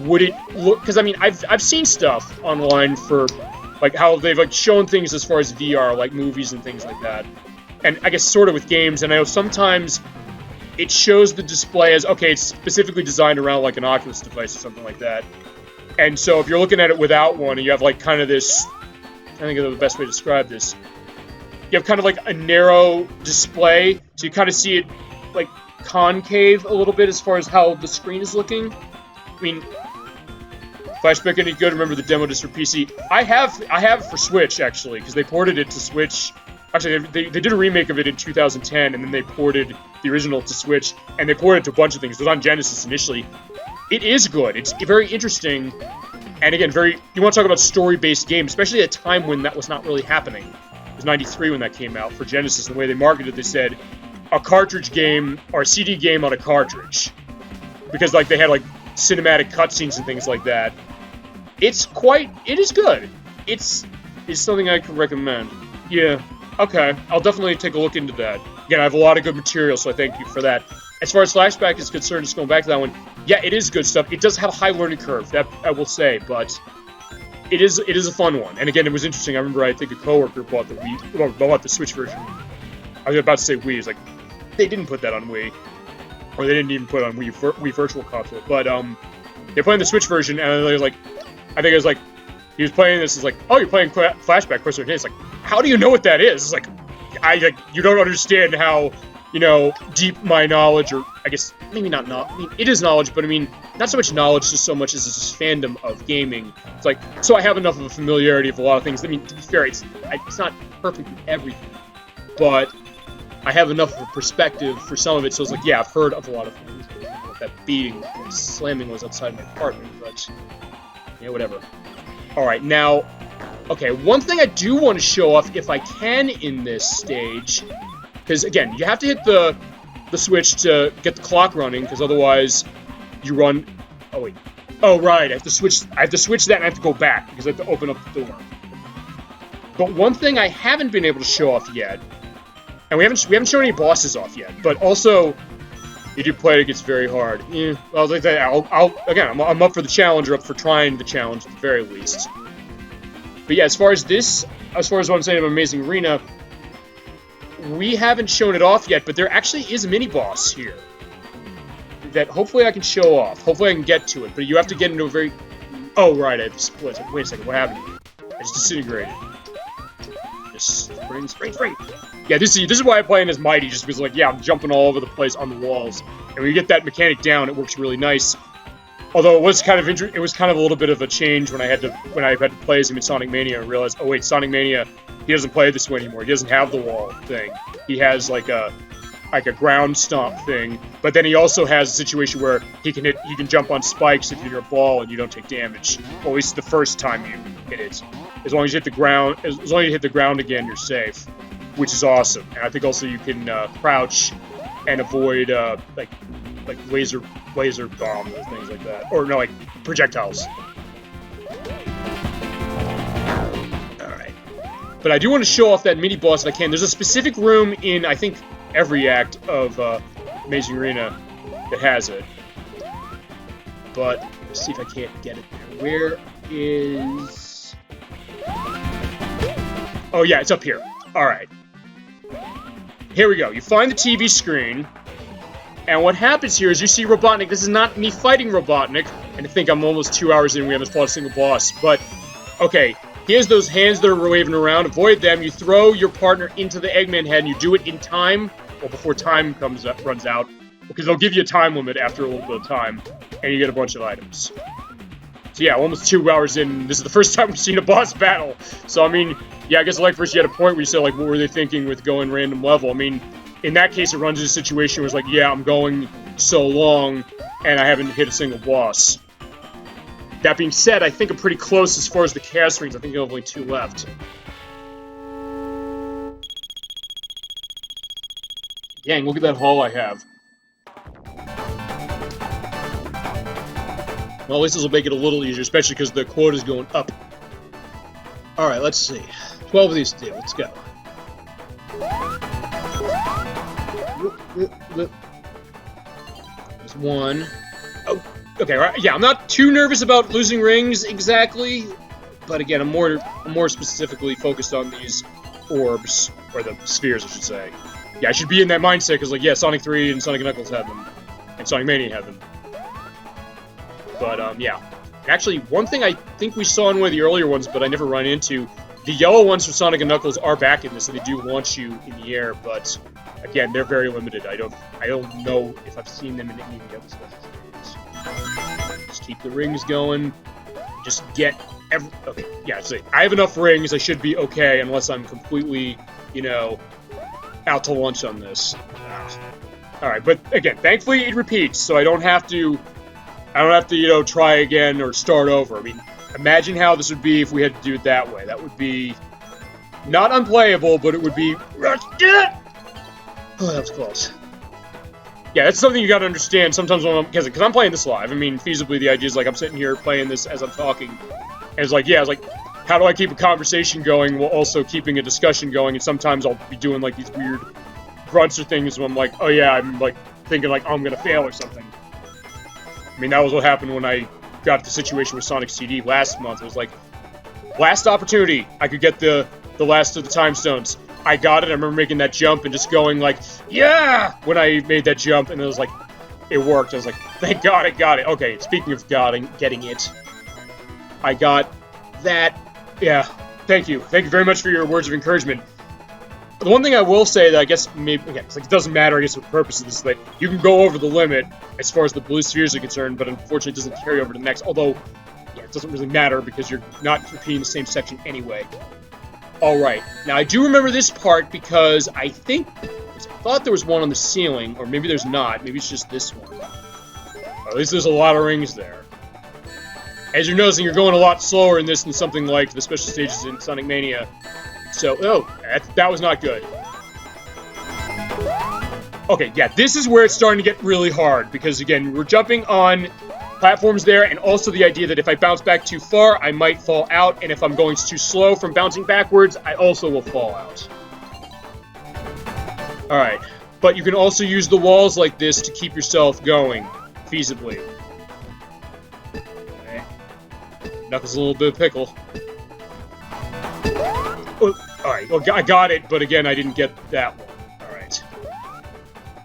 would it look? Because I mean, I've seen stuff online for like how they've like shown things as far as VR, like movies and things like that. And I guess sort of with games, and I know sometimes it shows the display as, okay, it's specifically designed around like an Oculus device or something like that. And so if you're looking at it without one, and you have like kind of this, I think of the best way to describe this, you have kind of like a narrow display, so you kind of see it like concave a little bit as far as how the screen is looking. I mean, Flashback any good? Remember the demo disc for PC? I have for Switch, actually, because they ported it to Switch. Actually, they did a remake of it in 2010, and then they ported the original to Switch, and they ported it to a bunch of things. It was on Genesis initially. It is good. It's very interesting, and again, you want to talk about story-based games, especially at a time when that was not really happening. It was 93 when that came out for Genesis, and the way they marketed it, they said, a cartridge game, or a CD game on a cartridge. Because, like, they had, like, cinematic cutscenes and things like that. It is good. It's something I can recommend. Yeah. Okay, I'll definitely take a look into that. Again, I have a lot of good material, so I thank you for that. As far as Flashback is concerned, just going back to that one, yeah, it is good stuff. It does have a high learning curve, that I will say, but it is a fun one. And again, it was interesting. I remember I think a coworker bought the Switch version. I was about to say Wii. It's like, they didn't put that on Wii. Or they didn't even put it on Wii Virtual Console. But they're playing the Switch version, and I think it was like, he was playing this, it's like, oh, you're playing Flashback, Question. It's like, how do you know what that is? It's like, you don't understand how, deep my knowledge, or I guess, maybe not, I mean, it is knowledge, but I mean, not so much knowledge, just so much as this fandom of gaming. It's like, so I have enough of a familiarity of a lot of things. I mean, to be fair, it's not perfect in everything, but I have enough of a perspective for some of it, so it's like, yeah, I've heard of a lot of things. what that beating, slamming was outside my apartment, but yeah, whatever. Alright, now, okay, one thing I do want to show off, if I can, in this stage, because, again, you have to hit the switch to get the clock running, because otherwise you run... Oh, wait. Oh, right, I have to switch that, and I have to go back, because I have to open up the door. But one thing I haven't been able to show off yet, and we haven't shown any bosses off yet, but also, you do play it gets very hard. Yeah, well, like that, again, I'm up for the challenge, or up for trying the challenge, at the very least. But yeah, as far as what I'm saying about Amazing Arena, we haven't shown it off yet, but there actually is a mini-boss here that hopefully I can show off. Hopefully I can get to it, but you have to get into a very... Oh, right, I have to split. Wait a second, what happened? I just disintegrated. Just spring. Yeah, this is why I'm playing as Mighty, just because, like, yeah, I'm jumping all over the place on the walls. And when you get that mechanic down, it works really nice. Although it was kind of a little bit of a change when I had to play as him in Sonic Mania and realized, oh wait, Sonic Mania, he doesn't play this way anymore. He doesn't have the wall thing. He has like a ground stomp thing, but then he also has a situation where he can jump on spikes if you're a ball and you don't take damage. Or at least the first time you hit it. As long as you hit the ground again, you're safe, which is awesome. And I think also you can crouch and avoid like laser bombs or things like that, or no, like projectiles. All right, but I do want to show off that mini boss if I can. There's a specific room in I think every act of Amazing Arena that has it, but let's see if I can't get it there. Where is? Oh yeah, it's up here. All right. Here we go. You find the TV screen, and what happens here is you see Robotnik. This is not me fighting Robotnik, and I think I'm almost 2 hours in. We haven't fought a single boss, but okay. He has those hands that are waving around. Avoid them. You throw your partner into the Eggman head, and you do it in time, well, before time runs out, because they'll give you a time limit after a little bit of time, and you get a bunch of items. So yeah, almost 2 hours in. This is the first time we've seen a boss battle. So I mean, yeah, I guess like first you had a point where you said like, what were they thinking with going random level? I mean, in that case, it runs into a situation where it's like, yeah, I'm going so long, and I haven't hit a single boss. That being said, I think I'm pretty close as far as the chaos rings. I think I have only 2 left. Dang, look at that haul I have. Well, at least this will make it a little easier, especially because the quota's going up. Alright, let's see. 12 of these to do. Let's go. There's 1. Oh, okay, right. Yeah, I'm not too nervous about losing rings exactly, but again, I'm more specifically focused on these orbs, or the spheres, I should say. Yeah, I should be in that mindset, because, like, yeah, Sonic 3 and Sonic & Knuckles have them, and Sonic Mania have them. But, yeah. Actually, one thing I think we saw in one of the earlier ones, but I never run into, the yellow ones for Sonic & Knuckles are back in this, and they do launch you in the air, but, again, they're very limited. I don't know if I've seen them in any of the other stuff. Just keep the rings going. Just get okay, yeah, so I have enough rings, I should be okay, unless I'm completely, you know, out to lunch on this. Alright, but again, thankfully it repeats, so I don't have to, you know, try again or start over. I mean, imagine how this would be if we had to do it that way. That would be not unplayable, but it would be... Oh, that was close. Yeah, that's something you gotta understand sometimes when because I'm playing this live. I mean, feasibly, the idea is, like, I'm sitting here playing this as I'm talking, and it's like, yeah, it's like, how do I keep a conversation going while also keeping a discussion going? And sometimes I'll be doing, like, these weird grunts or things when I'm like, oh yeah, I'm, like, thinking, like, oh, I'm gonna fail or something. I mean, that was what happened when I got the situation with Sonic CD last month. It was like, last opportunity, I could get the last of the time stones. I got it. I remember making that jump and just going like, yeah, when I made that jump, and it was like, it worked. I was like, thank God I got it. Okay, speaking of getting it, I got that. Yeah, thank you. Thank you very much for your words of encouragement. The one thing I will say that I guess maybe, okay, it's like, it doesn't matter, I guess, what the purpose of this is that you can go over the limit as far as the blue spheres are concerned, but unfortunately it doesn't carry over to the next, although, yeah, it doesn't really matter because you're not repeating the same section anyway. Alright, now I do remember this part because I thought there was one on the ceiling, or maybe there's not, maybe it's just this one. at least there's a lot of rings there. As you're noticing, you're going a lot slower in this than something like the special stages in Sonic Mania. So, oh, that was not good. Okay, yeah, this is where it's starting to get really hard, because, again, we're jumping on platforms there, and also the idea that if I bounce back too far, I might fall out, and if I'm going too slow from bouncing backwards, I also will fall out. Alright, but you can also use the walls like this to keep yourself going, feasibly. Okay. Knuckles a little bit of pickle. Oh, alright, well, I got it, but again, I didn't get that one. Alright.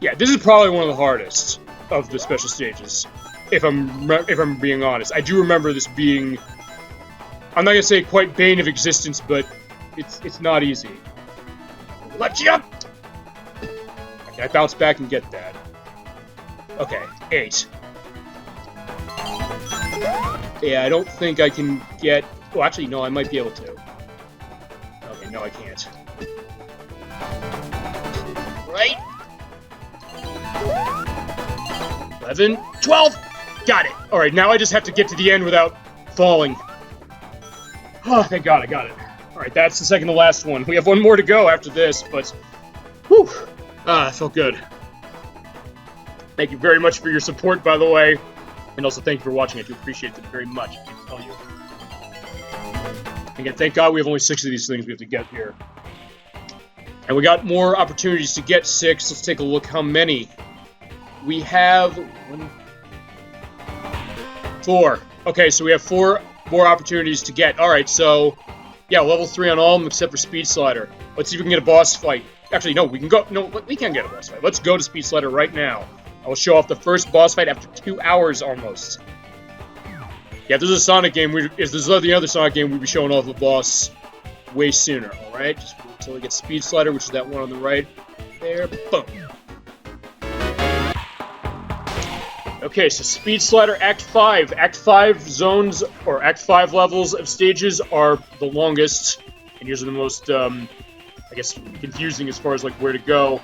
Yeah, this is probably one of the hardest of the special stages, if I'm being honest. I do remember this being, I'm not gonna say quite bane of existence, but it's not easy. Let you up! Okay, I bounce back and get that. Okay, 8. Yeah, I don't think I can get... Oh, actually, no, I might be able to. Okay, no, I can't. Right? 11, 12! Got it! Alright, now I just have to get to the end without falling. Oh, thank God I got it. Alright, that's the second to last one. We have one more to go after this, but... Whew! Ah, it felt good. Thank you very much for your support, by the way. And also, thank you for watching. I do appreciate it very much. I can tell you. Again, thank God we have only 6 of these things we have to get here. And we got more opportunities to get 6. Let's take a look how many. We have... 4. Okay, so we have 4 more opportunities to get. Alright, so... Yeah, level 3 on all of them except for Speed Slider. Let's see if we can get a boss fight. Actually, no, we can go... No, we can get a boss fight. Let's go to Speed Slider right now. I will show off the first boss fight after 2 hours almost. Yeah, if this is a Sonic game, if this is the other Sonic game, we'd be showing off the boss way sooner, alright? Just wait until we get Speed Slider, which is that one on the right. There, boom. Okay, so Speed Slider Act 5. Act 5 zones, or Act 5 levels of stages are the longest, and yours are the most, I guess, confusing as far as, like, where to go.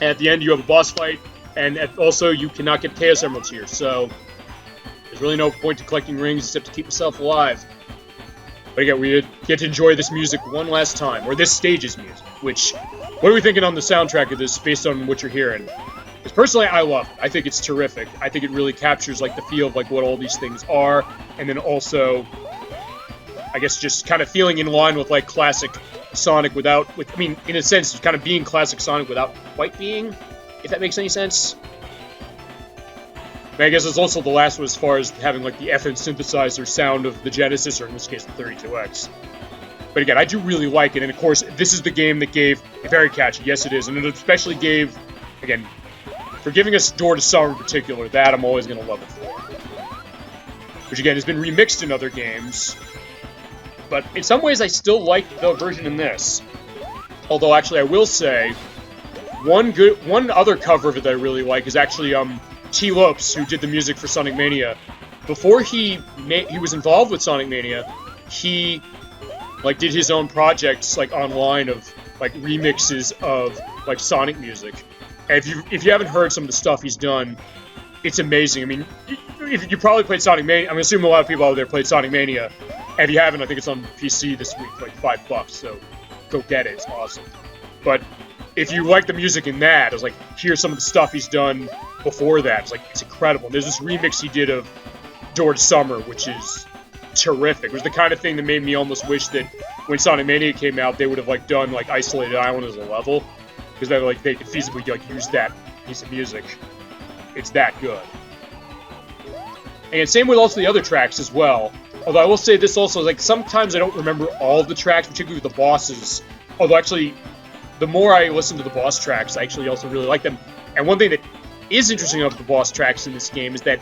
And at the end, you have a boss fight, and also, you cannot get Chaos Emeralds here, so there's really no point to collecting rings except to keep yourself alive. But again, we get to enjoy this music one last time, or this stage's music, which, what are we thinking on the soundtrack of this, based on what you're hearing? Because personally, I love it. I think it's terrific. I think it really captures, like, the feel of, like, what all these things are, and then also, I guess, just kind of feeling in line with, like, classic Sonic without, I mean, in a sense, kind of being classic Sonic without quite being, if that makes any sense. I guess it's also the last one as far as having, like, the FN synthesizer sound of the Genesis, or in this case, the 32X. But again, I do really like it, and of course, this is the game that gave, very catchy, yes it is, and it especially gave, again, for giving us Door to Summer in particular, that I'm always going to love it for. Which again, has been remixed in other games, but in some ways I still like the version in this. Although, actually, I will say, one other cover of it that I really like is actually, T. Lopes, who did the music for Sonic Mania. Before he was involved with Sonic Mania, he, like, did his own projects, like, online of, like, remixes of, like, Sonic music. And if you haven't heard some of the stuff he's done, it's amazing. I mean, if you probably played Sonic Mania, I'm assuming a lot of people out there played Sonic Mania. And if you haven't, I think it's on PC this week for like $5, so go get it. It's awesome. But if you like the music in that, it's like, here's some of the stuff he's done before that. It's like, it's incredible. There's this remix he did of George Summer, which is terrific. It was the kind of thing that made me almost wish that when Sonic Mania came out, they would have like done like Isolated Island as a level. Because they could feasibly like use that piece of music. It's that good. And same with also the other tracks as well. Although I will say this also, like, sometimes I don't remember all of the tracks, particularly with the bosses. Although actually, the more I listen to the boss tracks, I actually also really like them. And one thing that is interesting about the boss tracks in this game is that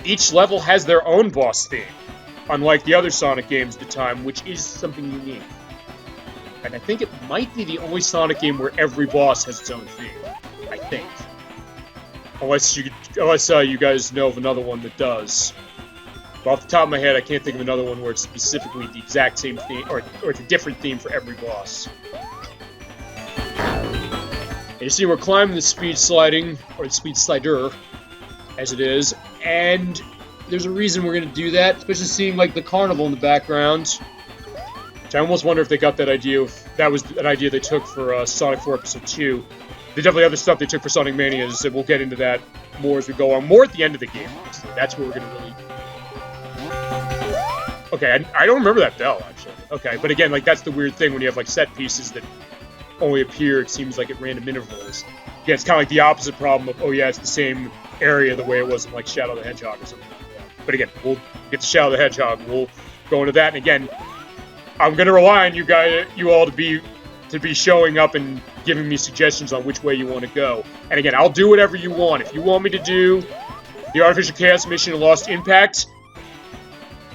each level has their own boss theme. Unlike the other Sonic games at the time, which is something unique. And I think it might be the only Sonic game where every boss has its own theme. I think. Unless you guys know of another one that does. But off the top of my head, I can't think of another one where it's specifically the exact same theme, or it's a different theme for every boss. And you see we're climbing the speed sliding, or the speed slider. as it is, and there's a reason we're going to do that, especially seeing, like, the carnival in the background. Which I almost wonder if they got that idea, if that was an idea they took for Sonic 4 Episode 2. They definitely have the stuff they took for Sonic Manias, and we'll get into that more as we go on. More at the end of the game, actually. That's where we're going to really... Okay, I don't remember that bell, actually. Okay, but again, like, that's the weird thing when you have, like, set pieces that only appear, it seems like, at random intervals. Again, it's kind of like the opposite problem of, oh yeah, it's the same area the way it was in, like, Shadow the Hedgehog or something like that. But again, we'll get to Shadow the Hedgehog. We'll go into that, and again, I'm going to rely on you all to be showing up and giving me suggestions on which way you want to go. And again, I'll do whatever you want. If you want me to do the Artificial Chaos Mission in Lost Impact,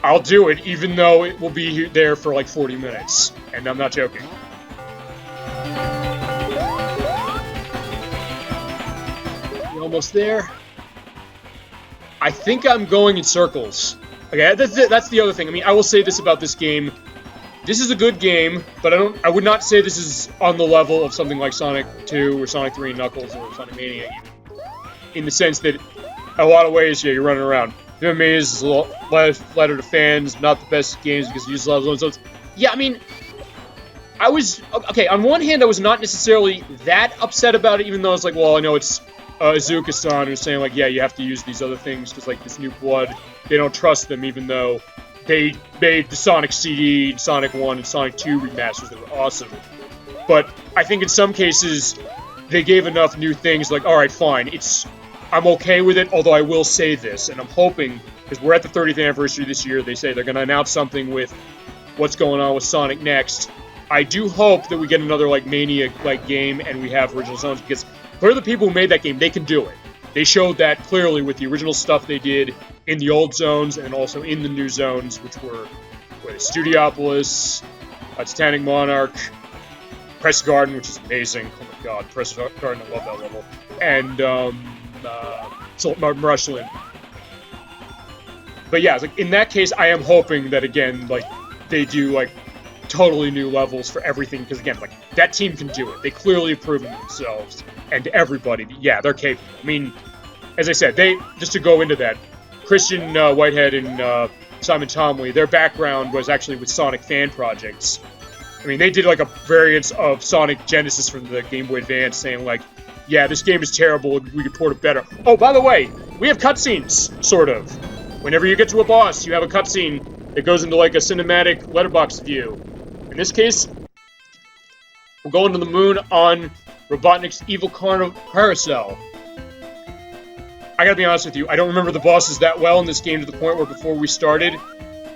I'll do it, even though it will be there for like 40 minutes. And I'm not joking. You're almost there. I think I'm going in circles. Okay, that's the other thing. I mean, I will say this about this game. This is a good game, but I would not say this is on the level of something like Sonic 2 or Sonic 3 and Knuckles or Sonic Mania even. In the sense that, in a lot of ways, yeah, you're running around. The maze is a lot flatter to fans, not the best games because you use a lot of zones. Yeah, I mean, okay, on one hand, I was not necessarily that upset about it, even though it's like, well, I know it's Izuka-san who's saying, like, yeah, you have to use these other things because, like, this new blood, they don't trust them, even though they made the Sonic CD, Sonic 1, and Sonic 2 remasters that were awesome. But I think in some cases, they gave enough new things, like, alright, fine, I'm okay with it, although I will say this, and I'm hoping, because we're at the 30th anniversary this year, they say they're going to announce something with what's going on with Sonic Next. I do hope that we get another, like, Mania-like game, and we have original zones, because for the people who made that game, they can do it. They showed that clearly with the original stuff they did in the old zones, and also in the new zones, which were Studiopolis, Titanic Monarch, Press Garden, which is amazing. Oh my god, Press Garden, I love that level. And, Rushland. But yeah, like, in that case, I am hoping that, again, like, they do, like, totally new levels for everything, because, again, like, that team can do it. They clearly have proven themselves, and to everybody, yeah, they're capable. I mean, as I said, just to go into that, Christian Whitehead and Simon Tomley, their background was actually with Sonic fan projects. I mean, they did, like, a variance of Sonic Genesis from the Game Boy Advance, saying, like, yeah, this game is terrible, we could port it better. Oh, by the way, we have cutscenes, sort of. Whenever you get to a boss, you have a cutscene that goes into, like, a cinematic letterbox view. In this case, we're going to the moon on Robotnik's Evil Carousel. I gotta be honest with you, I don't remember the bosses that well in this game to the point where before we started,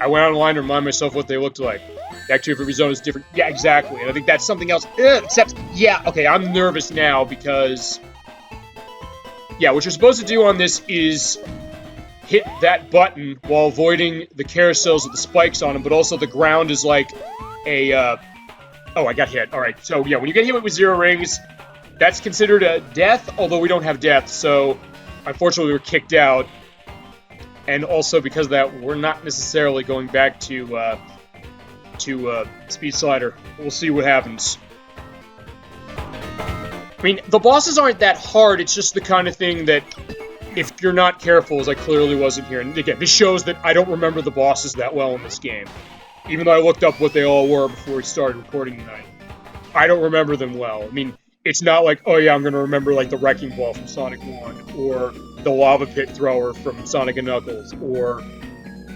I went online to remind myself what they looked like. The activity of every zone is different. Yeah, exactly. And I think that's something else. Except, yeah, okay, I'm nervous now because... Yeah, what you're supposed to do on this is hit that button while avoiding the carousels with the spikes on them, but also the ground is like a... Oh, I got hit. Alright, so yeah, when you get hit with 0 rings, that's considered a death, although we don't have death, so unfortunately we were kicked out. And also because of that, we're not necessarily going back to Speed Slider. We'll see what happens. I mean, the bosses aren't that hard, it's just the kind of thing that, if you're not careful, as I clearly wasn't here, and again, this shows that I don't remember the bosses that well in this game. Even though I looked up what they all were before we started recording tonight. I don't remember them well. I mean, it's not like, oh yeah, I'm gonna remember, like, the Wrecking Ball from Sonic 1, or the Lava Pit Thrower from Sonic & Knuckles, or,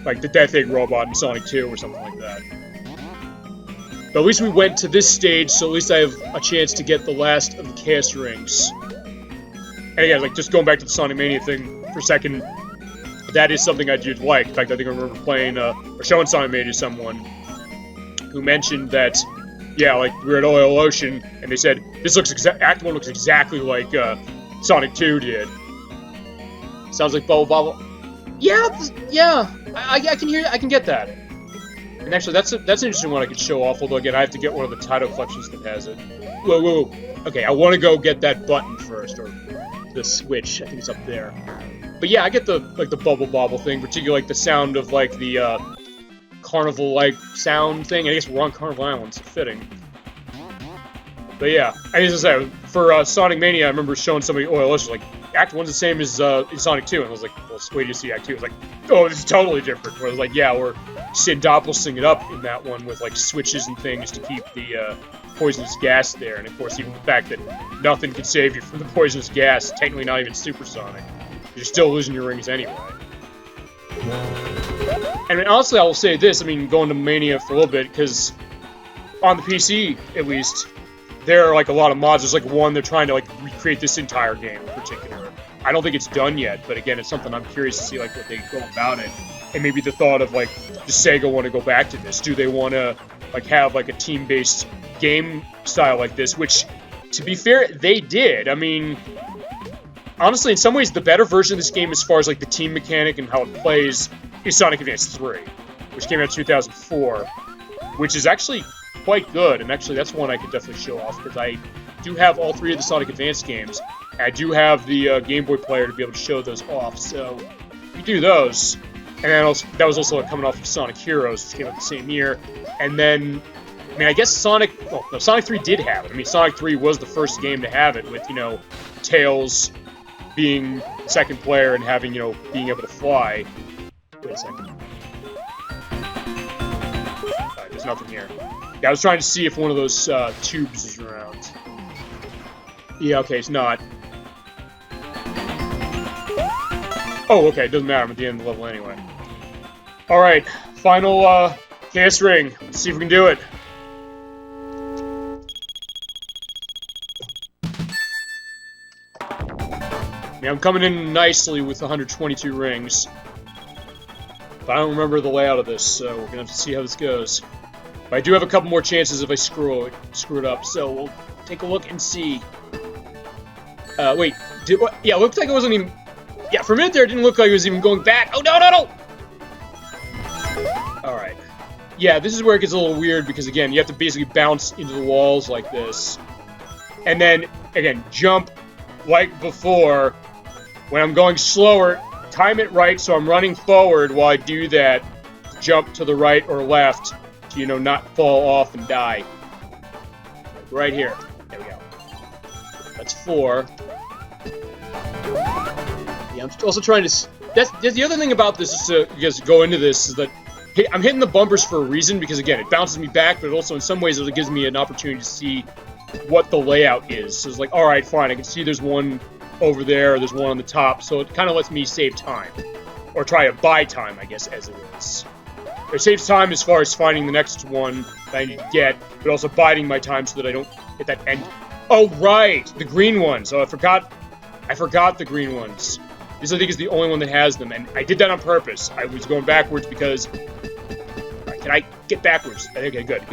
like, the Death Egg Robot in Sonic 2, or something like that. But at least we went to this stage, so at least I have a chance to get the last of the Chaos Rings. And again, like, just going back to the Sonic Mania thing for a second, that is something I do like. In fact, I think I remember playing, or showing Sonic Mania to someone who mentioned that, yeah, like, we were at Oil Ocean, and they said, this looks Act 1 looks exactly like, Sonic 2 did. Sounds like Bubble Bobble. Yeah, I can get that. And actually, that's an interesting one I could show off, although again, I have to get one of the title collections that has it. Whoa. Okay, I want to go get that button first, or the switch. I think it's up there. But yeah, I get the Bubble Bobble thing, particularly, like, the sound of, like, the, carnival-like sound thing. I guess we're on Carnival Island, so fitting. But yeah, I mean, as I say, for Sonic Mania, I remember showing somebody OLS like Act 1's the same as in Sonic 2, and I was like, well, wait till you see Act 2. It was like, oh, this is totally different. Where I was like, yeah, we're Sid doppelsing it up in that one with like switches and things to keep the poisonous gas there, and of course, even the fact that nothing can save you from the poisonous gas, technically not even supersonic, you're still losing your rings anyway. And I mean, honestly, I will say this, I mean, going to Mania for a little bit, because on the PC, at least, there are like a lot of mods. There's like one they're trying to like recreate this entire game in particular. I don't think it's done yet, but again, it's something I'm curious to see like what they go about it, and maybe the thought of like, does Sega want to go back to this? Do they want to like have like a team-based game style like this? Which, to be fair, they did. I mean, honestly, in some ways, the better version of this game, as far as like the team mechanic and how it plays, is Sonic Advance 3, which came out in 2004, which is actually quite good, and actually that's one I could definitely show off, because I do have all three of the Sonic Advance games. I do have the Game Boy player to be able to show those off, so we do those. And then also, that was also coming off of Sonic Heroes, which came out the same year. And then, I mean, I guess Sonic 3 did have it. I mean, Sonic 3 was the first game to have it, with, you know, Tails being second player and having, you know, being able to fly. Wait a second. Alright, there's nothing here. Yeah, I was trying to see if one of those tubes is around. Yeah, okay, it's not. Oh, okay, it doesn't matter. I'm at the end of the level anyway. Alright, final Chaos Ring. Let's see if we can do it. I mean, I'm coming in nicely with 122 rings. But I don't remember the layout of this, so we're gonna have to see how this goes. But I do have a couple more chances if I screw it up, so we'll take a look and see. Wait, yeah, it looked like it wasn't even... Yeah, for a minute there, it didn't look like it was even going back. Oh, no, no, no! Alright. Yeah, this is where it gets a little weird, because, again, you have to basically bounce into the walls like this. And then, again, jump like before. When I'm going slower, time it right so I'm running forward while I do that. Jump to the right or left to, you know, not fall off and die. Right here. There we go. That's 4. Yeah, I'm also trying to... That's the other thing about this, is to, you guys go into this, is that I'm hitting the bumpers for a reason, because, again, it bounces me back, but also in some ways it gives me an opportunity to see what the layout is. So it's like, alright, fine, I can see there's one over there, there's one on the top, so it kind of lets me save time. Or try to buy time, I guess, as it is. It saves time as far as finding the next one that I need to get, but also biding my time so that I don't hit that end. Oh, right! The green ones! Oh, I forgot the green ones. This, I think, is the only one that has them, and I did that on purpose. I was going backwards because... Right, can I get backwards? Okay, good.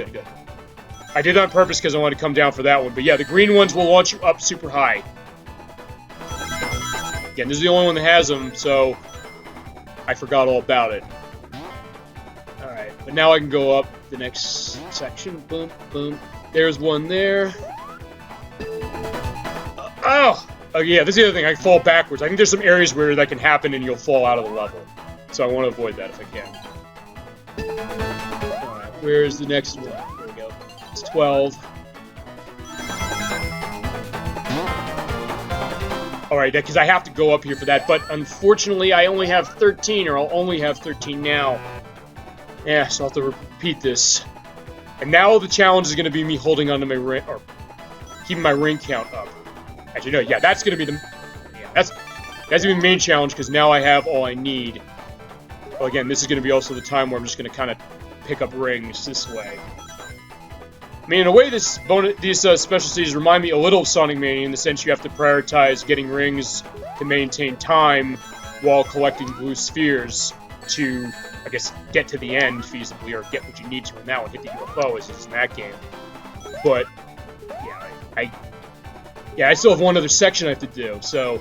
I did that on purpose because I wanted to come down for that one, but yeah, the green ones will launch you up super high. Again, this is the only one that has them, so I forgot all about it. Alright, but now I can go up the next section. Boom, boom. There's one there. Oh! Oh yeah, this is the other thing, I fall backwards. I think there's some areas where that can happen and you'll fall out of the level. So I want to avoid that if I can. Alright, where's the next one? There we go. It's 12. Alright, because I have to go up here for that, but unfortunately I only have 13, or I'll only have 13 now. Yeah, so I'll have to repeat this. And now the challenge is going to be me holding onto my ring, or keeping my ring count up. Actually, no, yeah, that's going to be the... Yeah, that's going to be the main challenge, because now I have all I need. Well, again, this is going to be also the time where I'm just going to kind of pick up rings this way. I mean, in a way, these special stages remind me a little of Sonic Mania, in the sense you have to prioritize getting rings to maintain time while collecting blue spheres to, I guess, get to the end feasibly, or get what you need to in that one, get the UFO, as it is in that game. But, yeah, I still have one other section I have to do, so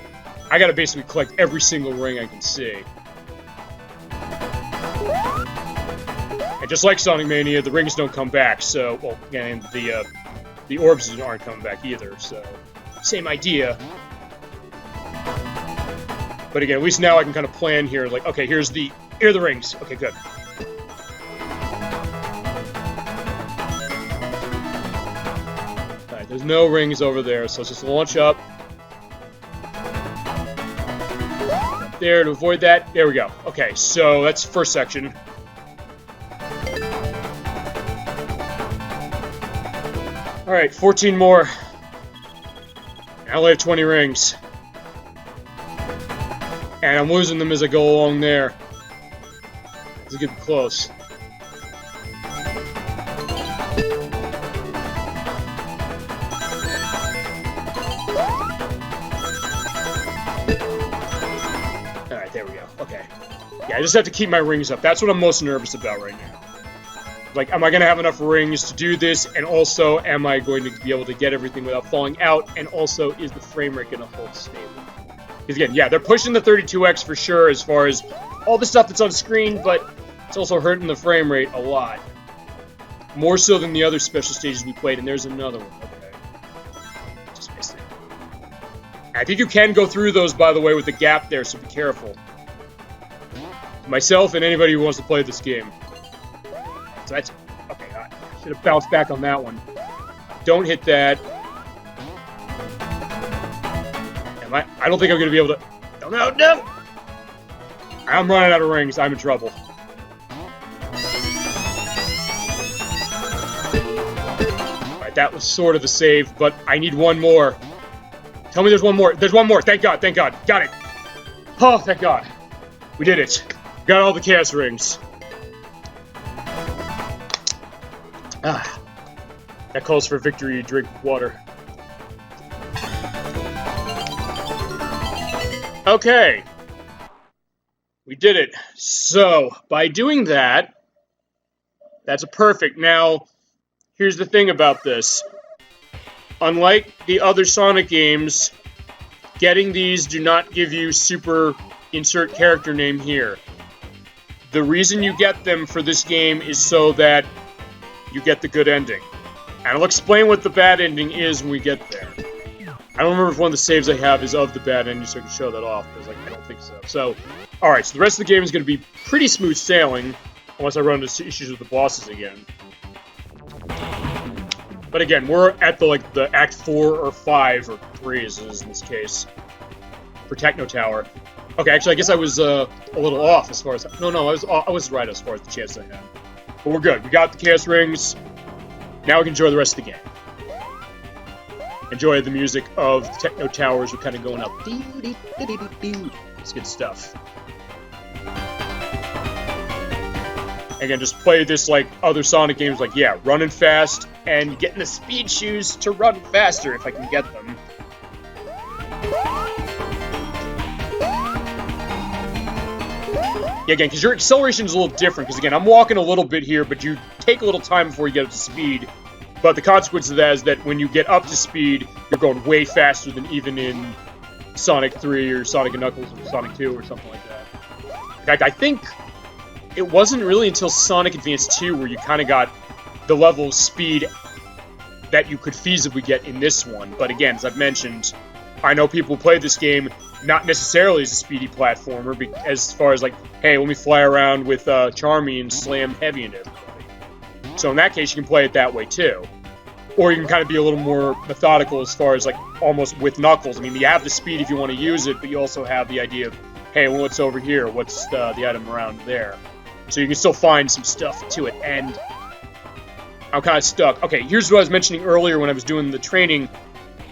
I gotta basically collect every single ring I can see. And just like Sonic Mania, the rings don't come back, so, well, and the orbs aren't coming back either, so, same idea. But again, at least now I can kind of plan here, like, okay, here are the rings. Okay, good. Alright, Alright, there's no rings over there, so let's just launch up. Up there to avoid that. There we go. Okay, so that's first section. Alright, 14 more. I only have 20 rings. And I'm losing them as I go along there. It's getting close. Alright, there we go. Okay. Yeah, I just have to keep my rings up. That's what I'm most nervous about right now. Like, am I going to have enough rings to do this? And also, am I going to be able to get everything without falling out? And also, is the frame rate going to hold stable? Because again, yeah, they're pushing the 32X for sure as far as all the stuff that's on screen, but it's also hurting the frame rate a lot. More so than the other special stages we played, and there's another one. Okay. Just missed it. I think you can go through those, by the way, with the gap there, so be careful. Myself and anybody who wants to play this game. So that's... Okay, I should have bounced back on that one. Don't hit that. I don't think I'm going to be able to... No, no, no! I'm running out of rings. I'm in trouble. Alright, that was sort of the save, but I need one more. Tell me there's one more. There's one more. Thank God, thank God. Got it. Oh, thank God. We did it. Got all the chaos rings. Ah. That calls for victory. Drink water. Okay. We did it. So, by doing that, that's a perfect. Now, here's the thing about this. Unlike the other Sonic games, getting these do not give you super insert character name here. The reason you get them for this game is so that you get the good ending. And I'll explain what the bad ending is when we get there. I don't remember if one of the saves I have is of the bad ending, so I can show that off. I was like, I don't think so. So, alright, so the rest of the game is going to be pretty smooth sailing, unless I run into issues with the bosses again. But again, we're at the Act 4 or 5, or 3 as it is in this case, for Techno Tower. Okay, actually, I guess I was a little off as far as... No, I was right as far as the chance I had. But we're good. We got the Chaos Rings. Now we can enjoy the rest of the game. Enjoy the music of the Techno Towers. We're kind of going up. It's good stuff. Again, just play this like other Sonic games. Like, yeah, running fast and getting the speed shoes to run faster if I can get them. Yeah, again, because your acceleration is a little different. Because again, I'm walking a little bit here, but you take a little time before you get up to speed. But the consequence of that is that when you get up to speed, you're going way faster than even in Sonic 3 or Sonic & Knuckles or Sonic 2 or something like that. In fact, I think it wasn't really until Sonic Advance 2 where you kind of got the level of speed that you could feasibly get in this one. But again, as I've mentioned, I know people play this game not necessarily as a speedy platformer, as far as like, hey, let me fly around with Charmy and slam heavy into everybody. So in that case, you can play it that way too. Or you can kind of be a little more methodical as far as like almost with Knuckles. I mean, you have the speed if you want to use it, but you also have the idea of, hey, well, what's over here? What's the item around there? So you can still find some stuff to it. And I'm kind of stuck. Okay, here's what I was mentioning earlier when I was doing the training.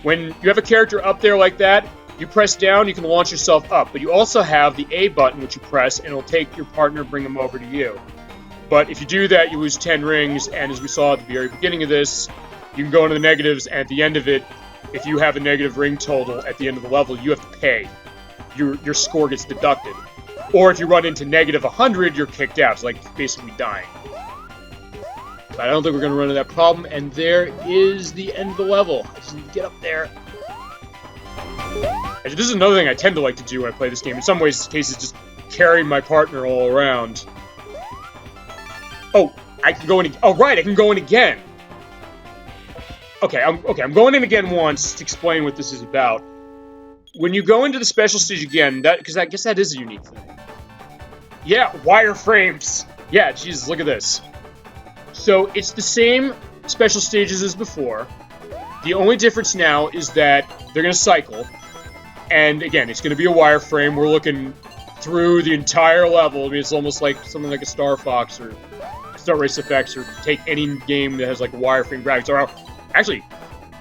When you have a character up there like that, you press down, you can launch yourself up. But you also have the A button, which you press, and it'll take your partner, bring them over to you. But if you do that, you lose 10 rings, and as we saw at the very beginning of this, you can go into the negatives, and at the end of it, if you have a negative ring total at the end of the level, you have to pay. Your score gets deducted. Or if you run into negative 100, you're kicked out. It's like basically dying. But I don't think we're going to run into that problem, and there is the end of the level. I just need to get up there. Actually, this is another thing I tend to like to do when I play this game. In some ways, cases just carry my partner all around. Oh, I can go in. Oh, right, I can go in again. Okay, I'm going in again once to explain what this is about. When you go into the special stage again, because I guess that is a unique thing. Yeah, wireframes. Yeah, Jesus, look at this. So it's the same special stages as before, The only difference now is that they're going to cycle. And again, it's going to be a wireframe. We're looking through the entire level. I mean, it's almost like something like a Star Fox or Star Race FX, or take any game that has like wireframe graphics. Or actually,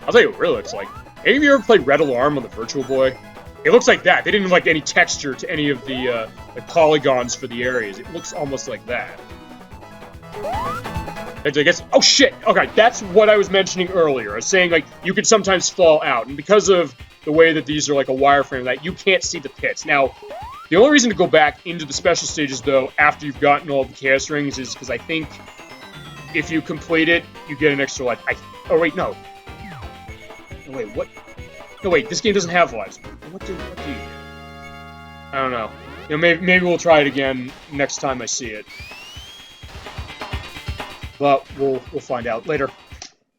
I'll tell you what it really looks like. Any of you ever played Red Alarm on the Virtual Boy? It looks like that. They didn't like any texture to any of the polygons for the areas. It looks almost like that. I guess. Oh shit! Okay, that's what I was mentioning earlier. I was saying like you could sometimes fall out, and because of the way that these are like a wireframe, that you can't see the pits. Now, the only reason to go back into the special stages though, after you've gotten all the chaos rings, is because I think if you complete it, you get an extra life. Oh wait, no. No wait, what? No wait, this game doesn't have lives. What do you get? I don't know. You know, maybe we'll try it again next time I see it. But we'll find out later.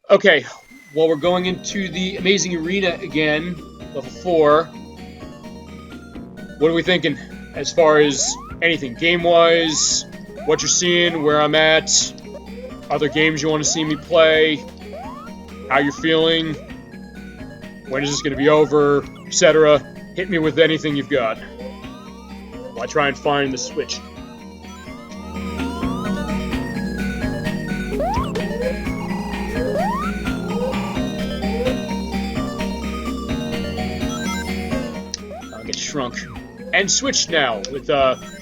Okay, well, we're going into the amazing arena again, level 4. What are we thinking as far as anything game-wise? What you're seeing, where I'm at, other games you want to see me play, how you're feeling, when is this going to be over, etc. Hit me with anything you've got while I try and find the switch. Shrunk and switched now with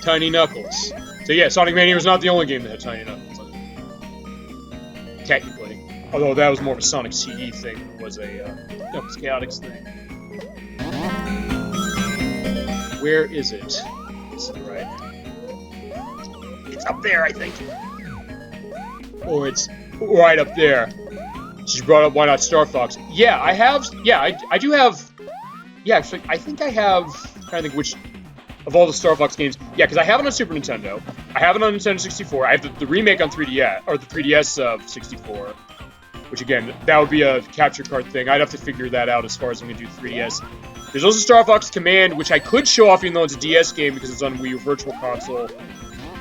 Tiny Knuckles. So yeah, Sonic Mania was not the only game that had Tiny Knuckles on it. Technically. Although that was more of a Sonic CD thing than it was a Knuckles Chaotix thing. Where is it? This is right. It's up there, I think. Or it's right up there. She brought up why not Star Fox. Yeah, I have. Yeah, I do have. Yeah, actually, I think I have. I'm trying to think which of all the Star Fox games. Yeah, because I have it on Super Nintendo. I have it on Nintendo 64. I have the remake on 3DS, or the 3DS of 64. Which, again, that would be a capture card thing. I'd have to figure that out as far as I'm going to do 3DS. There's also Star Fox Command, which I could show off even though it's a DS game because it's on Wii U Virtual Console.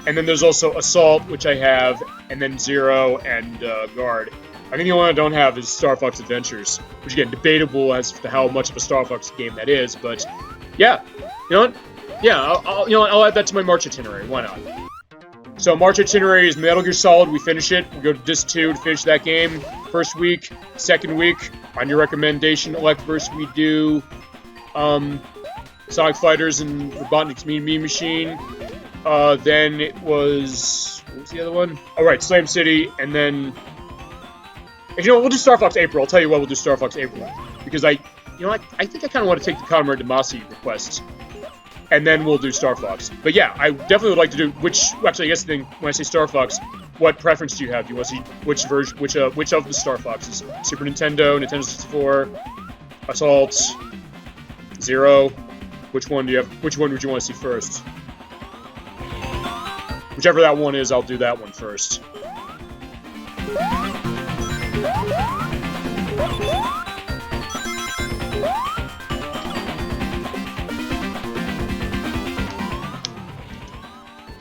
And then there's also Assault, which I have, and then Zero and Guard. I think the only one I don't have is Star Fox Adventures, which again, debatable as to how much of a Star Fox game that is, but yeah, you know what? Yeah, I'll add that to my March itinerary. Why not? So March itinerary is Metal Gear Solid. We finish it. We go to Disc 2 to finish that game. First week, second week, on your recommendation, Electverse, we do Sonic Fighters and Robotnik's Mean Machine. Then it was, what was the other one? Oh right, Slam City, and then. If you know, we'll do Star Fox April. I'll tell you what, we'll do Star Fox April. Because I think I kind of want to take the Conrad Damacy request. And then we'll do Star Fox. But yeah, I definitely would like to do, actually I guess the thing, when I say Star Fox, what preference do you have? Do you want to see which version, which of the Star Foxes? Super Nintendo, Nintendo 64, Assault, Zero? Which one would you want to see first? Whichever that one is, I'll do that one first.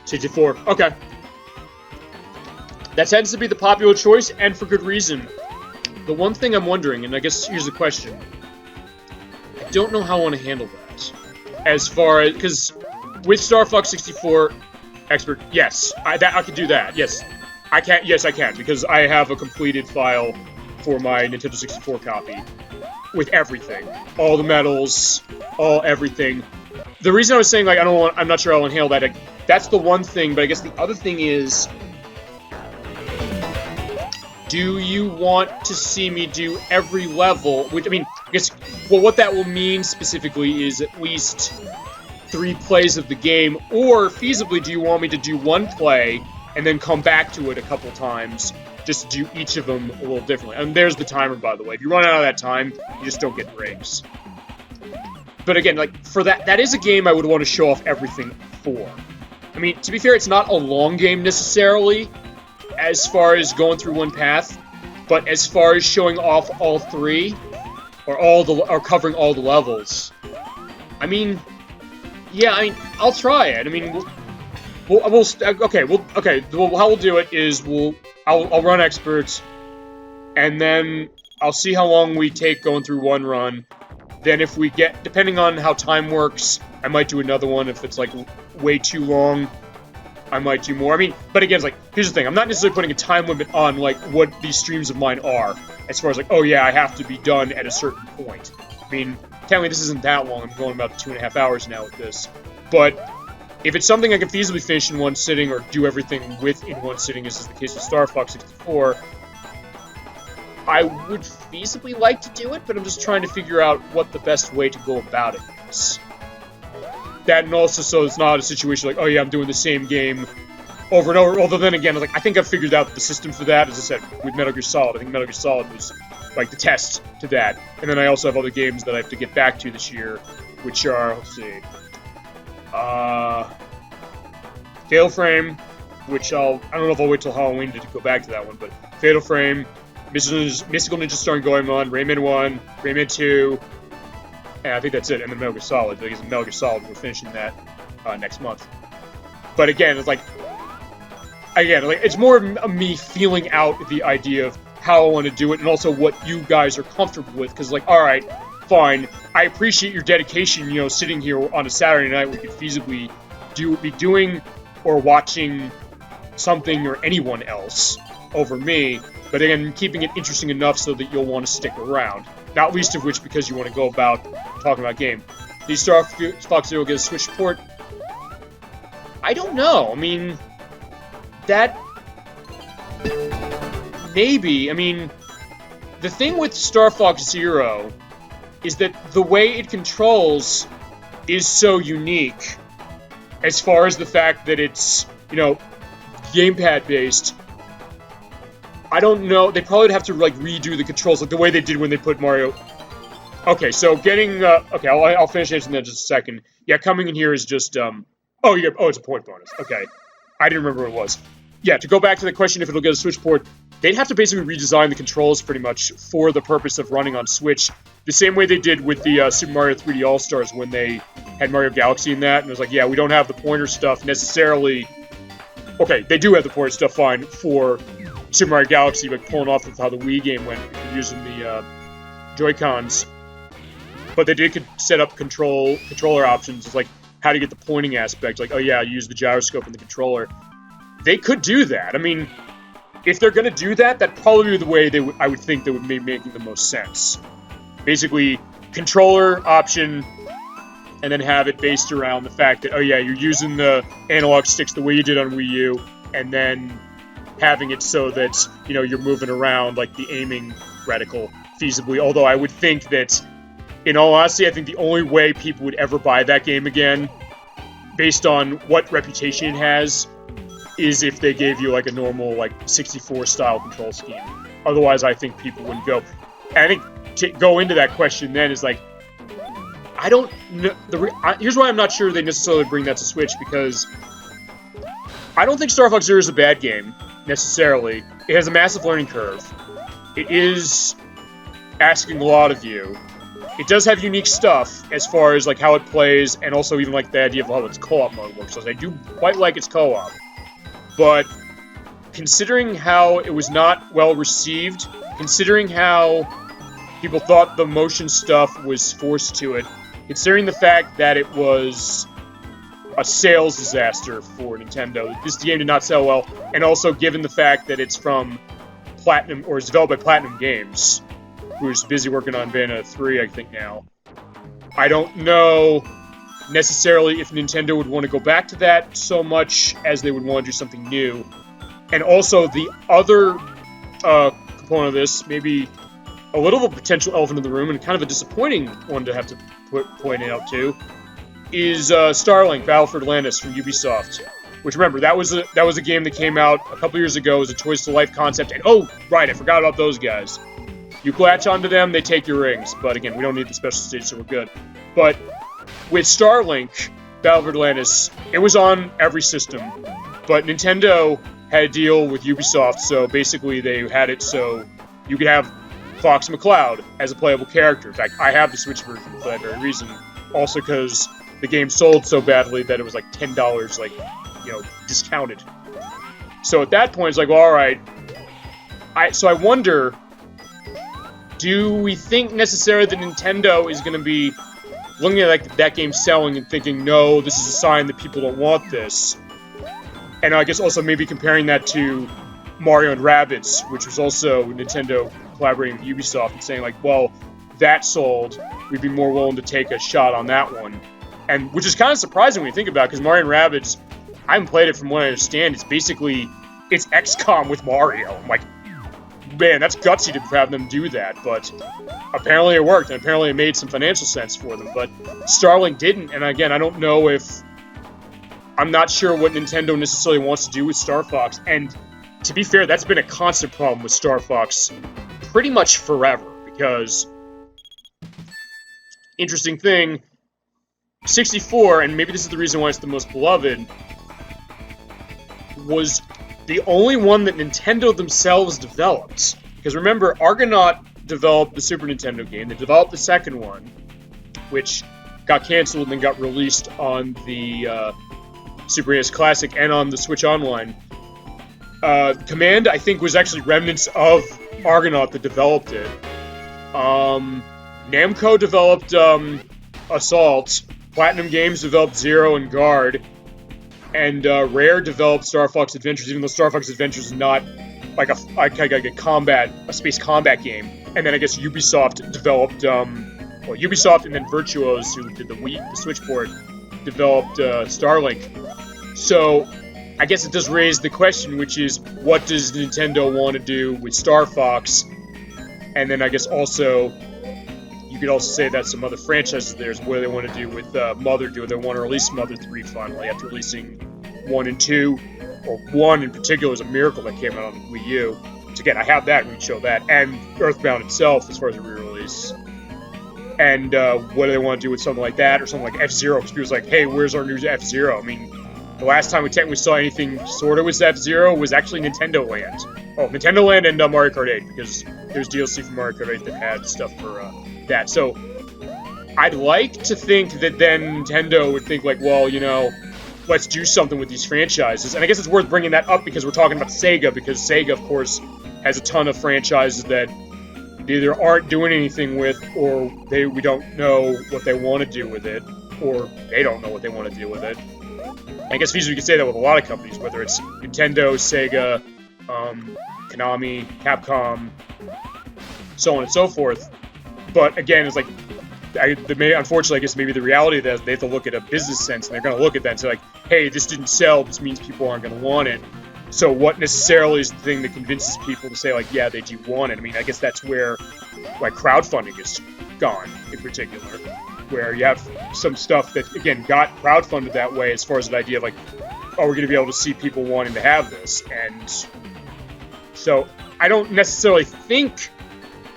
CG4. Okay. That tends to be the popular choice, and for good reason. The one thing I'm wondering, and I guess here's the question. I don't know how I want to handle that. As far as, because with Star Fox 64 Expert, yes, I could do that. Yes, I can. Yes, I can, because I have a completed file for my Nintendo 64 copy with everything, all the medals, everything. The reason I was saying like I'm not sure I want to handle that. Like, that's the one thing, but I guess the other thing is, do you want to see me do every level? Which I mean, I guess what that will mean specifically is at least 3 plays of the game, or feasibly, do you want me to do 1 play and then come back to it a couple times, just to do each of them a little differently? And there's the timer, by the way. If you run out of that time, you just don't get rings. But again, like, for that is a game I would want to show off everything for. I mean, to be fair, it's not a long game necessarily, as far as going through one path, but as far as showing off all 3, or covering all the levels, I mean, yeah, I mean, I'll try it. I mean, how we'll do it is I'll run experts, and then I'll see how long we take going through one run. Then if we get, depending on how time works, I might do another one. If it's like way too long, I might do more. I mean, but again, it's like, here's the thing. I'm not necessarily putting a time limit on like what these streams of mine are, as far as like, oh yeah, I have to be done at a certain point. I mean, technically this isn't that long. I'm going about 2.5 hours now with this. But if it's something I can feasibly finish in one sitting or do everything with in one sitting, as is the case with Star Fox 64, I would feasibly like to do it, but I'm just trying to figure out what the best way to go about it is. That, and also so it's not a situation like, oh yeah, I'm doing the same game over and over. Although then again, like, I think I've figured out the system for that. As I said, with Metal Gear Solid, I think Metal Gear Solid was like the test to that. And then I also have other games that I have to get back to this year, which are, let's see, Fatal Frame, which I don't know if I'll wait till Halloween to go back to that one, but Fatal Frame, Mystical Ninja Storm Goemon, Rayman 1, Rayman 2, and I think that's it, and then Metal Gear Solid. Because Metal Gear Solid, we're finishing that next month. But again, it's like, it's more of me feeling out the idea of how I want to do it, and also what you guys are comfortable with, because like, alright, fine, I appreciate your dedication, you know, sitting here on a Saturday night we could feasibly be doing or watching something or anyone else over me, but again, keeping it interesting enough so that you'll want to stick around. Not least of which because you want to go about talking about game. The Star Fox Zero get a Switch port? I don't know. I mean, that... maybe. I mean, the thing with Star Fox Zero is that the way it controls is so unique, as far as the fact that it's, you know, gamepad-based. I don't know. They probably would have to, like, redo the controls, like the way they did when they put Mario... Okay, so getting... okay, I'll finish answering that in just a second. Yeah, coming in here is just, oh, it's a point bonus. Okay. I didn't remember what it was. Yeah, to go back to the question if it'll get a Switch port, they'd have to basically redesign the controls, pretty much, for the purpose of running on Switch. The same way they did with the Super Mario 3D All-Stars when they had Mario Galaxy in that, and it was like, yeah, we don't have the pointer stuff necessarily... Okay, they do have the pointer stuff fine for Super Mario Galaxy, like pulling off of how the Wii game went, using the Joy-Cons. But they did set up controller options. It's like how to get the pointing aspect. Like, oh yeah, use the gyroscope in the controller. They could do that. I mean, if they're going to do that, that'd probably be the way I would think that would be making the most sense. Basically, controller option, and then have it based around the fact that, oh yeah, you're using the analog sticks the way you did on Wii U, and then having it so that, you know, you're moving around, like the aiming reticle feasibly. Although I would think that, in all honesty, I think the only way people would ever buy that game again, based on what reputation it has, is if they gave you like a normal, like, 64-style control scheme. Otherwise, I think people wouldn't go. And I think to go into that question then is like, I don't know. Here's why I'm not sure they necessarily bring that to Switch, because I don't think Star Fox Zero is a bad game, necessarily. It has a massive learning curve. It is asking a lot of you. It does have unique stuff as far as like how it plays, and also even like the idea of how its co-op mode works. So I do quite like its co-op. But considering how it was not well received, considering how people thought the motion stuff was forced to it, considering the fact that it was a sales disaster for Nintendo, this game did not sell well, and also given the fact that it's from Platinum, or is developed by Platinum Games, who's busy working on Bayonetta 3, I think now. I don't know necessarily if Nintendo would want to go back to that so much as they would want to do something new. And also, the other component of this, maybe a little of a potential elephant in the room, and kind of a disappointing one to have to point it out to, is Starlink, Battle for Atlantis from Ubisoft. Which, remember, that was a game that came out a couple years ago as a Toys to Life concept, and oh, right, I forgot about those guys. You latch onto them, they take your rings. But again, we don't need the special stage, so we're good. But with Starlink, Battle for Atlantis, it was on every system. But Nintendo had a deal with Ubisoft, so basically they had it so you could have Fox McCloud as a playable character. In fact, I have the Switch version for that very reason. Also because the game sold so badly that it was like $10, like, you know, discounted. So at that point, it's like, well, all right. So I wonder, do we think necessarily that Nintendo is going to be looking at like that game selling and thinking, no, this is a sign that people don't want this? And I guess also maybe comparing that to Mario and Rabbids, which was also Nintendo collaborating with Ubisoft and saying like, well, that sold, we'd be more willing to take a shot on that one. And which is kind of surprising when you think about it, because Mario and Rabbids, I haven't played it from what I understand, it's XCOM with Mario. I'm like, man, that's gutsy to have them do that, but apparently it worked, and apparently it made some financial sense for them, but Starlink didn't, and again, I'm not sure what Nintendo necessarily wants to do with Star Fox, and to be fair, that's been a constant problem with Star Fox pretty much forever, because, interesting thing, 64, and maybe this is the reason why it's the most beloved, was the only one that Nintendo themselves developed. Because remember, Argonaut developed the Super Nintendo game, they developed the second one, which got canceled and then got released on the Super NES Classic and on the Switch Online. Command, I think, was actually remnants of Argonaut that developed it. Namco developed Assault, Platinum Games developed Zero and Guard, and Rare developed Star Fox Adventures, even though Star Fox Adventures is not like a space combat game. And then I guess Ubisoft developed, Ubisoft and then Virtuos, who did the Switch port, developed Starlink. So I guess it does raise the question, which is, what does Nintendo want to do with Star Fox? And then I guess also, you could also say that some other franchises there's what do they want to do with Mother? Do they want to release Mother 3 finally after releasing 1 and 2? Or 1 in particular is a miracle that came out on the Wii U. Which again, I have that, we can show that. And Earthbound itself as far as a re-release. And what do they want to do with something like that? Or something like F-Zero? Because people's like, hey, where's our new F-Zero? I mean, the last time we technically saw anything sort of with F-Zero was actually Nintendo Land. Oh, Nintendo Land and Mario Kart 8, because there's DLC for Mario Kart 8 that had stuff for that. So, I'd like to think that then Nintendo would think like, well, you know, let's do something with these franchises. And I guess it's worth bringing that up because we're talking about Sega, because Sega, of course, has a ton of franchises that either aren't doing anything with, or we don't know what they want to do with it, or they don't know what they want to do with it. I guess feasibly we could say that with a lot of companies, whether it's Nintendo, Sega, Konami, Capcom, so on and so forth. But again, it's like, unfortunately, I guess maybe the reality of that is they have to look at a business sense, and they're going to look at that and say like, hey, this didn't sell, this means people aren't going to want it. So what necessarily is the thing that convinces people to say like, yeah, they do want it? I mean, I guess that's where like crowdfunding is gone in particular, where you have some stuff that, again, got crowdfunded that way as far as the idea of like, oh, we're going to be able to see people wanting to have this. And so I don't necessarily think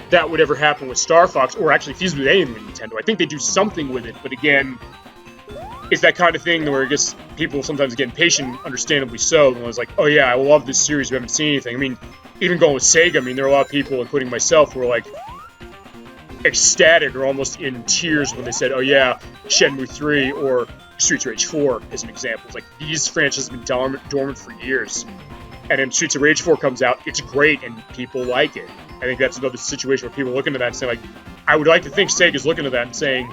that would ever happen with Star Fox, or actually feasibly with anything with Nintendo. I think they do something with it, but again, it's that kind of thing where I guess people sometimes get impatient, understandably so, and it's like, oh yeah, I love this series, we haven't seen anything. I mean, even going with Sega, I mean, there are a lot of people, including myself, who are like ecstatic or almost in tears when they said, oh yeah, Shenmue 3 or Streets of Rage 4 as an example. It's like, these franchises have been dormant for years. And then Streets of Rage 4 comes out, it's great, and people like it. I think that's another situation where people are looking at that and saying, like, I would like to think Sega's looking at that and saying,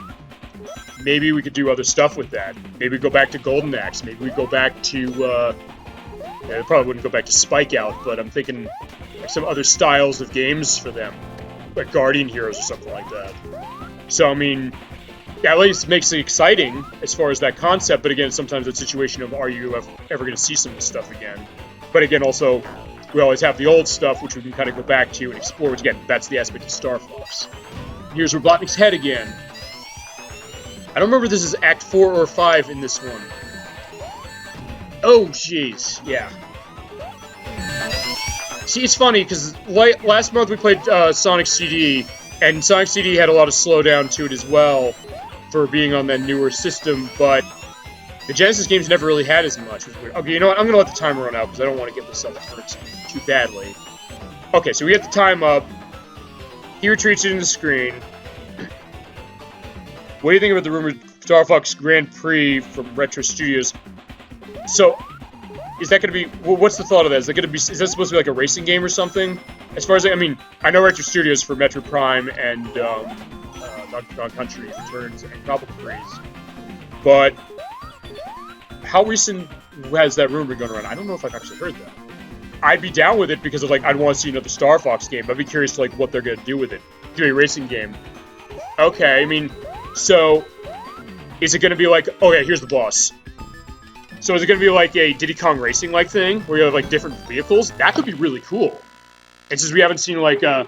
maybe we could do other stuff with that. Maybe we go back to Golden Axe. Maybe we go back to, they probably wouldn't go back to Spike Out, but I'm thinking like some other styles of games for them, like Guardian Heroes or something like that. So, I mean, yeah, at least it makes it exciting as far as that concept, but again, sometimes it's a situation of, are you ever going to see some of this stuff again? But again, also, we always have the old stuff, which we can kind of go back to and explore, which again, that's the aspect of Star Fox. Here's Robotnik's head again. I don't remember if this is Act 4 or 5 in this one. Oh, jeez, yeah. See, it's funny, because last month we played Sonic CD, and Sonic CD had a lot of slowdown to it as well for being on that newer system, but the Genesis games never really had as much. Okay, you know what? I'm going to let the timer run out, because I don't want to get myself hurt too badly. Okay, so we get the time up. He retreats into the screen. What do you think about the rumored Star Fox Grand Prix from Retro Studios? So, is that going to be... Well, what's the thought of that? Is that supposed to be like a racing game or something? as far as I mean, I know Retro Studios for Metroid Prime and Donkey Kong Country Returns and Tropical Freeze, but how recent has that rumor been going around? I don't know if I've actually heard that. I'd be down with it because of, like, I'd want to see another Star Fox game. I'd be curious to, like, what they're gonna do with it. Do a racing game. Okay, I mean, so is it gonna be like, oh yeah, here's the boss. So is it gonna be like a Diddy Kong Racing like thing where you have like different vehicles? That could be really cool. And since we haven't seen like sorry,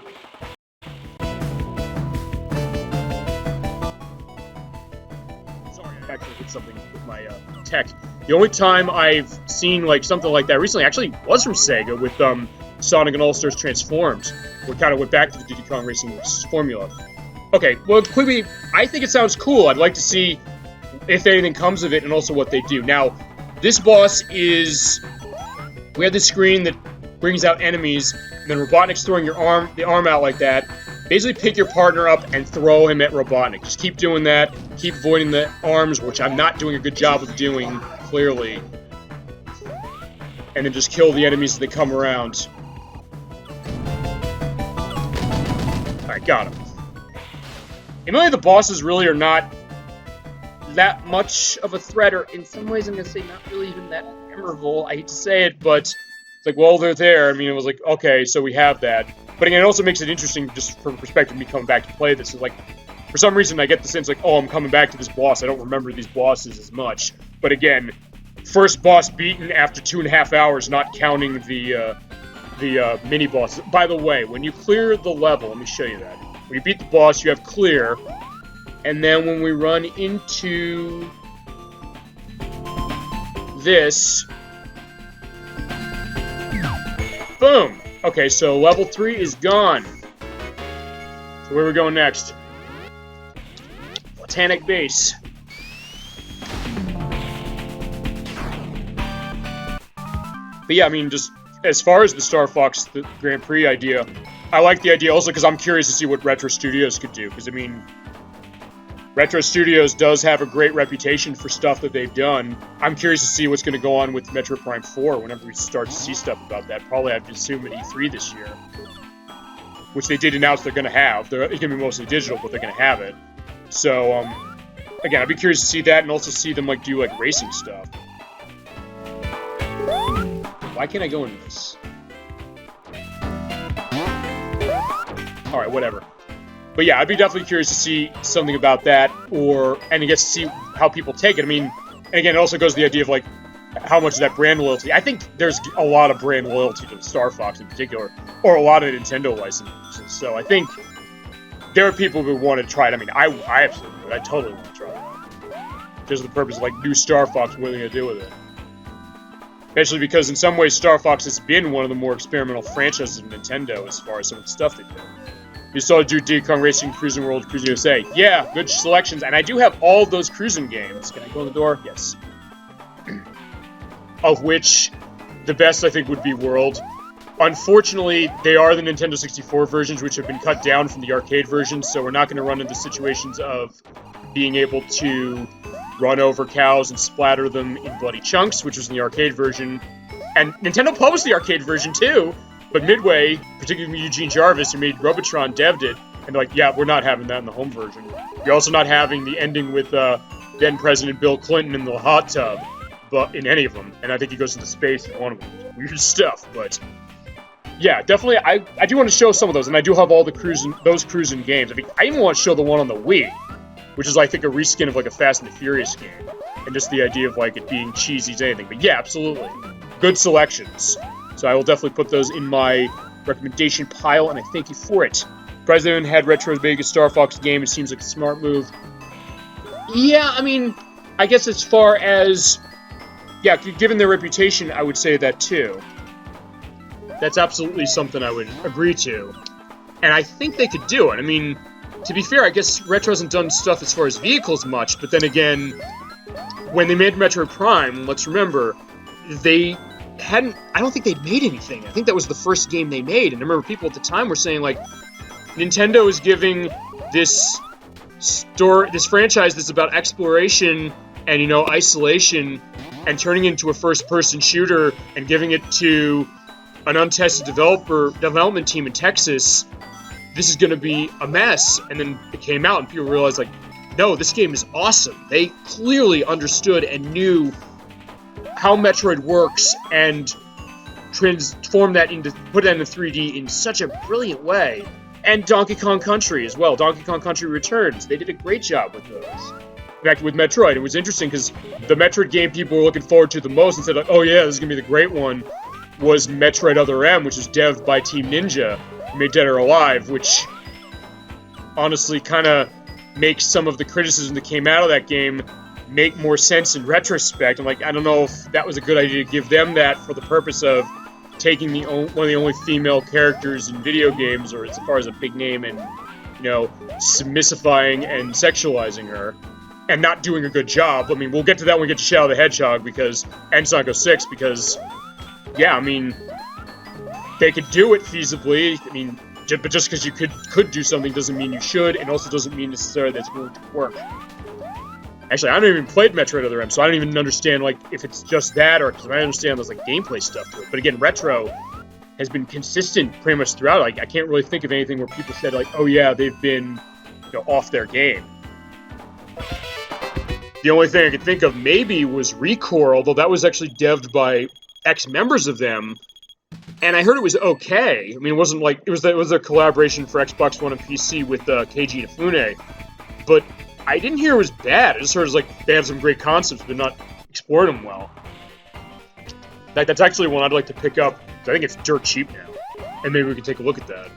I actually did something with my tech. The only time I've seen like something like that recently actually was from Sega with Sonic and All-Stars Transformed. We kind of went back to the Diddy Kong Racing formula. Okay, well, quickly, I think it sounds cool. I'd like to see if anything comes of it and also what they do. Now, this boss is... We have this screen that brings out enemies, and then Robotnik's throwing the arm out like that. Basically, pick your partner up and throw him at Robotnik. Just keep doing that. Keep avoiding the arms, which I'm not doing a good job of doing, clearly. And then just kill the enemies as they come around. Alright, got him. Admittedly, the bosses really are not that much of a threat, or in some ways I'm going to say not really even that memorable. I hate to say it, but it's like, well, they're there. I mean, it was like, okay, so we have that. But again, it also makes it interesting just from the perspective of me coming back to play this. It's like, for some reason, I get the sense like, oh, I'm coming back to this boss. I don't remember these bosses as much. But again, first boss beaten after 2.5 hours, not counting the mini bosses. By the way, when you clear the level, let me show you that. When you beat the boss, you have clear, and then when we run into this, boom! Okay, so level 3 is gone. So where are we going next? Botanic Base. But yeah, I mean, just as far as the Star Fox the Grand Prix idea, I like the idea also because I'm curious to see what Retro Studios could do. Because, I mean, Retro Studios does have a great reputation for stuff that they've done. I'm curious to see what's going to go on with Metroid Prime 4 whenever we start to see stuff about that. Probably, I'd assume, at E3 this year. Which they did announce they're going to have. It's going to be mostly digital, but they're going to have it. So, again, I'd be curious to see that and also see them, like, do, like, racing stuff. Why can't I go into this? Alright, whatever. But yeah, I'd be definitely curious to see something about that, and I guess to see how people take it. I mean, and again, it also goes to the idea of, like, how much of that brand loyalty. I think there's a lot of brand loyalty to Star Fox in particular, or a lot of Nintendo licenses. So I think there are people who want to try it. I mean, I absolutely would. I totally want to try it. Just for the purpose of, like, new Star Fox, what are they going to do with it? Especially because in some ways Star Fox has been one of the more experimental franchises of Nintendo as far as some of the stuff they've done. You saw Diddy Kong Racing, Cruising World, Cruising USA. Yeah, good selections. And I do have all of those cruising games. Can I go in the door? Yes. Of which the best, I think, would be World. Unfortunately, they are the Nintendo 64 versions, which have been cut down from the arcade versions, so we're not going to run into situations of being able to run over cows and splatter them in bloody chunks, which was in the arcade version. And Nintendo published the arcade version, too, but Midway, particularly Eugene Jarvis, who made Robotron, devved it, and they're like, yeah, we're not having that in the home version. You're also not having the ending with then President Bill Clinton in the hot tub, but in any of them, and I think he goes into space in one of them. Weird stuff, but yeah, definitely, I do want to show some of those, and I do have all those cruising games. I mean, I even want to show the one on the Wii, which is, I think, a reskin of, like, a Fast and the Furious game, and just the idea of, like, it being cheesy as anything. But yeah, absolutely. Good selections. So I will definitely put those in my recommendation pile, and I thank you for it. President had Retro's biggest Star Fox game. It seems like a smart move. Yeah, I mean, I guess as far as... Yeah, given their reputation, I would say that, too. That's absolutely something I would agree to. And I think they could do it. I mean, to be fair, I guess Retro hasn't done stuff as far as vehicles much, but then again, when they made Metroid Prime, let's remember, they hadn't... I don't think they'd made anything. I think that was the first game they made, and I remember people at the time were saying, like, Nintendo is giving this franchise that's about exploration and, you know, isolation, and turning it into a first-person shooter, and giving it to an untested development team in Texas, this is going to be a mess. And then it came out and people realized, like, no, this game is awesome. They clearly understood and knew how Metroid works and put that into 3D in such a brilliant way. And Donkey Kong Country as well. Donkey Kong Country Returns. They did a great job with those. In fact, with Metroid, it was interesting because the Metroid game people were looking forward to the most and said, like, oh yeah, this is going to be the great one, was Metroid Other M, which was devved by Team Ninja, who made Dead or Alive, which honestly kind of makes some of the criticism that came out of that game make more sense in retrospect. I'm like, I don't know if that was a good idea to give them that for the purpose of taking one of the only female characters in video games, or as far as a big name, and, you know, submissifying and sexualizing her, and not doing a good job. I mean, we'll get to that when we get to Shadow the Hedgehog, and Sonic 06, because, yeah, I mean, they could do it feasibly. I mean, but just because you could do something doesn't mean you should, and also doesn't mean necessarily that it's going to work. Actually, I haven't even played Metroid Other M, so I don't even understand, like, if it's just that, or because I understand there's, like, gameplay stuff to it. But again, Retro has been consistent pretty much throughout. Like, I can't really think of anything where people said, like, oh yeah, they've been, you know, off their game. The only thing I could think of maybe was Recore, although that was actually devved by ex-members of them, and I heard it was okay. I mean, it wasn't like, it was a collaboration for Xbox One and PC with Keiji Inafune, but I didn't hear it was bad. I just heard it was like, they have some great concepts, but not exploring them well. That's actually one I'd like to pick up. I think it's dirt cheap now, and maybe we can take a look at that.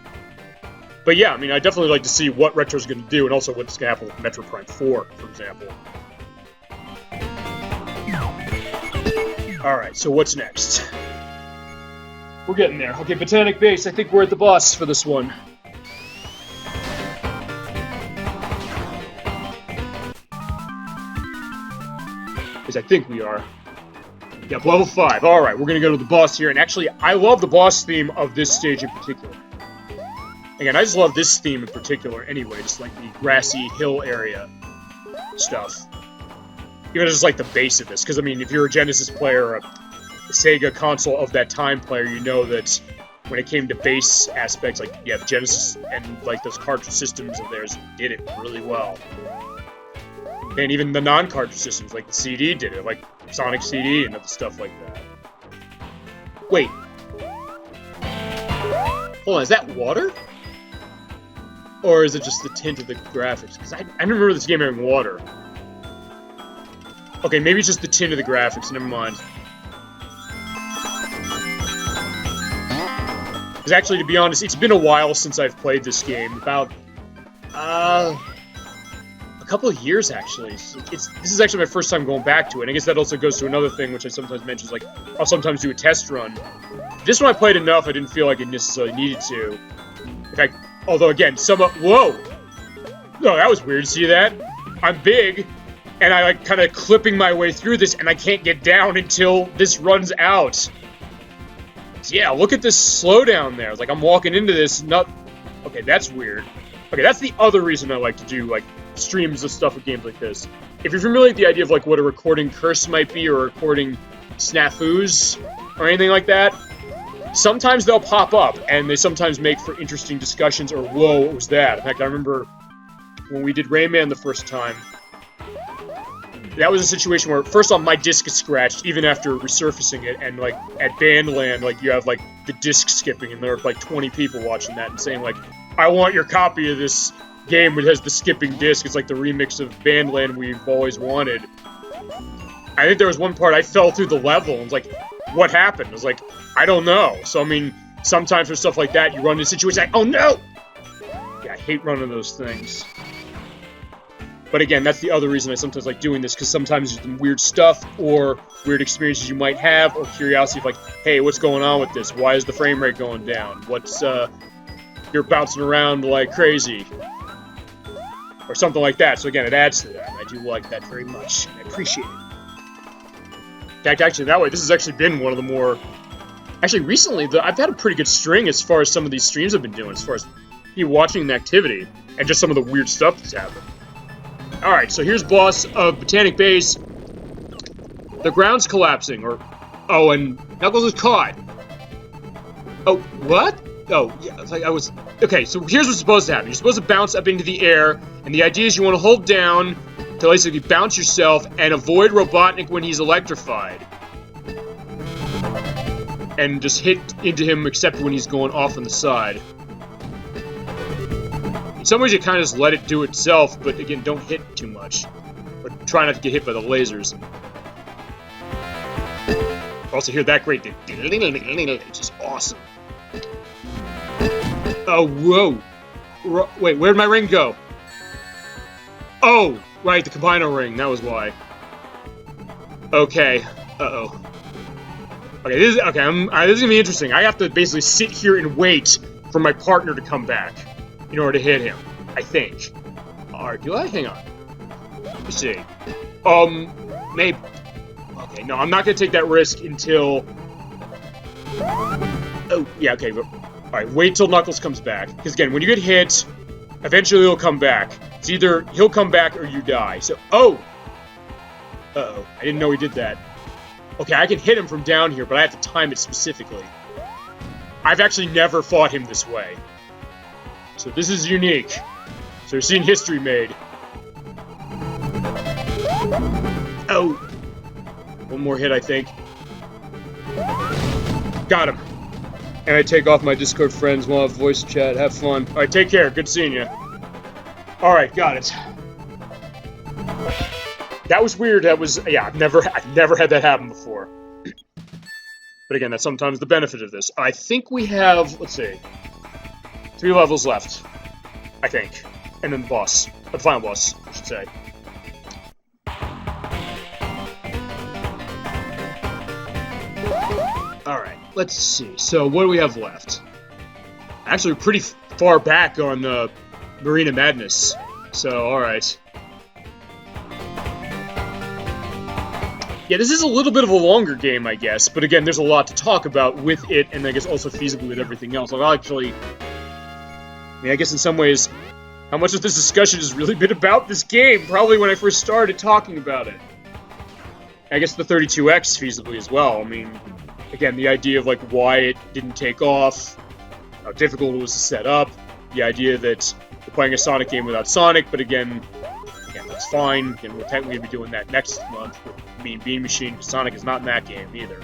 But yeah, I mean, I'd definitely like to see what Retro's going to do, and also what's going to happen with Metroid Prime 4, for example. Alright, so what's next? We're getting there. Okay, Botanic Base, I think we're at the boss for this one. Because I think we are. Yep, level 5. Alright, we're going to go to the boss here. And actually, I love the boss theme of this stage in particular. Again, I just love this theme in particular anyway. Just like the grassy hill area stuff. Even just like the base of this. Because, I mean, if you're a Genesis player or a Sega console of that time player, you know that when it came to base aspects, like, yeah, the Genesis and, like, those cartridge systems of theirs did it really well. And even the non-cartridge systems, like the CD did it, like Sonic CD and other stuff like that. Wait. Hold on, is that water? Or is it just the tint of the graphics? Because I remember this game having water. Okay, maybe it's just the tint of the graphics, never mind. Because actually, to be honest, it's been a while since I've played this game. About, a couple of years, actually. This is actually my first time going back to it. And I guess that also goes to another thing, which I sometimes mention, is, like, I'll sometimes do a test run. This one I played enough, I didn't feel like it necessarily needed to. In fact, although, again, whoa! No, that was weird, see that? I'm big, and I, like, kind of clipping my way through this, and I can't get down until this runs out. Yeah, look at this slowdown there. Like, I'm walking into this, okay, that's weird. Okay, that's the other reason I like to do, like, streams of stuff with games like this. If you're familiar with the idea of, like, what a recording curse might be, or recording snafus, or anything like that, sometimes they'll pop up, and they sometimes make for interesting discussions, or, whoa, what was that? In fact, I remember when we did Rayman the first time, that was a situation where, first off, my disc is scratched, even after resurfacing it, and, like, at Bandland, like, you have, like, the disc skipping, and there are, like, 20 people watching that and saying, like, I want your copy of this game which has the skipping disc. It's like the remix of Bandland we've always wanted. I think there was one part I fell through the level, and was like, what happened? I was like, I don't know. So, I mean, sometimes for stuff like that, you run into a situation like, oh no! Yeah, I hate running those things. But again, that's the other reason I sometimes like doing this, because sometimes there's some weird stuff, or weird experiences you might have, or curiosity of like, hey, what's going on with this? Why is the frame rate going down? What's, you're bouncing around like crazy? Or something like that. So again, it adds to that. I do like that very much. I appreciate it. In fact, actually, that way, this has actually been one of the more... Actually, recently, I've had a pretty good string as far as some of these streams I've been doing, as far as you watching the activity, and just some of the weird stuff that's happened. Alright, so here's boss of Botanic Base. The ground's collapsing, or... Oh, and Knuckles is caught. Oh, what? Oh, yeah, it's like I was... Okay, so here's what's supposed to happen. You're supposed to bounce up into the air, and the idea is you want to hold down to basically bounce yourself and avoid Robotnik when he's electrified. And just hit into him except when he's going off on the side. In some ways you kind of just let it do itself, but again, don't hit too much. Or try not to get hit by the lasers. Also hear that great... It's just awesome. Oh, whoa. Wait, where'd my ring go? Oh, right, the Combino ring. That was why. Okay. Uh-oh. Okay, this is gonna be interesting. I have to basically sit here and wait for my partner to come back in order to hit him, I think. Alright, do I? Hang on. Let's see. Maybe... Okay, no, I'm not gonna take that risk until... Oh, yeah, okay, but... Alright, wait till Knuckles comes back. Because again, when you get hit, eventually he'll come back. It's either he'll come back or you die. So, oh! Uh-oh, I didn't know he did that. Okay, I can hit him from down here, but I have to time it specifically. I've actually never fought him this way. So this is unique. So you're seeing history made. Oh! One more hit, I think. Got him. And I take off my Discord friends while I have voice chat. Have fun. Alright, take care. Good seeing you. Alright, got it. That was weird. That was... Yeah, I've never had that happen before. But again, that's sometimes the benefit of this. I think we have... Let's see. 3 levels left. I think. And then the boss. The final boss, I should say. Alright, let's see. So, what do we have left? Actually, we're pretty far back on Marina Madness. So, alright. Yeah, this is a little bit of a longer game, I guess. But again, there's a lot to talk about with it, and I guess also feasibly with everything else. I'll actually... I mean, I guess in some ways, how much of this discussion has really been about this game? Probably when I first started talking about it. I guess the 32X feasibly as well. I mean... Again, the idea of, like, why it didn't take off, how difficult it was to set up, the idea that we're playing a Sonic game without Sonic, but again, that's fine. Again, we're technically going to be doing that next month with Mean Bean Machine, because Sonic is not in that game either.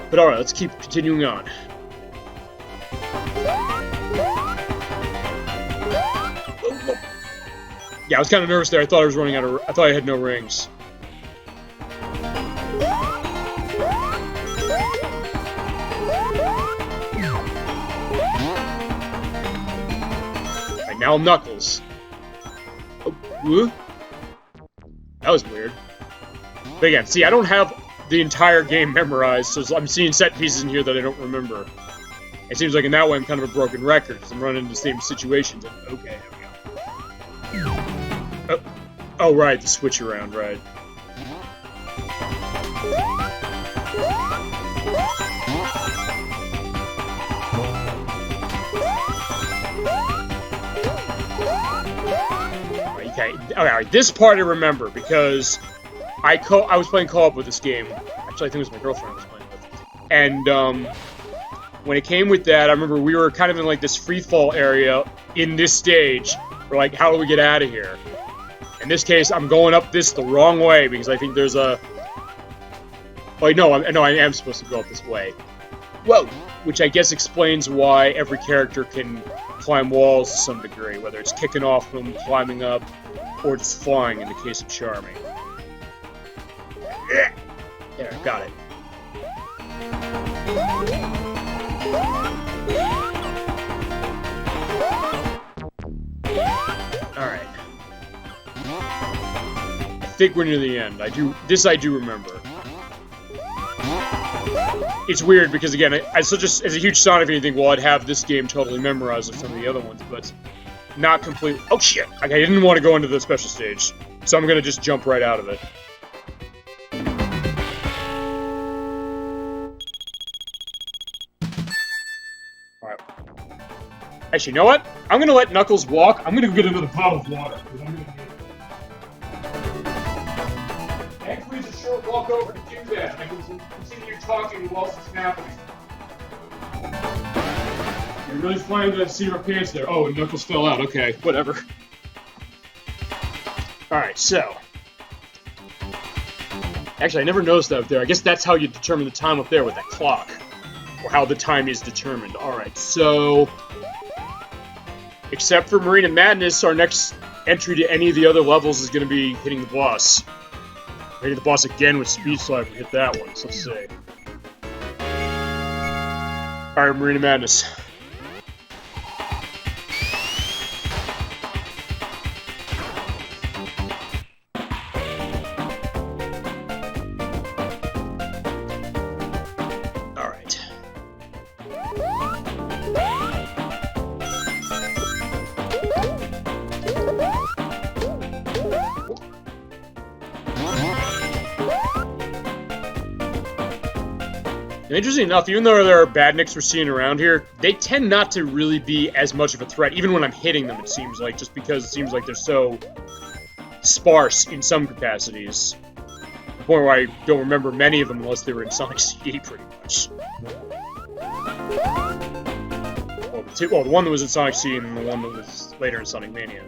But alright, let's keep continuing on. Yeah, I was kind of nervous there. I thought I was running out of... I thought I had no rings. Now Knuckles. Oh, that was weird. But again, see, I don't have the entire game memorized, so I'm seeing set pieces in here that I don't remember. It seems like in that way I'm kind of a broken record, because I'm running into the same situations. Okay, there we go. Oh, right, the switch around, right. Okay, alright, this part I remember, because I was playing co-op with this game. Actually, I think it was my girlfriend I was playing with. And, when it came with that, I remember we were kind of in, like, this free-fall area in this stage. We're like, how do we get out of here? In this case, I'm going up this the wrong way, because I think there's a... Wait, no, I am supposed to go up this way. Whoa! Which I guess explains why every character can climb walls to some degree, whether it's kicking off them, climbing up, or just flying in the case of Charming. There, got it. Alright. I think we're near the end. I do remember. It's weird because, again, as a huge Sonic fan, you think, well, I'd have this game totally memorized like some of the other ones, but not completely. Oh, shit! Okay, I didn't want to go into the special stage, so I'm gonna just jump right out of it. Alright. Actually, you know what? I'm gonna let Knuckles walk. I'm gonna go get another bottle of water, because I'm gonna need it. Thankfully, it's a sure walk over to do that. I can continue talking whilst it's happening. You're really flying to see our pants there. Oh, and Knuckles fell out. Okay, whatever. Alright, so. Actually, I never noticed that up there. I guess that's how you determine the time up there with that clock. Or how the time is determined. Alright, so. Except for Marina Madness, our next entry to any of the other levels is going to be hitting the boss. Hitting the boss again with Speed Slide. We hit that one, so let's see. Alright, Marina Madness. Interesting enough, even though there are badniks we're seeing around here, they tend not to really be as much of a threat, even when I'm hitting them, it seems like, just because it seems like they're so sparse in some capacities. The point where I don't remember many of them unless they were in Sonic CD, pretty much. Well, the one that was in Sonic CD and the one that was later in Sonic Mania.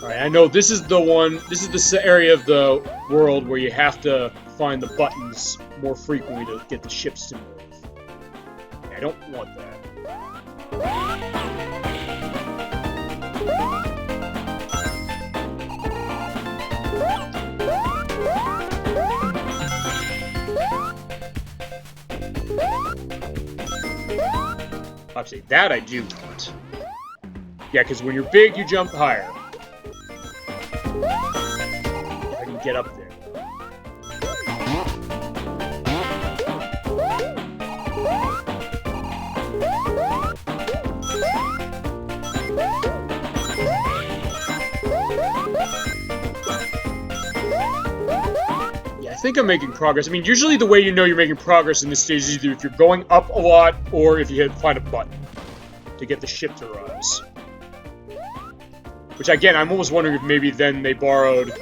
Alright, I know this is the one, this is the area of the world where you have to find the buttons more frequently to get the ships to move. I don't want that. Actually, that I do want. Yeah, because when you're big, you jump higher. If I can get up there. I think I'm making progress. I mean, usually the way you know you're making progress in this stage is either if you're going up a lot or if you find a button to get the ship to rise. Which, again, I'm almost wondering if maybe then they borrowed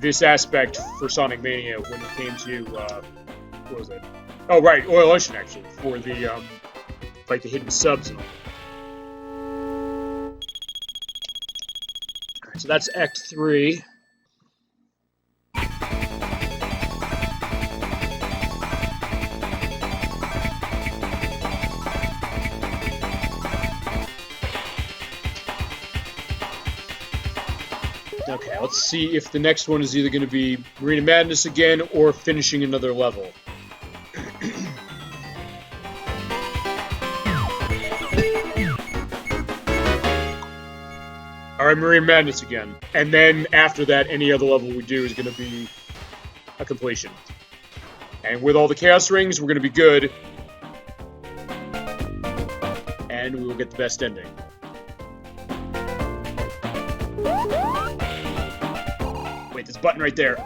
this aspect for Sonic Mania when it came to, what was it? Oh, right, Oil Ocean, actually, for the, like the hidden subs and all. Alright, so that's Act 3. Okay, let's see if the next one is either going to be Marina Madness again or finishing another level. Alright, Marina Madness again. And then after that, any other level we do is going to be a completion. And with all the Chaos Rings, we're going to be good. And we will get the best ending. Wait, this button right there.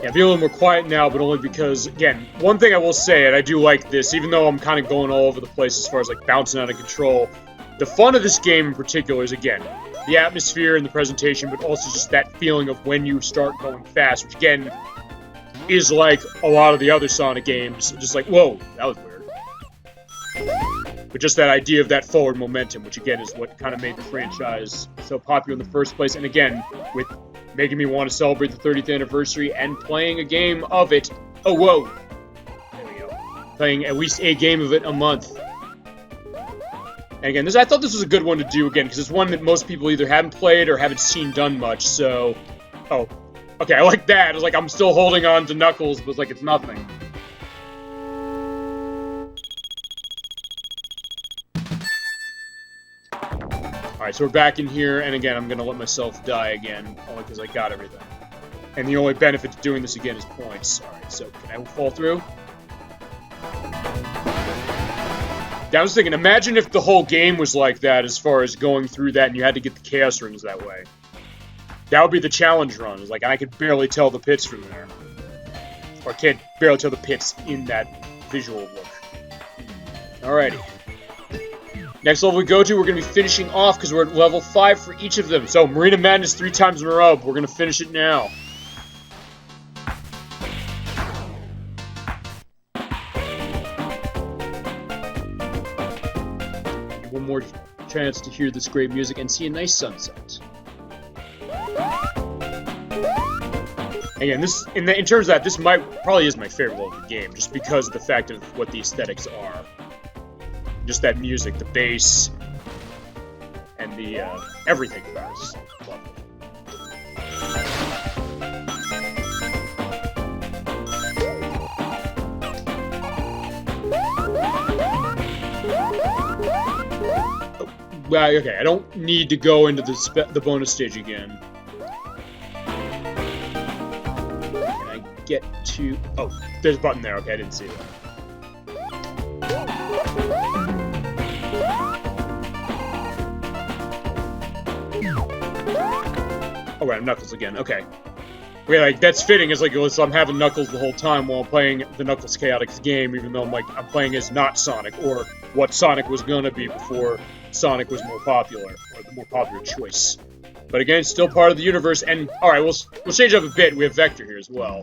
Yeah, I feel a little more quiet now, but only because, again, one thing I will say, and I do like this, even though I'm kind of going all over the place as far as, like, bouncing out of control, the fun of this game in particular is, again, the atmosphere and the presentation, but also just that feeling of when you start going fast, which, again, is like a lot of the other Sonic games, just like, whoa, that was weird. But just that idea of that forward momentum, which, again, is what kind of made the franchise so popular in the first place, and, again, with making me want to celebrate the 30th anniversary and playing a game of it. Oh, whoa. There we go. Playing at least a game of it a month. And again, I thought this was a good one to do again, because it's one that most people either haven't played or haven't seen done much, so... Oh. Okay, I like that. It's like I'm still holding on to Knuckles, but it's like it's nothing. Alright, so we're back in here, and again, I'm gonna let myself die again, only because I got everything. And the only benefit to doing this again is points. Alright, so can I fall through? Yeah, I was thinking, imagine if the whole game was like that as far as going through that and you had to get the Chaos Rings that way. That would be the challenge run. It's like, I could barely tell the pits from there. Or can't barely tell the pits in that visual look. Alrighty. Next level we go to, we're going to be finishing off because we're at level 5 for each of them. So, Marina Madness 3 times in a row. We're going to finish it now. One more chance to hear this great music and see a nice sunset. Again, this in terms of that, this probably is my favorite level of the game, just because of the fact of what the aesthetics are. Just that music, the bass, and the everything about it. Just love it. Well, okay, I don't need to go into the bonus stage again. Can I get to... Oh, there's a button there. Okay, I didn't see that. Oh, right, I'm Knuckles again. Okay. Okay, like, that's fitting. It's like, so I'm having Knuckles the whole time while I'm playing the Knuckles Chaotix game, even though I'm playing as not Sonic, or what Sonic was gonna be before Sonic was more popular, or the more popular choice. But again, it's still part of the universe, and, alright, we'll change up a bit. We have Vector here as well.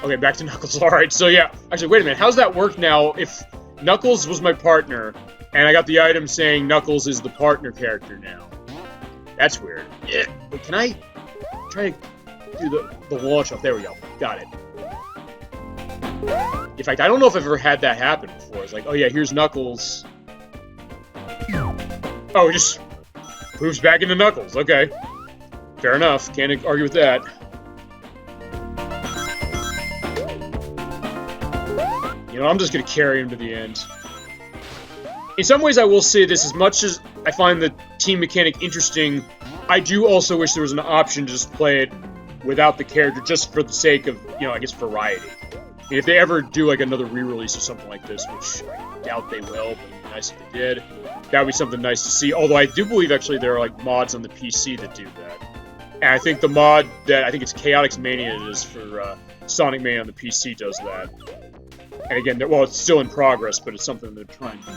Okay, back to Knuckles. Alright, so yeah. Actually, wait a minute. How's that work now if Knuckles was my partner, and I got the item saying Knuckles is the partner character now? That's weird. Yeah. Wait, can I try to do the launch off? There we go. Got it. In fact, I don't know if I've ever had that happen before. It's like, oh yeah, here's Knuckles. Oh, it just moves back into Knuckles. Okay. Fair enough. Can't argue with that. You know, I'm just going to carry him to the end. In some ways, I will say this, as much as I find the team mechanic interesting, I do also wish there was an option to just play it without the character, just for the sake of, you know, I guess, variety. I mean, if they ever do, like, another re-release or something like this, which I doubt they will, but it'd be nice if they did, that would be something nice to see. Although I do believe, actually, there are, like, mods on the PC that do that. And I think the mod that, I think it's Chaotix Mania it is for Sonic Mania on the PC does that. And again, well, it's still in progress, but it's something they're trying to do.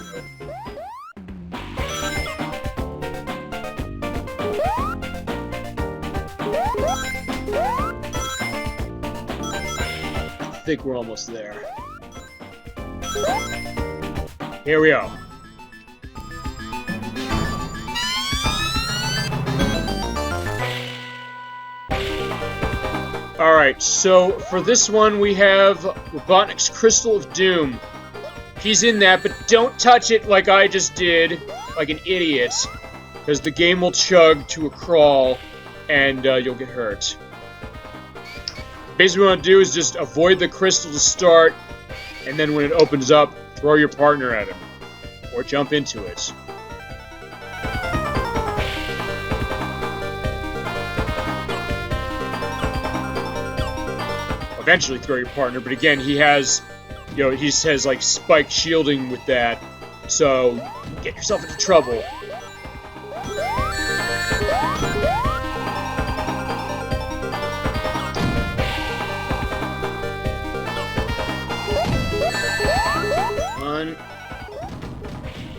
I think we're almost there. Here we go. Alright, so for this one we have Robotnik's Crystal of Doom. He's in that, but don't touch it like I just did, like an idiot, because the game will chug to a crawl, and you'll get hurt. Basically what you want to do is just avoid the crystal to start, and then when it opens up, throw your partner at him, or jump into it. Eventually throw your partner, but again, he has, you know, he has like spiked shielding with that, so get yourself into trouble.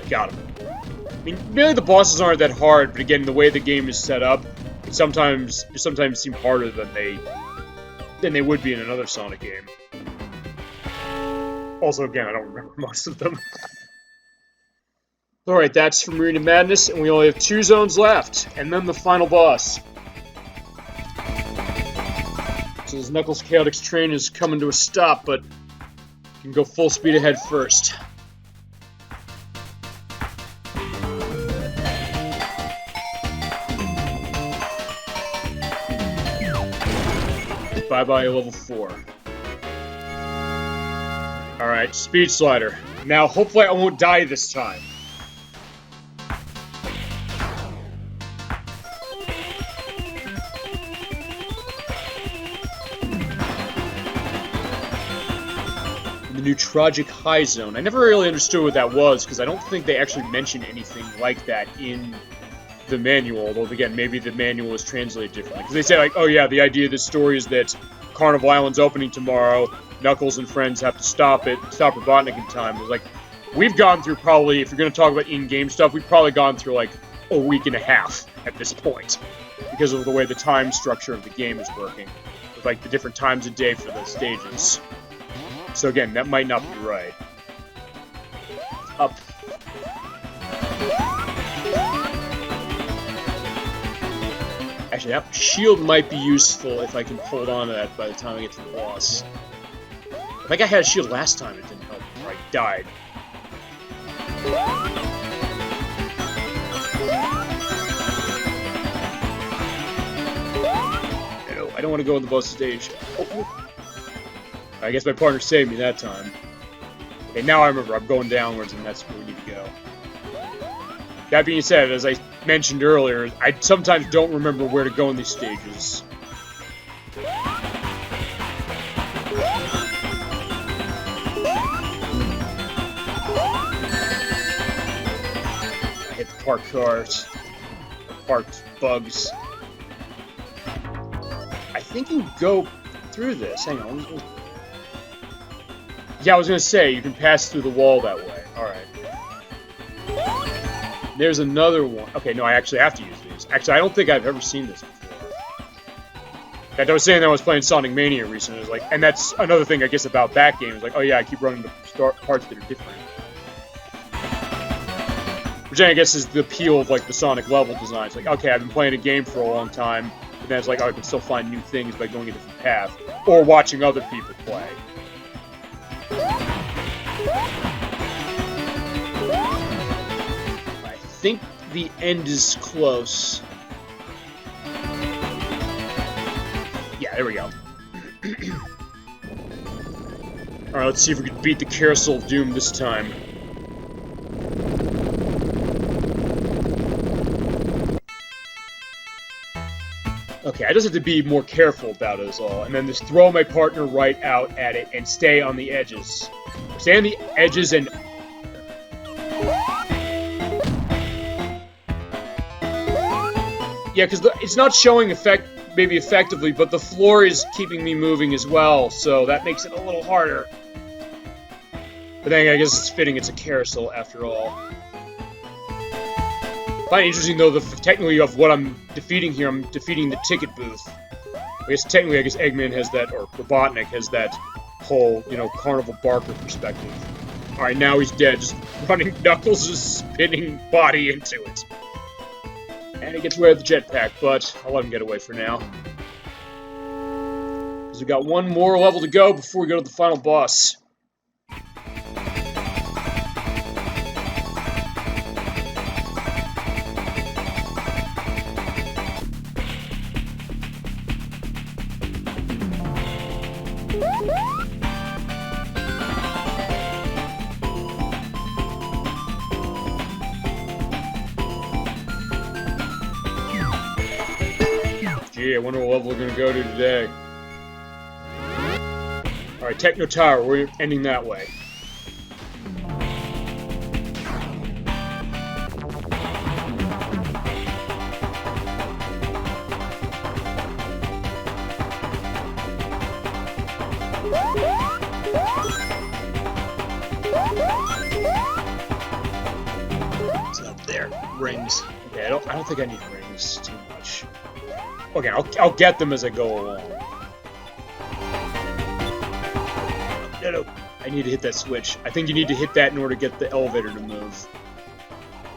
Got him. I mean, really the bosses aren't that hard, but again, the way the game is set up, it sometimes seem harder than they would be in another Sonic game. Also, again, I don't remember most of them. Alright, that's for Marina Madness, and we only have 2 zones left, and then the final boss. So this Knuckles Chaotix train is coming to a stop, but you can go full speed ahead first. Bye-bye, level 4. Alright, speed slider. Now, hopefully I won't die this time. The new Tragic High Zone. I never really understood what that was, because I don't think they actually mentioned anything like that in the manual, although again, maybe the manual was translated differently. Because they say, like, oh yeah, the idea of this story is that Carnival Island's opening tomorrow, Knuckles and friends have to stop Robotnik in time. It was like, we've gone through probably, if you're going to talk about in-game stuff, we've probably gone through like a week and a half at this point, because of the way the time structure of the game is working, with like the different times of day for the stages. So again, that might not be right. Up. Actually, that shield might be useful if I can hold on to that by the time I get to the boss. I think I had a shield last time, it didn't help, or I died. No, I don't want to go on the boss stage. Oh. I guess my partner saved me that time. Okay, now I remember, I'm going downwards, and that's where we need to go. That being said, as I mentioned earlier, I sometimes don't remember where to go in these stages. I hit the parked cars, or parked bugs. I think you go through this. Hang on. Yeah, I was gonna say, you can pass through the wall that way. Alright. There's another one. Okay, no, I actually have to use these. Actually, I don't think I've ever seen this before. In fact, I was saying that I was playing Sonic Mania recently. It was like, and that's another thing, I guess, about that game. Is like, oh yeah, I keep running into parts that are different. Which I guess is the appeal of, like, the Sonic level design. It's like, okay, I've been playing a game for a long time, but then it's like, oh, I can still find new things by going a different path. Or watching other people play. I think the end is close. Yeah, there we go. Alright, let's see if we can beat the Carousel of Doom this time. Okay, I just have to be more careful about it is all, and then just throw my partner right out at it and stay on the edges. Stay on the edges and... Yeah, because it's not showing maybe effectively, but the floor is keeping me moving as well, so that makes it a little harder. But then I guess it's fitting it's a carousel after all. I find it interesting though, technically of what I'm defeating here, I'm defeating the ticket booth. I guess technically, Eggman has that, or Robotnik has that whole, you know, Carnival Barker perspective. Alright, now he's dead, just running Knuckles' spinning body into it. And he gets away with the jetpack, but I'll let him get away for now. Because we got one more level to go before we go to the final boss. Gee, I wonder what level we're gonna go to today. Alright, Techno Tower, we're ending that way. It's up there. Rings. Okay, I don't think I need rings too much. Okay, I'll get them as I go along. No. I need to hit that switch. I think you need to hit that in order to get the elevator to move.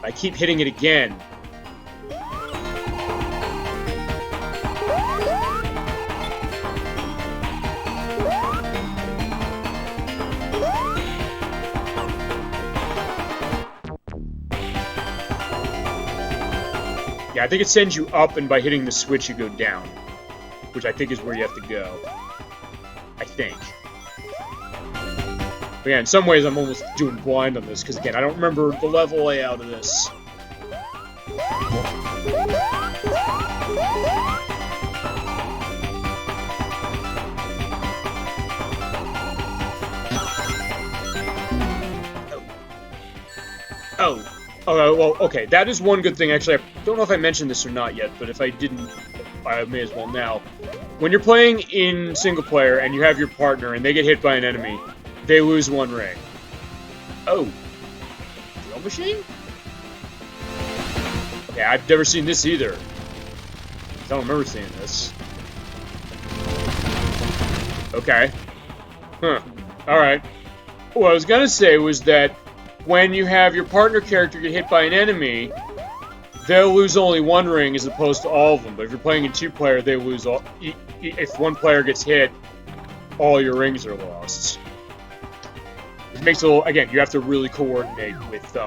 I keep hitting it again. Yeah, I think it sends you up, and by hitting the switch you go down. Which I think is where you have to go. I think. But yeah, in some ways I'm almost doing blind on this, because again, I don't remember the level layout of this. Oh, well, okay, that is one good thing, actually. I don't know if I mentioned this or not yet, but if I didn't, I may as well now. When you're playing in single player and you have your partner and they get hit by an enemy, they lose 1 ring. Oh. Drill machine? Okay, I've never seen this either. I don't remember seeing this. Okay. Huh. Alright. What I was gonna say was that when you have your partner character get hit by an enemy, they'll lose only 1 ring as opposed to all of them. But if you're playing in 2-player, they lose all. If 1 player gets hit, all your rings are lost. It makes it a little. Again, you have to really coordinate with. You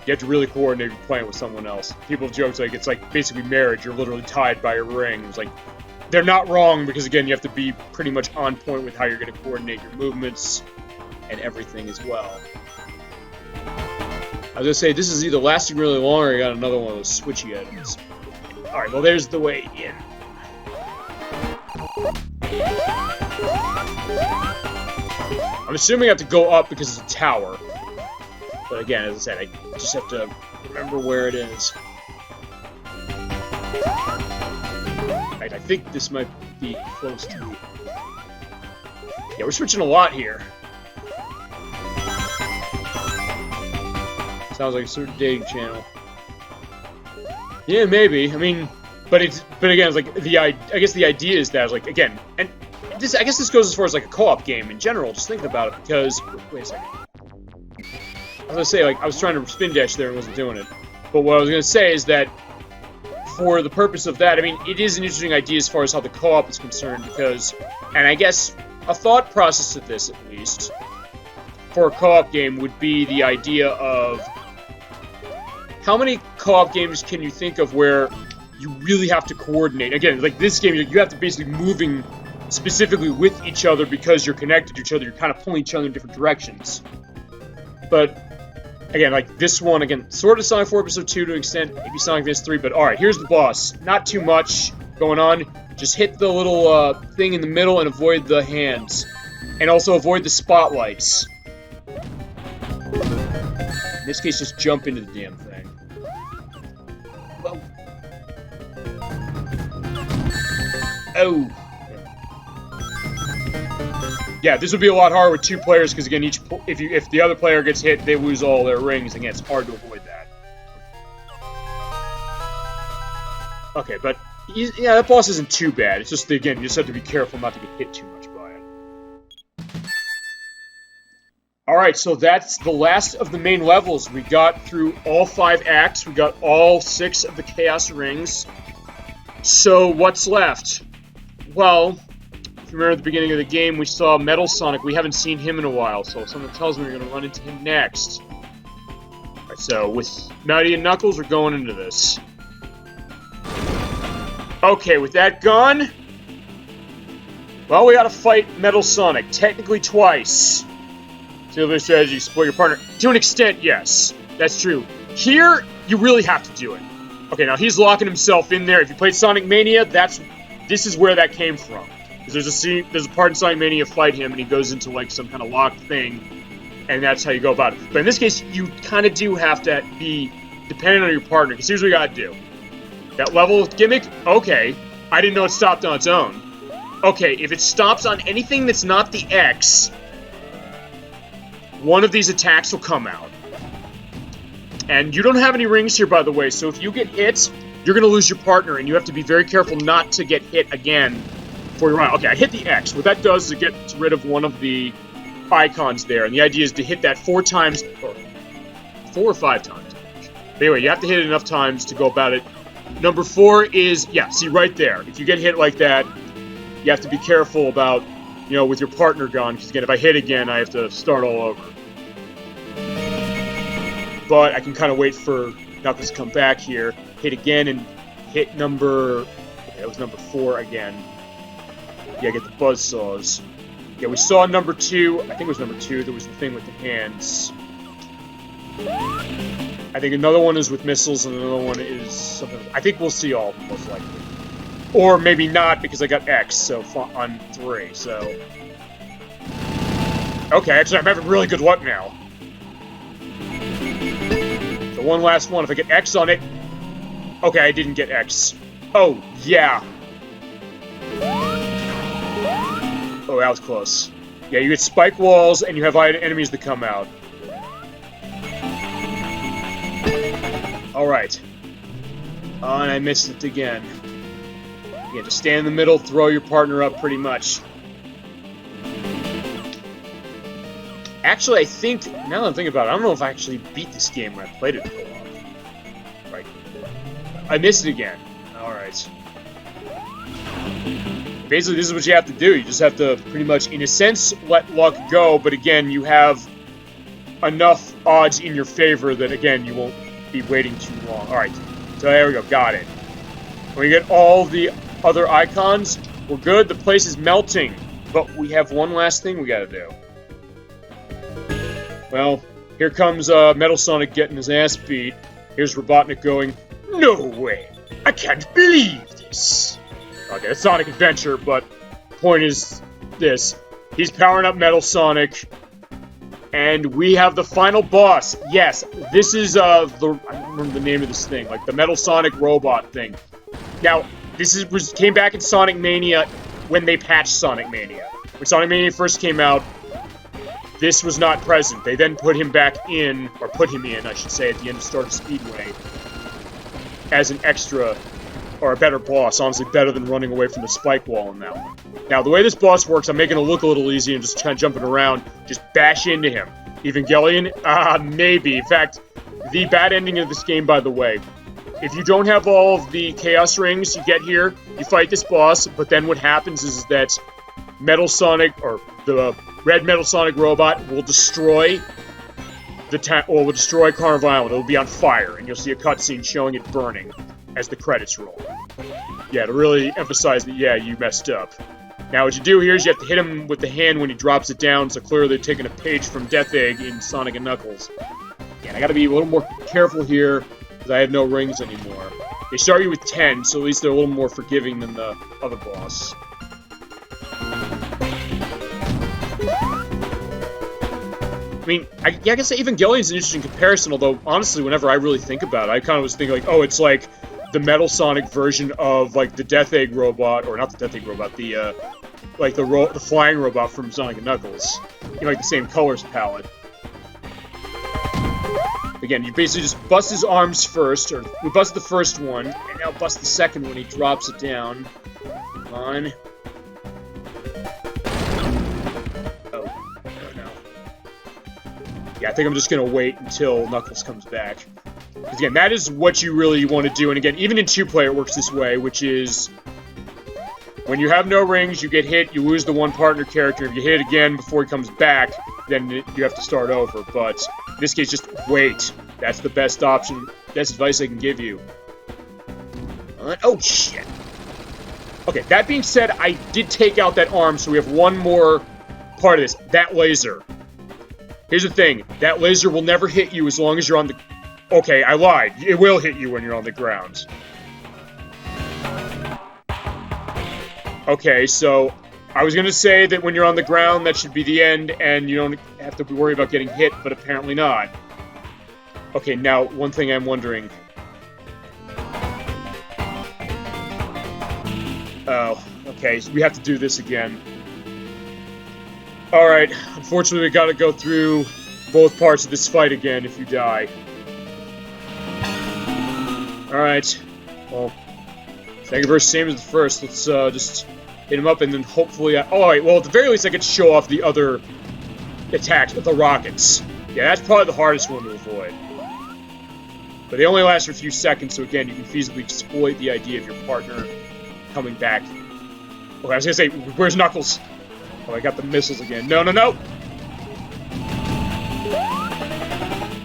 have to really coordinate if you're playing with someone else. People have jokes like it's like basically marriage. You're literally tied by a ring. It's like they're not wrong because again, you have to be pretty much on point with how you're going to coordinate your movements and everything as well. I was gonna say, this is either lasting really long or you got another one of those switchy items. Alright, well there's the way in. I'm assuming I have to go up because it's a tower. But again, as I said, I just have to remember where it is. Right, I think this might be close to me. Yeah, we're switching a lot here. Sounds like a certain dating channel. Yeah, maybe. I mean, but again, it's like I guess the idea is that like again, and this I guess this goes as far as like a co-op game in general. Just thinking about it because wait a second. I was gonna say like I was trying to spin dash there and wasn't doing it. But what I was gonna say is that for the purpose of that, I mean, it is an interesting idea as far as how the co-op is concerned because, and I guess a thought process to this at least for a co-op game would be the idea of how many co-op games can you think of where you really have to coordinate? Again, like this game, you have to basically moving specifically with each other because you're connected to each other. You're kind of pulling each other in different directions. But again, like this one, again, sort of Sonic 4 Episode 2 to an extent, maybe Sonic Advance 3. But all right, here's the boss. Not too much going on. Just hit the little thing in the middle and avoid the hands, and also avoid the spotlights. In this case, just jump into the damn thing. Whoa. Oh. Yeah, this would be a lot harder with 2 players because again, if the other player gets hit, they lose all their rings. Again, it's hard to avoid that. Okay, but yeah, that boss isn't too bad. It's just again, you just have to be careful not to get hit too much by it. Alright, so that's the last of the main levels. We got through all 5 acts. We got all 6 of the Chaos Rings. So, what's left? Well, if you remember at the beginning of the game, we saw Metal Sonic. We haven't seen him in a while, so something tells me we're going to run into him next. Alright, so with Mighty and Knuckles, we're going into this. Okay, with that gone, well, we gotta fight Metal Sonic, technically twice. Single strategy, support your partner. To an extent, yes. That's true. Here, you really have to do it. Okay, now he's locking himself in there. If you played Sonic Mania, this is where that came from. Because there's a part in Sonic Mania, fight him, and he goes into like some kind of locked thing, and that's how you go about it. But in this case, you kind of do have to be dependent on your partner, because here's what you gotta do. That level gimmick, okay. I didn't know it stopped on its own. Okay, if it stops on anything that's not the X, one of these attacks will come out. And you don't have any rings here, by the way, so if you get hit, you're going to lose your partner, and you have to be very careful not to get hit again before you run. Okay, I hit the X. What that does is it gets rid of one of the icons there, and the idea is to hit that 4 times, or 4 or 5 times. But anyway, you have to hit it enough times to go about it. Number 4 is, yeah, see right there. If you get hit like that, you have to be careful about, you know, with your partner gone, because again, if I hit again, I have to start all over. But I can kind of wait for Knuckles to come back here, hit again, and hit number, okay, that was number 4 again. Yeah, get the buzzsaws. Yeah, we saw number 2. I think it was number 2. There was the thing with the hands. I think another one is with missiles, and another one is something. I think we'll see all, most likely. Or maybe not, because I got X, so on 3, so... Okay, actually, I'm having really good luck now. The one last one, if I get X on it... Okay, I didn't get X. Oh, yeah. Oh, that was close. Yeah, you get spike walls, and you have enemies that come out. Alright. Oh, and I missed it again. Yeah, just stand in the middle, throw your partner up, pretty much. Actually, I think, now that I'm thinking about it, I don't know if I actually beat this game when I played it co-op. Right. I missed it again. Alright. Basically, this is what you have to do. You just have to, pretty much, in a sense, let luck go, but again, you have enough odds in your favor that, again, you won't be waiting too long. Alright, so there we go, got it. When we get all the other icons, we're good. The place is melting, but we have one last thing we gotta do. Well, here comes Metal Sonic getting his ass beat. Here's Robotnik going, "No way! I can't believe this!" Okay, it's Sonic Adventure, but point is this. He's powering up Metal Sonic, and we have the final boss. Yes, this is, I don't remember the name of this thing, like the Metal Sonic robot thing. Now, this came back in Sonic Mania when they patched Sonic Mania. When Sonic Mania first came out, this was not present. They then put him back in, or put him in, I should say, at the end of Stardust Speedway, as an extra, or a better boss. Honestly, better than running away from the spike wall in that one. Now, the way this boss works, I'm making it look a little easy and just kind of jumping around. Just bash into him. Evangelion? Maybe. In fact, the bad ending of this game, by the way, if you don't have all of the Chaos Rings, you get here, you fight this boss, but then what happens is that Metal Sonic, or the Red Metal Sonic robot, will destroy will destroy Carnival Island. It'll be on fire, and you'll see a cutscene showing it burning as the credits roll. Yeah, to really emphasize that, yeah, you messed up. Now, what you do here is you have to hit him with the hand when he drops it down, so clearly they're taking a page from Death Egg in Sonic & Knuckles. Yeah, I gotta be a little more careful here, because I have no rings anymore. They start you with 10, so at least they're a little more forgiving than the other boss. I mean, I guess Evangelion's an interesting comparison, although, honestly, whenever I really think about it, I kind of was thinking, like, oh, it's like the Metal Sonic version of, like, the Death Egg robot, or not the Death Egg robot, the, like, the flying robot from Sonic & Knuckles. You know, like, the same colors palette. Again, you basically just bust his arms first, or we bust the first one, and now bust the second one, he drops it down. Come on. Yeah, I think I'm just going to wait until Knuckles comes back. Because again, that is what you really want to do. And again, even in 2-player it works this way, which is... when you have no rings, you get hit, you lose the one partner character. If you hit it again before he comes back, then you have to start over. But in this case, just wait. That's the best option. Best advice I can give you. Oh, shit. Okay, that being said, I did take out that arm, so we have one more part of this. That laser. Here's the thing, that laser will never hit you as long as you're on the... Okay, I lied. It will hit you when you're on the ground. Okay, so I was going to say that when you're on the ground, that should be the end, and you don't have to worry about getting hit, but apparently not. Okay, now, one thing I'm wondering. Oh, okay, so we have to do this again. Alright, unfortunately we gotta go through both parts of this fight again if you die. Alright, well, second verse same as the first. Let's just hit him up and then hopefully alright, well at the very least I could show off the other attacks with the rockets. Yeah, that's probably the hardest one to avoid. But they only last for a few seconds, so again, you can feasibly exploit the idea of your partner coming back. Okay, I was gonna say, where's Knuckles? Oh, I got the missiles again. No, no, no!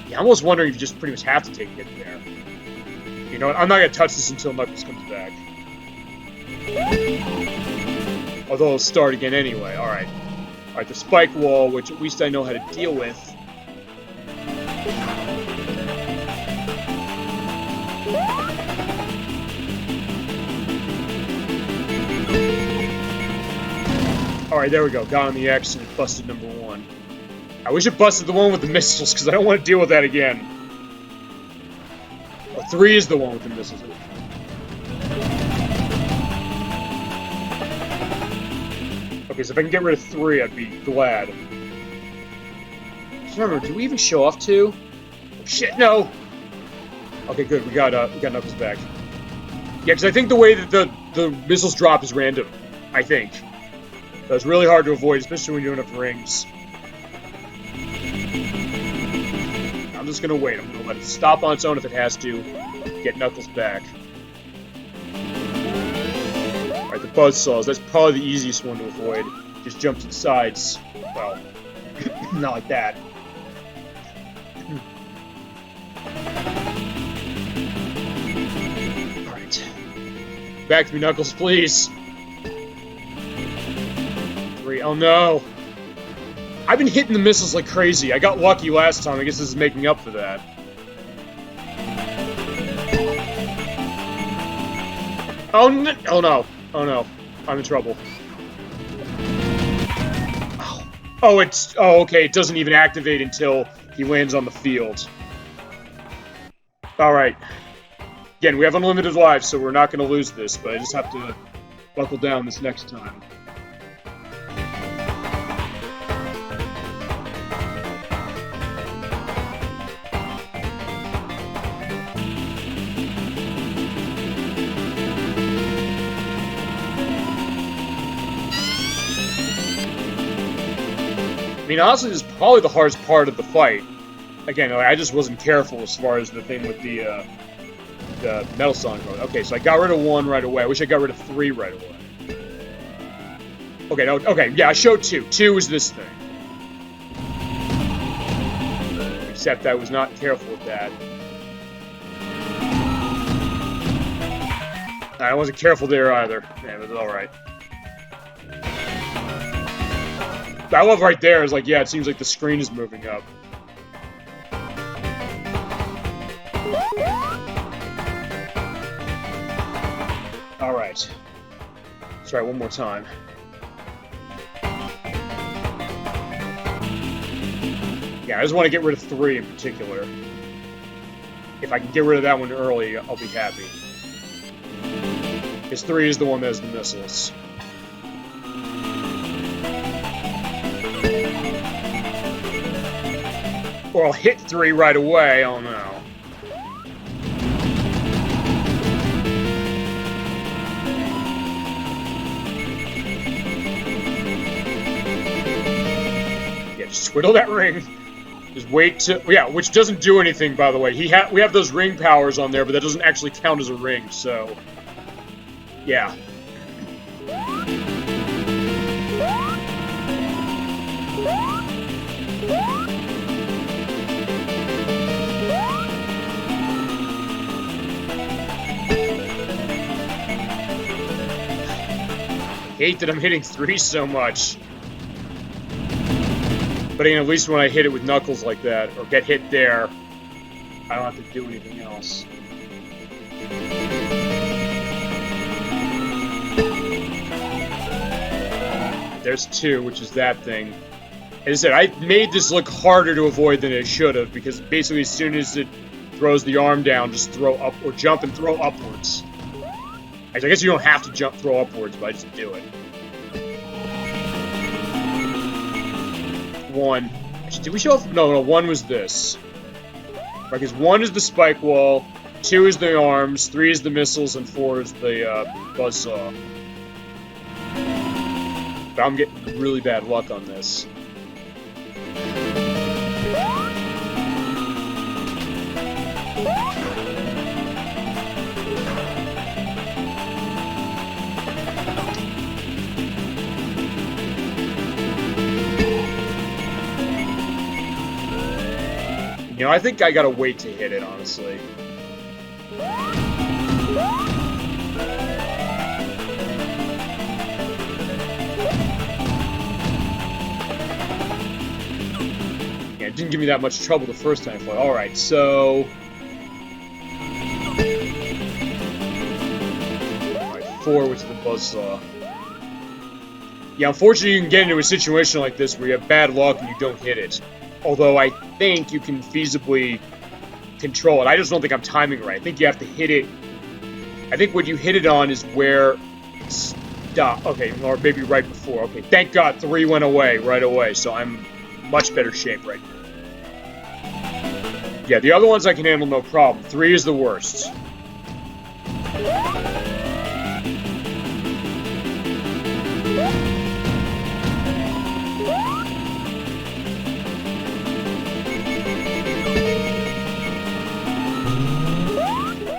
Yeah, I'm almost wondering if you just pretty much have to take it there. You know what? I'm not gonna touch this until Knuckles comes back. Although it'll start again anyway. Alright. Alright, the spike wall, which at least I know how to deal with. Alright, there we go. Got on the X and it busted number 1. I wish it busted the one with the missiles, because I don't want to deal with that again. Oh, 3 is the one with the missiles. Okay, so if I can get rid of 3, I'd be glad. Just remember, do we even show off 2? Oh, shit, no! Okay, good, we got Knuckles back. Yeah, because I think the way that the missiles drop is random. I think. So it's really hard to avoid, especially when you don't have rings. I'm just gonna wait. I'm gonna let it stop on its own if it has to. Get Knuckles back. Alright, the buzzsaws. That's probably the easiest one to avoid. Just jumps at sides. Well, not like that. Alright. Back to me, Knuckles, please. 3. Oh no! I've been hitting the missiles like crazy. I got lucky last time. I guess this is making up for that. Oh no! Oh no! Oh no! I'm in trouble. Oh, it's... Oh, okay. It doesn't even activate until he lands on the field. Alright. Again, we have unlimited lives, so we're not going to lose this, but I just have to buckle down this next time. I mean, honestly, this is probably the hardest part of the fight. Again, I just wasn't careful as far as the thing with the Metal Sonic. Okay, so I got rid of 1 right away. I wish I got rid of 3 right away. Okay, no, okay, yeah, I showed 2. 2 is this thing. Except I was not careful with that. I wasn't careful there either. Yeah, it was alright. I love right there is like, yeah, it seems like the screen is moving up. Alright. Let's try one more time. Yeah, I just want to get rid of 3 in particular. If I can get rid of that one early, I'll be happy. Because 3 is the one that has the missiles. Or I'll hit 3 right away, oh no. Yeah, just twiddle that ring. Just wait to... Yeah, which doesn't do anything, by the way. We have those ring powers on there, but that doesn't actually count as a ring, so... Yeah. I hate that I'm hitting 3 so much. But again, at least when I hit it with Knuckles like that, or get hit there, I don't have to do anything else. There's 2, which is that thing. As I said, I made this look harder to avoid than it should have, because basically as soon as it throws the arm down, just throw up, or jump and throw upwards. I guess you don't have to throw upwards, but I just do it. 1. Did we show off? No, 1 was this. Right, because 1 is the spike wall, 2 is the arms, 3 is the missiles, and 4 is the buzzsaw. But I'm getting really bad luck on this. You know, I think I gotta wait to hit it, honestly. didn't give me that much trouble the first time I fought. Alright, so... Alright, 4 with the buzzsaw. Yeah, unfortunately you can get into a situation like this where you have bad luck and you don't hit it. Although I think you can feasibly control it. I just don't think I'm timing right. I think you have to hit it. I think what you hit it on is where... Stop. Okay, or maybe right before. Okay, thank God 3 went away right away, so I'm in much better shape right now. Yeah, the other ones I can handle no problem. 3 is the worst.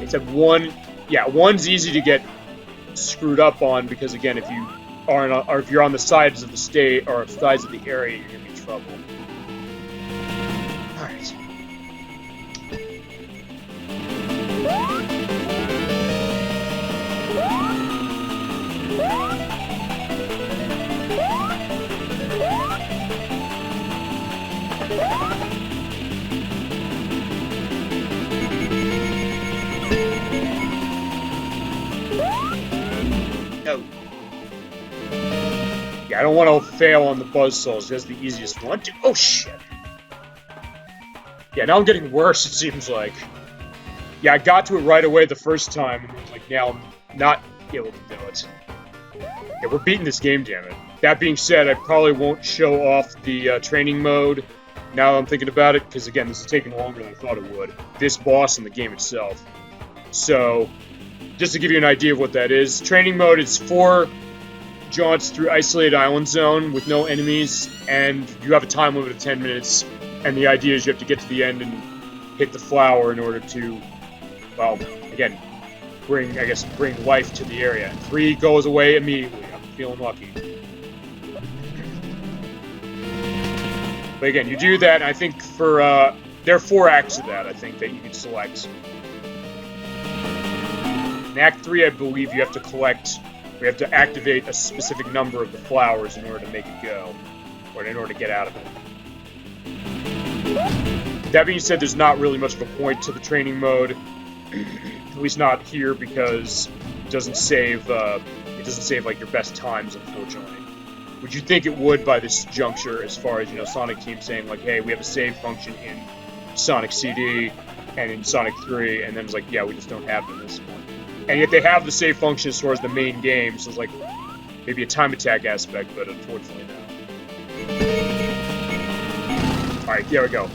Except 1, yeah, 1's easy to get screwed up on because again, if you are or if you're on the sides of the state or sides of the area, you're gonna be in trouble. All right. No. Yeah, I don't want to fail on the buzzsaws. That's the easiest one. Oh, shit. Yeah, now I'm getting worse, it seems like. Yeah, I got to it right away the first time, and then, like, now I'm not able to do it. Yeah, we're beating this game, damn it. That being said, I probably won't show off the training mode now I'm thinking about it, because, again, this is taking longer than I thought it would. This boss and the game itself. So... just to give you an idea of what that is, training mode is 4 jaunts through isolated island zone with no enemies, and you have a time limit of 10 minutes, and the idea is you have to get to the end and hit the flower in order to, well, again, bring life to the area. And 3 goes away immediately. I'm feeling lucky. But again, you do that, and I think for, there are 4 acts of that, I think, that you can select. In Act 3, I believe you have to activate a specific number of the flowers in order to make it go, or in order to get out of it. That being said, there's not really much of a point to the training mode, at least not here, because it doesn't save like your best times, unfortunately. Would you think it would by this juncture, as far as, you know, Sonic Team saying, like, hey, we have a save function in Sonic CD and in Sonic 3, and then it's like, yeah, we just don't have it in this one. And yet they have the save function as far as the main game, so it's like maybe a time attack aspect, but unfortunately no. Alright, there we go.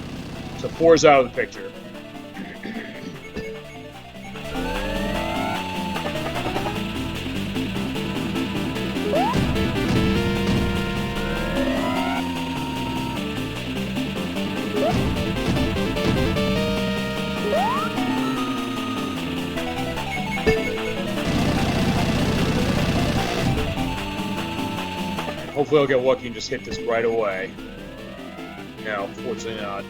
So 4's out of the picture. Hopefully I'll get lucky and just hit this right away. No, fortunately not.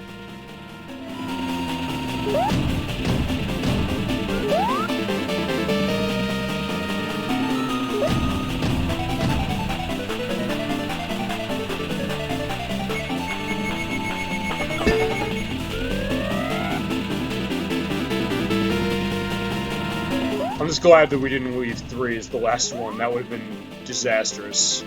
I'm just glad that we didn't leave 3 as the last one. That would have been disastrous.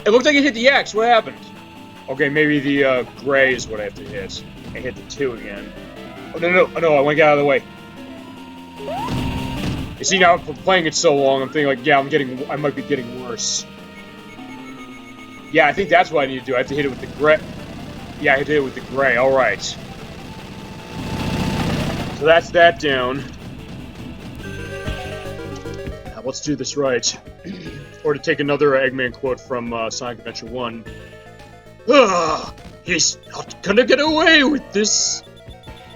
It looked like it hit the X. What happened? Okay, maybe the gray is what I have to hit. I hit the 2 again. Oh, no, I want to get out of the way. You see, now from playing it so long, I'm thinking like, yeah, I might be getting worse. Yeah, I think that's what I need to do. I have to hit it with the gray. Yeah, I have to hit it with the gray. All right. So that's that down. Now, let's do this right. Or to take another Eggman quote from Sonic Adventure 1. He's not gonna get away with this.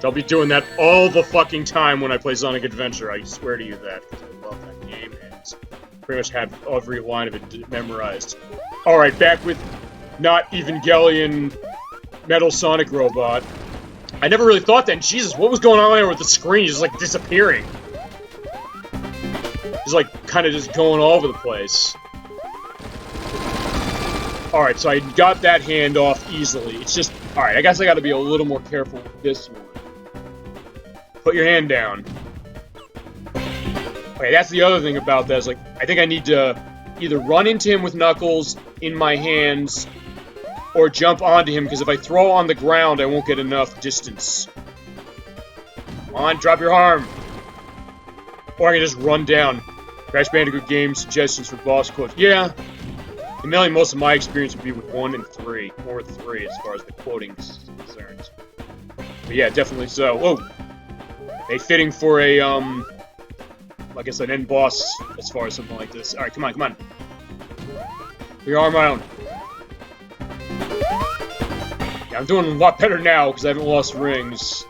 So I'll be doing that all the fucking time when I play Sonic Adventure. I swear to you that, because I love that game and pretty much have every line of it memorized. Alright, back with not Evangelion Metal Sonic Robot. I never really thought that. Jesus, what was going on there with the screen? Just like disappearing. Just like kind of just going all over the place. Alright, so I got that hand off easily. It's just, alright, I guess I gotta be a little more careful with this one. Put your hand down. Okay, that's the other thing about that, is like, I think I need to either run into him with Knuckles in my hands, or jump onto him, because if I throw on the ground, I won't get enough distance. Come on, drop your arm! Or I can just run down. Crash Bandicoot game suggestions for boss quotes. Yeah. Mainly, most of my experience would be with 1 and 3. Or 3, as far as the quoting is concerned. But yeah, definitely so. Whoa! A fitting for a, I guess an end boss, as far as something like this. Alright, come on, come on. Put your arm out. Yeah, I'm doing a lot better now, because I haven't lost rings.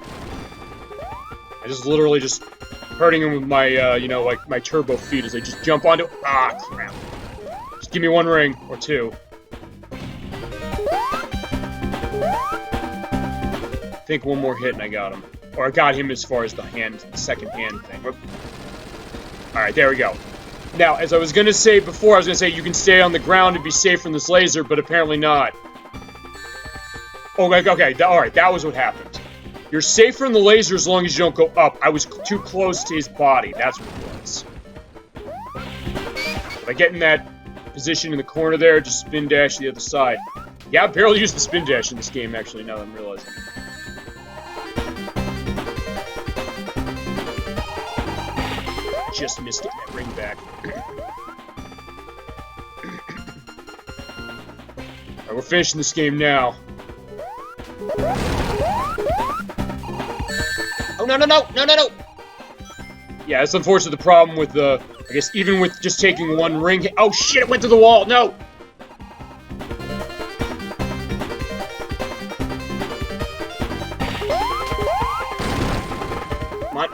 I just literally just hurting him with my, you know, like, my turbo feet as I just jump onto... Ah, crap. Just give me 1 ring, or 2. I think 1 more hit and I got him. Or I got him as far as the hand, the second hand thing. Alright, there we go. Now, as I was gonna say before, I was gonna say you can stay on the ground and be safe from this laser, but apparently not. Okay, alright, that was what happened. You're safe from the laser as long as you don't go up. I was too close to his body, that's what it was. If I get in that position in the corner there, just spin dash to the other side. Yeah, I barely used the spin dash in this game, actually, now that I'm realizing. Just missed getting that ring back. Alright, we're finishing this game now. Oh, no, no, no! No, no, no! Yeah, that's unfortunately the problem with the... I guess even with just taking 1 ring... Oh, shit! It went to the wall! No! Come on.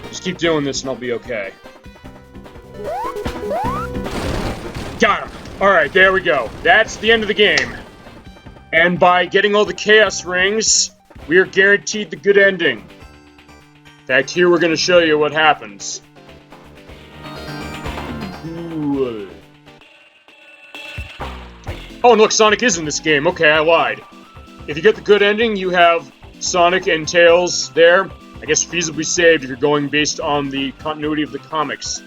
Just keep doing this and I'll be okay. Got him! Alright, there we go. That's the end of the game. And by getting all the Chaos Rings, we are guaranteed the good ending. In fact, here we're going to show you what happens. Cool. Oh, and look, Sonic is in this game. Okay, I lied. If you get the good ending, you have Sonic and Tails there. I guess feasibly saved if you're going based on the continuity of the comics.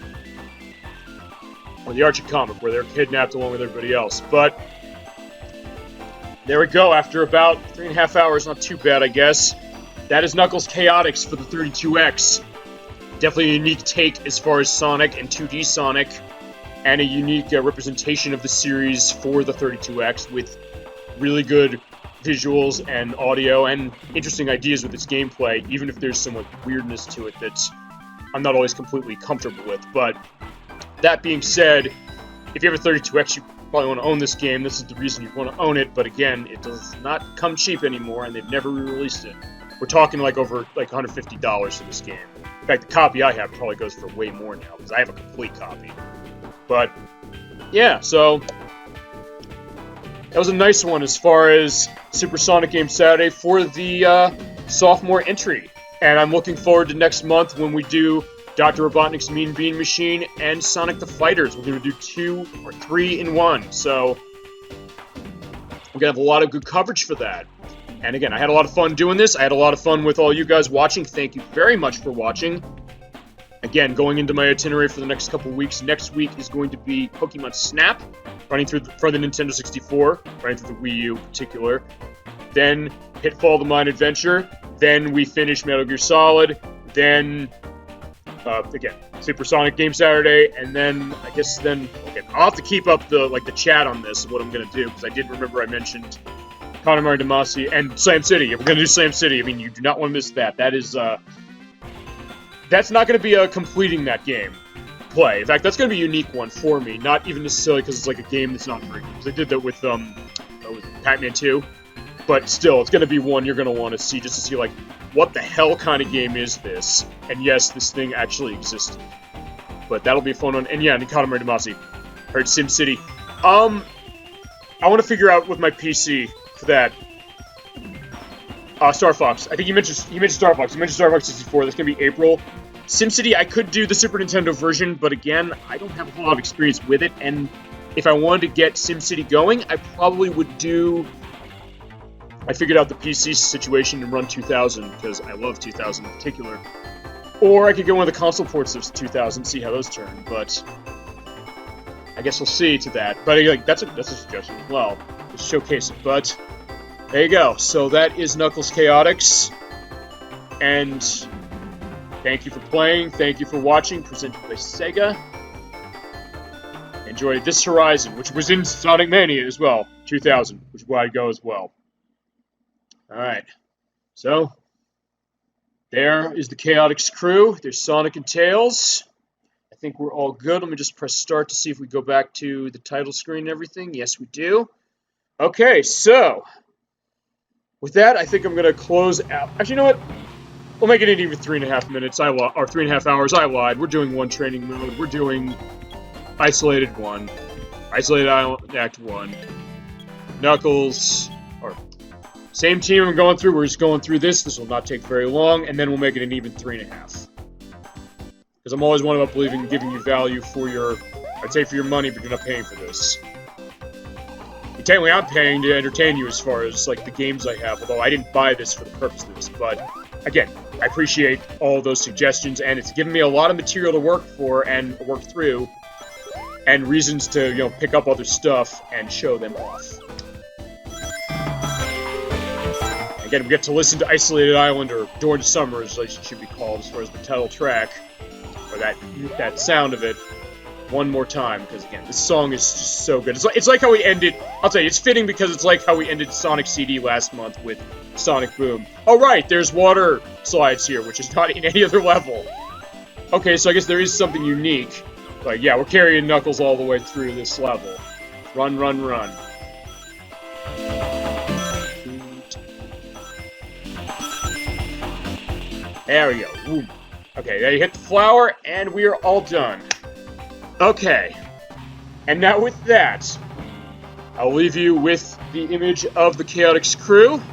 Or the Archie comic, where they're kidnapped along with everybody else. But there we go, after about 3.5 hours, not too bad, I guess. That is Knuckles Chaotix for the 32X. Definitely a unique take as far as Sonic and 2D Sonic, and a unique representation of the series for the 32X, with really good visuals and audio, and interesting ideas with its gameplay, even if there's some weirdness to it that I'm not always completely comfortable with. But that being said, if you have a 32X, you probably want to own this game. This is the reason you want to own it, but again, it does not come cheap anymore, and they've never re-released it. We're talking like over like $150 for this game. In fact, the copy I have probably goes for way more now, because I have a complete copy. But, yeah, so that was a nice one as far as Super Sonic Game Saturday for the sophomore entry. And I'm looking forward to next month when we do Dr. Robotnik's Mean Bean Machine and Sonic the Fighters. We're going to do 2 or 3 in 1, so we're going to have a lot of good coverage for that. And again, I had a lot of fun doing this. I had a lot of fun with all you guys watching. Thank you very much for watching. Again, going into my itinerary for the next couple weeks, next week is going to be Pokemon Snap, running through for the Nintendo 64, running through the Wii U in particular. Then Pitfall the Mine Adventure. Then we finish Metal Gear Solid. Then again, Super Sonic Game Saturday, and then I guess then okay, I'll have to keep up the chat on this. Is what I'm gonna do, because I did remember I mentioned Katamari Damacy and Slam City. If we're gonna do Slam City, I mean, you do not want to miss that. That is that's not gonna be a completing that game play. In fact, that's gonna be a unique one for me. Not even necessarily because it's like a game that's not free. Because I did that with Pac-Man 2. But still, it's going to be one you're going to want to see, just to see, like, what the hell kind of game is this? And yes, this thing actually existed. But that'll be a fun one. And yeah, Nikata Marimasi. Heard SimCity. I want to figure out with my PC for that. Star Fox. I think you mentioned Star Fox. You mentioned Star Fox 64. That's going to be April. SimCity, I could do the Super Nintendo version, but again, I don't have a whole lot of experience with it, and if I wanted to get SimCity going, I probably would do... I figured out the PC situation and run 2000, because I love 2000 in particular. Or I could go on the console ports of 2000, see how those turn, but... I guess we'll see to that. But like, that's a suggestion as well. Just showcase it, but... There you go. So that is Knuckles Chaotix, and... Thank you for playing, thank you for watching, presented by Sega. Enjoy This Horizon, which was in Sonic Mania as well, 2000, which is where I go as well. Alright, so, there is the Chaotix crew, there's Sonic and Tails. I think we're all good. Let me just press start to see if we go back to the title screen and everything. Yes, we do. Okay, so, with that, I think I'm going to close out. Actually, you know what? We'll make it an even 3.5 minutes. Or 3.5 hours. I lied. We're doing one training mode. We're doing Isolated 1. Isolated Island Act 1. Knuckles. Or same team I'm going through. We're just going through this. This will not take very long. And then we'll make it an even 3.5. Because I'm always one about believing in giving you value for your... I'd say for your money, but you're not paying for this. Technically, I'm paying to entertain you as far as, like, the games I have. Although I didn't buy this for the purpose of this. But... Again, I appreciate all those suggestions, and it's given me a lot of material to work for and work through, and reasons to, you know, pick up other stuff and show them off. Again, we get to listen to Isolated Island, or Door to Summer, as it should be called, as far as the title track, or that sound of it, one more time, because again, this song is just so good. It's like how we ended, I'll tell you, it's fitting because it's like how we ended Sonic CD last month with Sonic Boom. Oh right, there's water slides here, which is not in any other level. Okay, so I guess there is something unique. But yeah, we're carrying Knuckles all the way through this level. Run, run, run. There we go. Ooh. Okay, there you hit the flower, and we are all done. Okay, and now with that, I'll leave you with the image of the Chaotix crew.